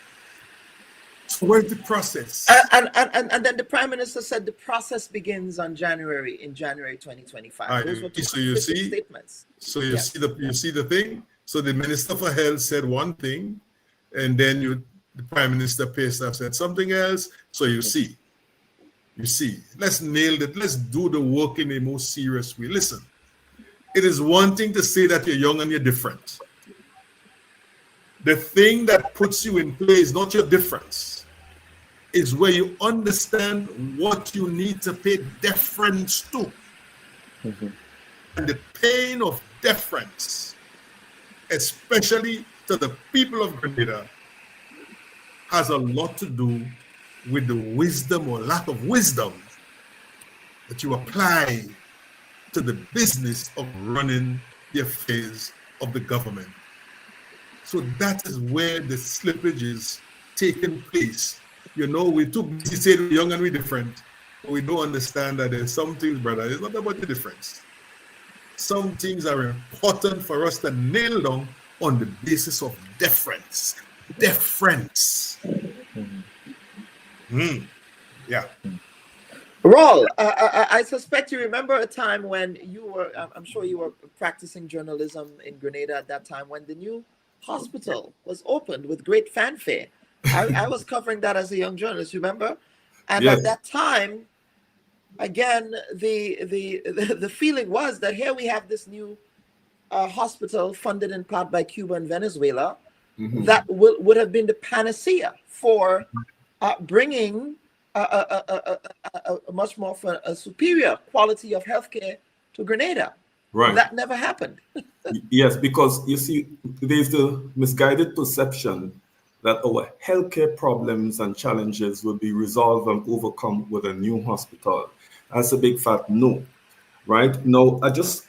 So where's the process? And then the Prime Minister said the process begins in January 2025. Those were two statements. So you see the thing. So the Minister for Health said one thing, and then the Prime Minister Paystaff said something else. So you see, let's nail it. Let's do the work in a more serious way. Listen, it is one thing to say that you're young and you're different. The thing that puts you in place, not your difference, is where you understand what you need to pay deference to. And the pain of deference, especially to the people of Grenada, has a lot to do with the wisdom or lack of wisdom that you apply to the business of running the affairs of the government. So that is where the slippage is taking place. You know, we too busy saying we're young and we're different, but we don't understand that there's some things, brother, it's not about the difference. Some things are important for us to nail down on the basis of deference. Yeah. Raul, I suspect you remember a time when you were, I'm sure you were practicing journalism in Grenada at that time, when the new hospital was opened with great fanfare. I was covering that as a young journalist, remember? And yes. At that time, again, the feeling was that here we have this new hospital funded in part by Cuba and Venezuela that would have been the panacea for bringing a much more for a superior quality of healthcare to Grenada. Right. That never happened. Yes, because you see, there's the misguided perception that our healthcare problems and challenges will be resolved and overcome with a new hospital. That's a big fat no. Right? Now,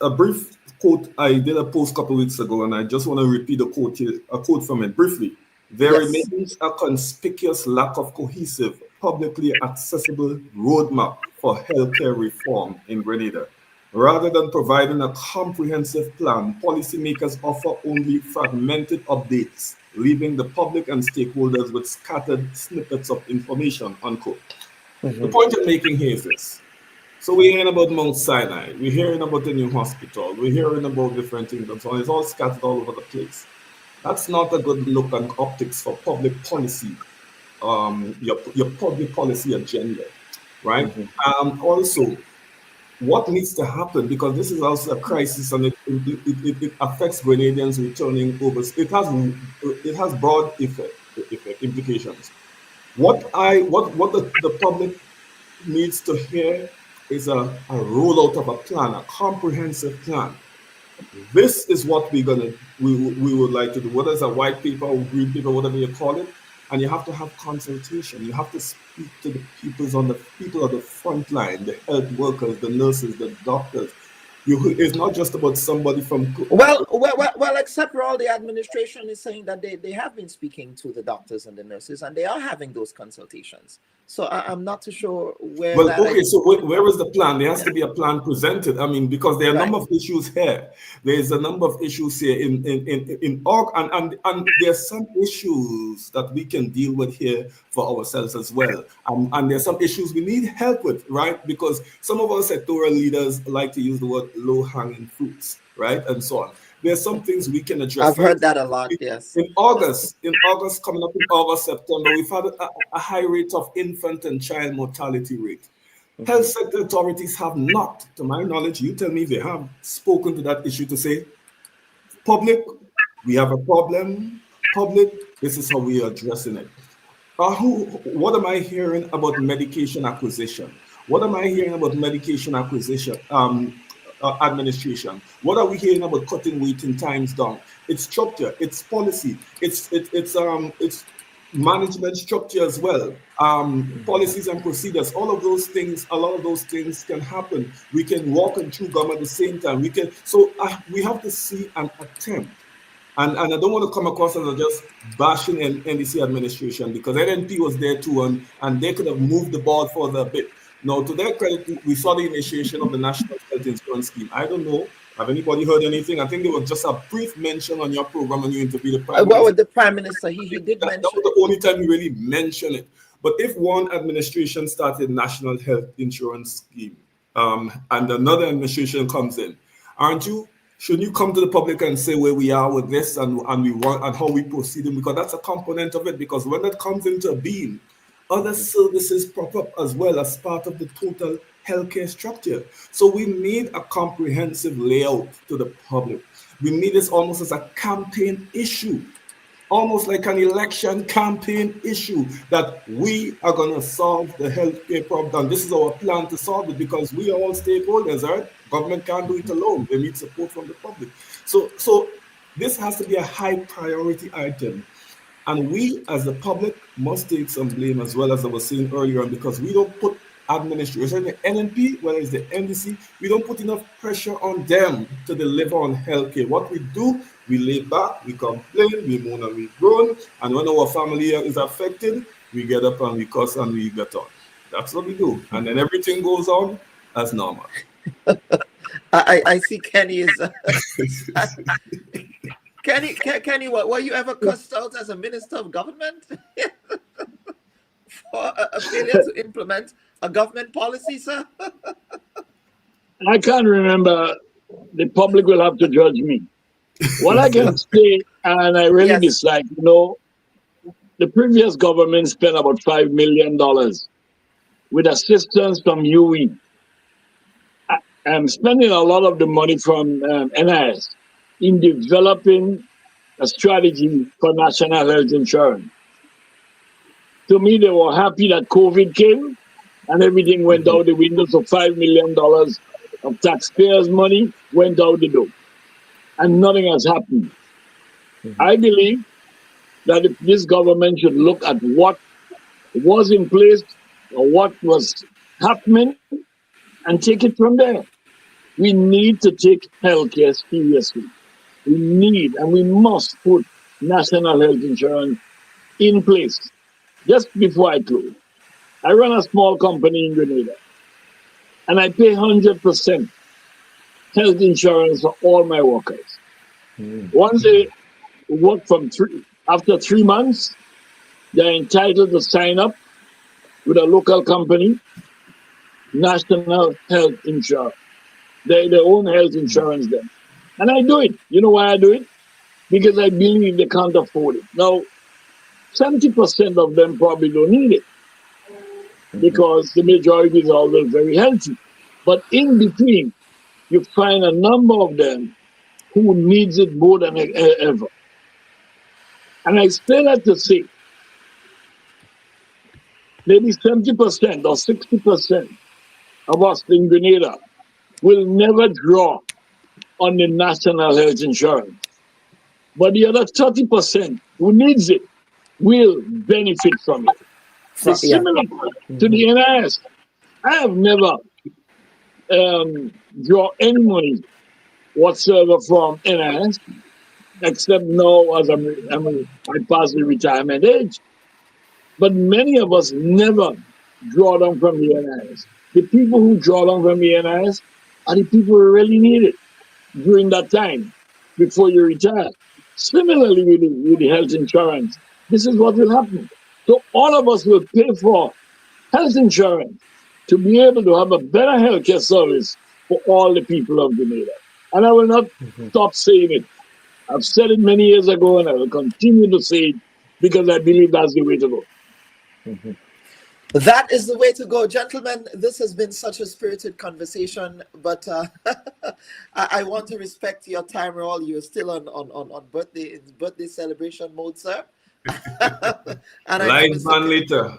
a brief quote. I did a post a couple of weeks ago, and I just want to repeat a quote from it briefly. There remains a conspicuous lack of cohesive, publicly accessible roadmap for healthcare reform in Grenada. Rather than providing a comprehensive plan, policymakers offer only fragmented updates, leaving the public and stakeholders with scattered snippets of information, unquote. The point I'm making here is this. So we're hearing about Mount Sinai, we're hearing about the new hospital, we're hearing about different things and so on. It's all scattered all over the place. That's not a good look and optics for public policy, your public policy agenda, right? Also, what needs to happen, because this is also a crisis and it affects Grenadians returning over. It has broad implications. What the public needs to hear is a rollout of a plan, a comprehensive plan. This is what we would like to do, whether it's a white paper or green paper, whatever you call it. And you have to have consultation. You have to speak to the people on the front line, the health workers, the nurses, the doctors. It's not just about somebody from... Well, except for all the administration is saying that they have been speaking to the doctors and the nurses, and they are having those consultations. So I'm not too sure where. Well, okay, so where is the plan? There has to be a plan presented. I mean, because there are a number of issues here. There's a number of issues here in org, and there's some issues that we can deal with here for ourselves as well. And there's some issues we need help with, right? Because some of our sectoral leaders like to use the word low-hanging fruits, right? And so on. There's some things we can address. I've heard that a lot, yes. In August, coming up in August, September, we've had a high rate of infant and child mortality rate. Health sector authorities have not, to my knowledge, you tell me if they have spoken to that issue to say, public, we have a problem. Public, this is how we are addressing it. What am I hearing about medication acquisition? What am I hearing about medication acquisition? Administration. What are we hearing about cutting waiting times down? It's structure, it's policy, it's management structure as well. Policies and procedures, all of those things, a lot of those things can happen. We can walk and chew gum at the same time. We have to see an attempt. And I don't want to come across as just bashing NDC administration, because NNP was there too, and they could have moved the ball further a bit. Now, to their credit, we saw the initiation of the National Health Insurance Scheme. I don't know. Have anybody heard anything? I think there was just a brief mention on your program when you interviewed the Prime Minister. Well, with the Prime Minister, he did mention that was the only time he really mentioned it. But if one administration started National Health Insurance Scheme and another administration comes in, shouldn't you come to the public and say where we are with this and how we proceeding? Because that's a component of it. Because when that comes into being, other services pop up as well as part of the total healthcare structure. So we need a comprehensive layout to the public. We need this almost as a campaign issue, almost like an election campaign issue, that we are going to solve the healthcare problem. This is our plan to solve it, because we are all stakeholders, right? Government can't do it alone. They need support from the public. So this has to be a high priority item. And we, as the public, must take some blame as well, as I was saying earlier, because we don't put administration, the NNP, whether it's the NDC, we don't put enough pressure on them to deliver on healthcare. What we do, we lay back, we complain, we moan and we groan, and when our family is affected, we get up and we cuss and we get on. That's what we do. And then everything goes on as normal. I see Kenny is... Kenny, were you ever cussed out as a minister of government for a failure to implement a government policy, sir? I can't remember. The public will have to judge me. What I can say, and I really dislike, the previous government spent about $5 million with assistance from UE. I'm spending a lot of the money from NIS in developing a strategy for national health insurance. To me, they were happy that COVID came and everything went out the window. So $5 million of taxpayers' money went out the door. And nothing has happened. I believe that if this government should look at what was in place or what was happening and take it from there. We need to take healthcare seriously. We need and we must put national health insurance in place. Just before I close, I run a small company in Grenada, and I pay 100% health insurance for all my workers. Once they work after 3 months, they're entitled to sign up with a local company, national health insurance. Their own health insurance then. And I do it. You know why I do it? Because I believe they can't afford it. Now, 70% of them probably don't need it because the majority is always very healthy. But in between, you find a number of them who needs it more than ever. And I explain that to say, maybe 70% or 60% of us in Grenada will never draw on the national health insurance. But the other 30% who needs it will benefit from it. It's similar to the NIS. I have never drawn any money whatsoever from NIS, except now as I pass the retirement age. But many of us never draw down from the NIS. The people who draw down from the NIS are the people who really need it during that time before you retire. Similarly with the health insurance, this is what will happen. So all of us will pay for health insurance to be able to have a better healthcare service for all the people of Grenada. And I will not stop saying it. I've said it many years ago and I will continue to say it because I believe that's the way to go. That is the way to go. Gentlemen, this has been such a spirited conversation, but I want to respect your time, Raul. You're still on birthday celebration mode, sir. And Live man later.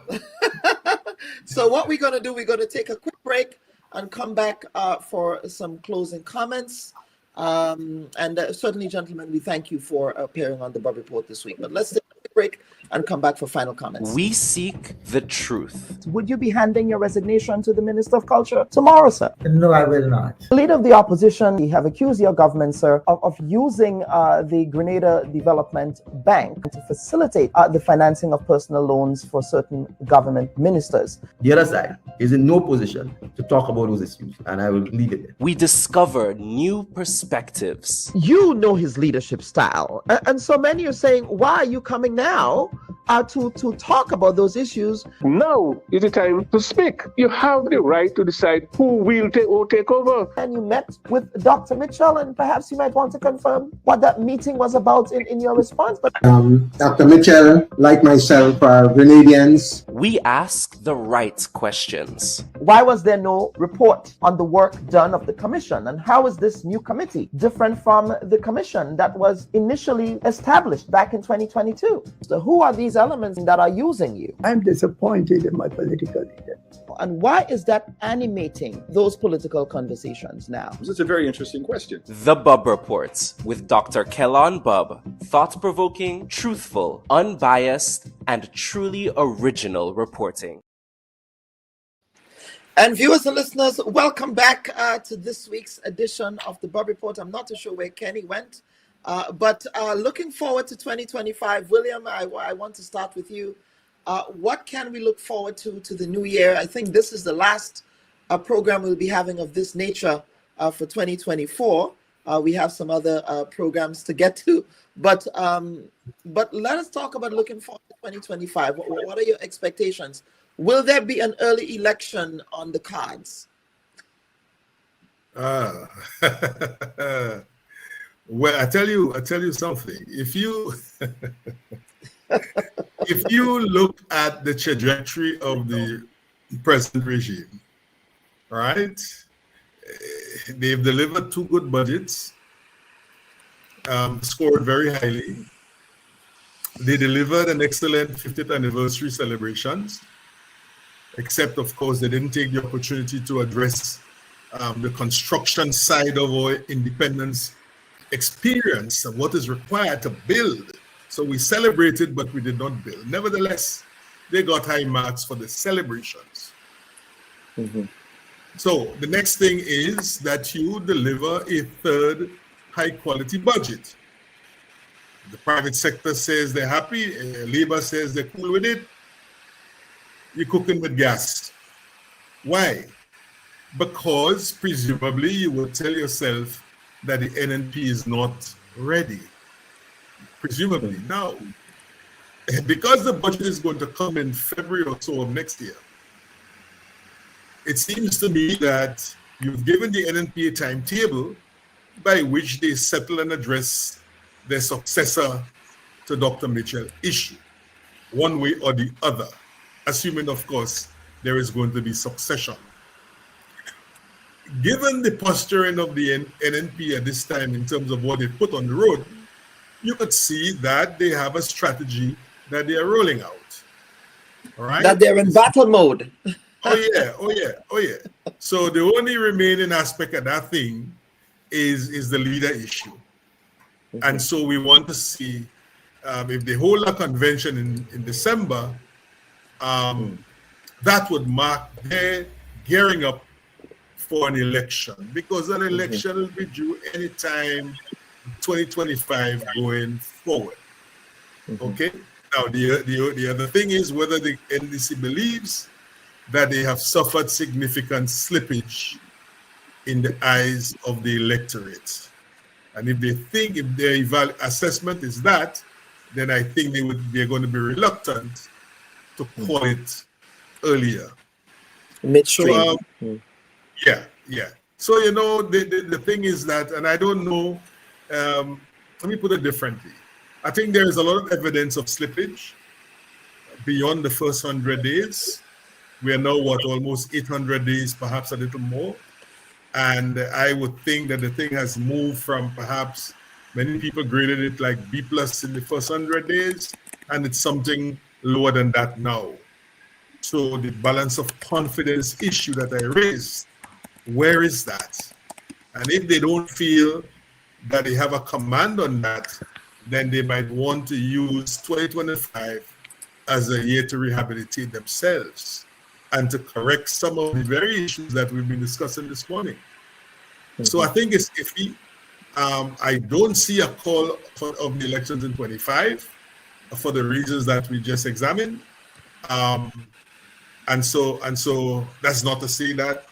So what we're going to do, we're going to take a quick break and come back for some closing comments. And certainly, gentlemen, we thank you for appearing on the Bubb Report this week. But let's take a quick break and come back for final comments. We seek the truth. Would you be handing your resignation to the Minister of Culture tomorrow, sir? No, I will not. The leader of the opposition, you have accused your government, sir, of using the Grenada Development Bank to facilitate the financing of personal loans for certain government ministers. The other side is in no position to talk about those issues, and I will leave it there. We discover new perspectives. You know his leadership style. And so many are saying, why are you coming now to talk about those issues? Now is the time to speak. You have the right to decide who will take over. And you met with Dr. Mitchell, and perhaps you might want to confirm what that meeting was about in your response. But Dr. Mitchell, like myself, are Grenadians. We ask the right questions. Why was there no report on the work done of the commission? And how is this new committee different from the commission that was initially established back in 2022? So who are these elements that are using you? I'm disappointed in my political leader. And why is that animating those political conversations now? This is a very interesting question. The Bubb Report with Dr. Kelon Bubb. Thought-provoking, truthful, unbiased, and truly original reporting. And viewers and listeners, welcome back to this week's edition of the Bubb Report. I'm not too sure where Kenny went, but looking forward to 2025. William, I want to start with you. What can we look forward to the new year? I think this is the last program we'll be having of this nature for 2024. We have some other programs to get to, but let us talk about looking forward to 2025. What are your expectations? Will there be an early election on the cards? Well, I tell you something. If you if you look at the trajectory of the present regime, right? They've delivered 2 good budgets, scored very highly. They delivered an excellent 50th anniversary celebrations, except, of course, they didn't take the opportunity to address the construction side of our independence experience and what is required to build. So we celebrated, but we did not build. Nevertheless, they got high marks for the celebrations. So the next thing is that you deliver a 3rd high-quality budget. The private sector says they're happy, Labor says they're cool with it. You're cooking with gas. Why? Because presumably you would tell yourself that the NNP is not ready. Presumably. Now, because the budget is going to come in February or so of next year, it seems to me that you've given the NNP a timetable by which they settle and address their successor to Dr. Mitchell issue, one way or the other, assuming, of course, there is going to be succession. Given the posturing of the NNP at this time in terms of what they put on the road, you could see that they have a strategy that they are rolling out. All right? That they're in battle mode. Oh yeah. So the only remaining aspect of that thing is the leader issue. And so we want to see if they hold a convention in December, that would mark their gearing up for an election, because an election will be due anytime 2025 going forward. Okay. Now the other thing is whether the NDC believes that they have suffered significant slippage in the eyes of the electorate. And if they think, if their assessment is that, then I think they're going to be reluctant to call it earlier. Midstream. So, yeah. So, you know, the thing is that, and I don't know, let me put it differently. I think there is a lot of evidence of slippage beyond the first 100 days. We are now, almost 800 days, perhaps a little more. And I would think that the thing has moved from perhaps, many people graded it like B+ in the first 100 days, and it's something lower than that now. So the balance of confidence issue that I raised, where is that? And if they don't feel that they have a command on that, then they might want to use 2025 as a year to rehabilitate themselves and to correct some of the very issues that we've been discussing this morning. So I think it's iffy. I don't see a call of the elections in 25 for the reasons that we just examined. And so that's not to say that,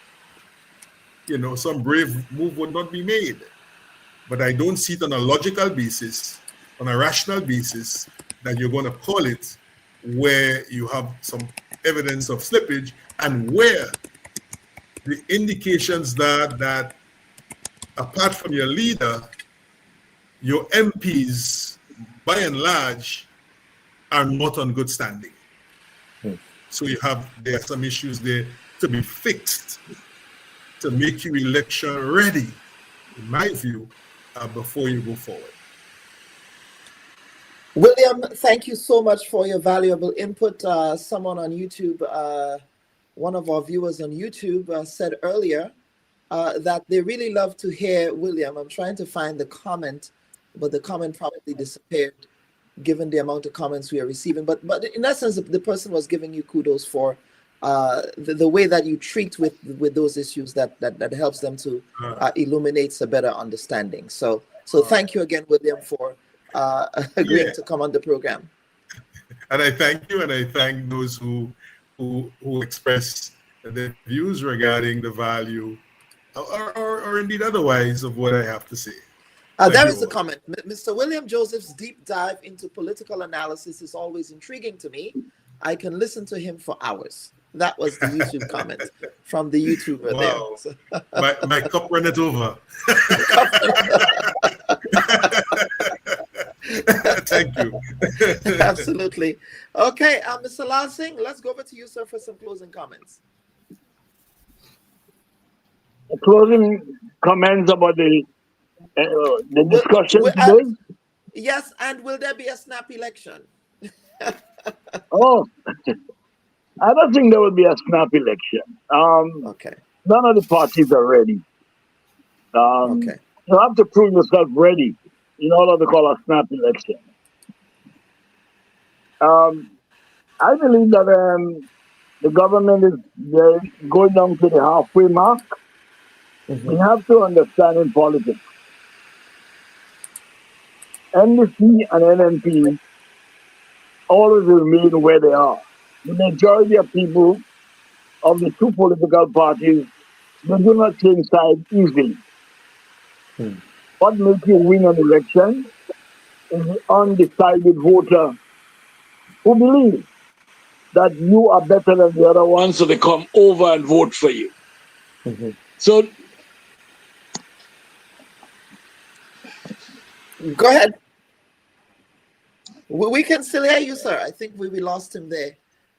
you know, some brave move would not be made. But I don't see it on a logical basis, on a rational basis, that you're going to call it where you have some evidence of slippage and where the indications that apart from your leader, your MPs, by and large, are not on good standing. So there are some issues there to be fixed to make you election ready, in my view, before you go forward. William, thank you so much for your valuable input. Someone on YouTube, one of our viewers on YouTube said earlier that they really love to hear William. I'm trying to find the comment, but the comment probably disappeared given the amount of comments we are receiving. But in essence, the person was giving you kudos for the way that you treat with those issues that helps them to illuminate a better understanding. So thank you again, William, for agreeing to come on the program. And I thank you, and I thank those who express their views regarding the value or indeed otherwise of what I have to say. There is a comment. Mr. William Joseph's deep dive into political analysis is always intriguing to me. I can listen to him for hours. That was the YouTube comment from the YouTuber there. My cup runneth over. Thank you. Absolutely. Okay, Mr. Lansing, let's go over to you, sir, for some closing comments. Closing comments about the discussion. Yes, and will there be a snap election? Oh, I don't think there will be a snap election. Okay. None of the parties are ready. Okay. You have to prove yourself ready in order to call a snap election. I believe that the government is going down to the halfway mark. We have to understand in politics, NDC and NMP always remain where they are. The majority of people of the two political parties, they do not change sides easily. What makes you win an election is the undecided voter who believes that you are better than the other one, so they come over and vote for you. So, go ahead. We can still hear you, sir. I think we lost him there.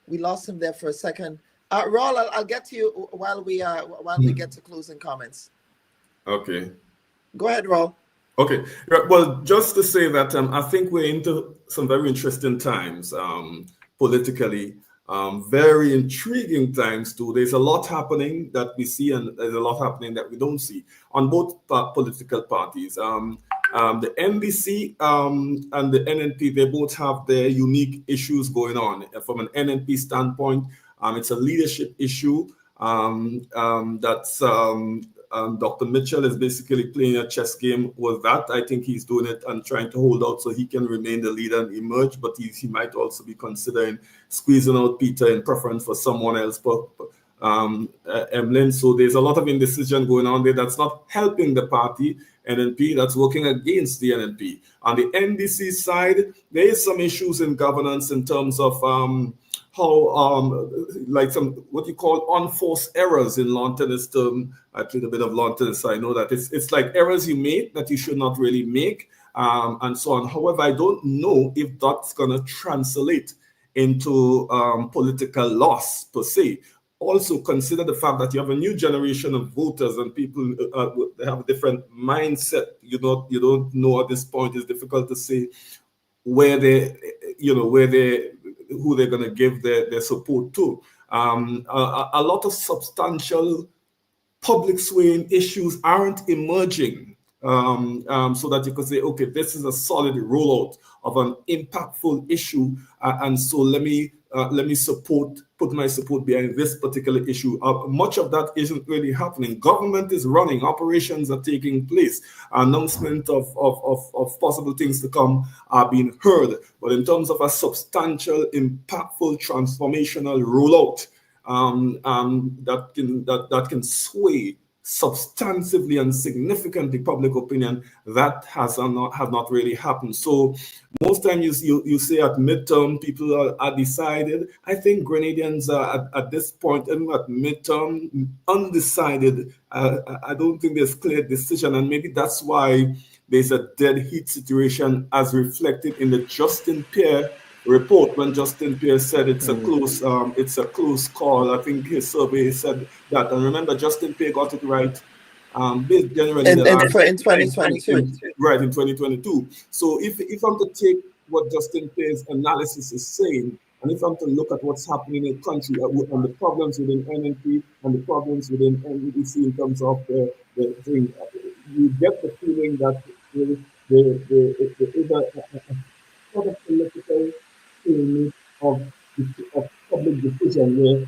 We lost him there for a second. Raul, I'll get to you while we get to closing comments. Okay. Go ahead, Raul. Okay. Well, just to say that I think we're into some very interesting times politically. Very intriguing times too. There's a lot happening that we see, and there's a lot happening that we don't see on both political parties. The NDC and the NNP, they both have their unique issues going on. From an NNP standpoint, it's a leadership issue that's Dr. Mitchell is basically playing a chess game with that. I think he's doing it and trying to hold out so he can remain the leader and emerge, but he might also be considering squeezing out Peter in preference for someone else, Emlyn. So there's a lot of indecision going on there that's not helping the party, NNP, that's working against the NNP. On the NDC side, there is some issues in governance in terms of how like some what you call unforced errors in lawn tennis term. I played a bit of lawn tennis, so I know that it's like errors you make that you should not really make, and so on. However, I don't know if that's going to translate into political loss per se. Also consider the fact that you have a new generation of voters and people they have a different mindset. You don't know at this point. It's difficult to say who they're going to give their support to. A lot of substantial public swaying issues aren't emerging, so that you could say, okay, this is a solid rollout of an impactful issue, and so let me put my support behind this particular issue. Much of that isn't really happening. Government is running, operations are taking place, announcement of possible things to come are being heard. But in terms of a substantial, impactful, transformational rollout that can sway substantively and significantly public opinion, that have not really happened. So most times you say at midterm people are decided. I think Grenadians are at this point, even at midterm, undecided. I don't think there's clear decision, and maybe that's why there's a dead heat situation as reflected in the Justin Pierre report, when Justin Pierre said it's a close call. I think his survey said that. And remember, Justin Pierre got it right generally in 2022. Right, in 2022. So if I'm to take what Justin Pierre's analysis is saying, and if I'm to look at what's happening in the country and the problems within NNP and the problems within NDC in terms of the thing, you get the feeling that the sort of political of public decision where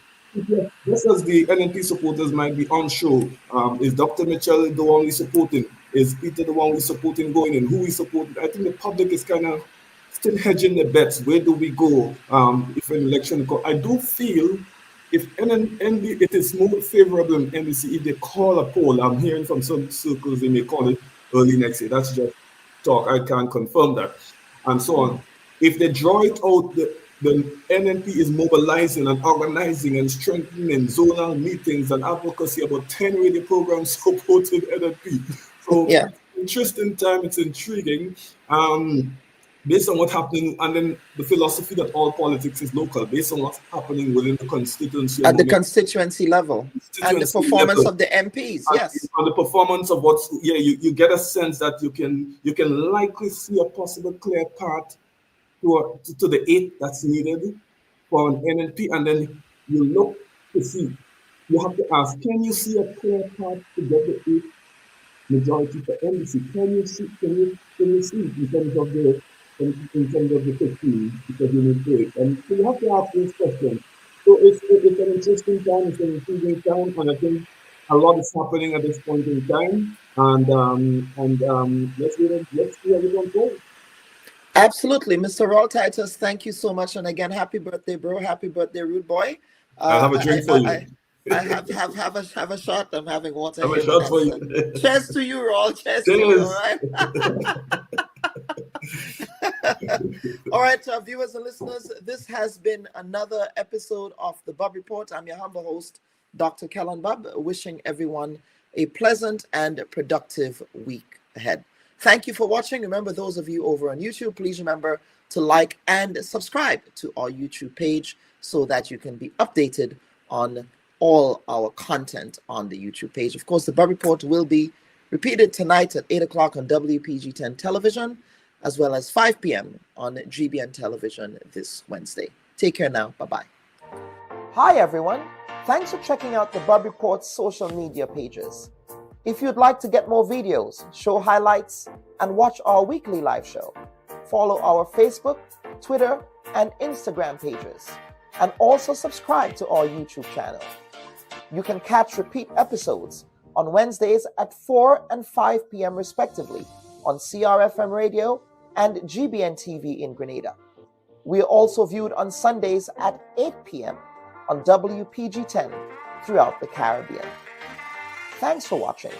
just as the NNP supporters might be unsure, is Dr. Mitchell the one we're supporting? Is Peter the one we're supporting going in? Who we supporting? I think the public is kind of still hedging their bets. Where do we go if an election goes? I do feel if it is more favorable in NDC if they call a poll. I'm hearing from some circles they may call it early next year. That's just talk. I can't confirm that, and so on. If they draw it out, the NNP is mobilizing and organizing and strengthening zonal meetings and advocacy. About 10 radio programs supporting NNP. So interesting time, it's intriguing. Based on what's happening, and then the philosophy that all politics is local, based on what's happening within the constituency. At the constituency level. And the performance of the MPs, yes. And the performance of what's, you get a sense that you can likely see a possible clear path to the 8 that's needed for an NNP, and then you look to see. You have to ask, can you see a clear path to get the 8 majority for NDC? Can you see in terms of the 15, because you need 8? And so you have to ask these questions. So it's an interesting time, it's an intriguing time, and I think a lot is happening at this point in time. And let's see how we don't go. Absolutely. Mr. Raul Titus, thank you so much. And again, happy birthday, bro. Happy birthday, rude boy. I'll have a drink for you. I have a shot. I'm having water. Have a shot for you. Cheers to you, Raul. Cheers to you, all right? All right, to our viewers and listeners, this has been another episode of the Bubb Report. I'm your humble host, Dr. Kellen Bubb, wishing everyone a pleasant and productive week ahead. Thank you for watching. Remember, those of you over on YouTube, please remember to like and subscribe to our YouTube page so that you can be updated on all our content on the YouTube page. Of course, the Bubb Report will be repeated tonight at 8 o'clock on WPG10 television, as well as 5 p.m. on GBN television this Wednesday. Take care now. Bye-bye. Hi, everyone. Thanks for checking out the Bubb Report's social media pages. If you'd like to get more videos, show highlights, and watch our weekly live show, follow our Facebook, Twitter, and Instagram pages, and also subscribe to our YouTube channel. You can catch repeat episodes on Wednesdays at 4 and 5 p.m. respectively on CRFM Radio and GBN TV in Grenada. We are also viewed on Sundays at 8 p.m. on WPG 10 throughout the Caribbean. Thanks for watching.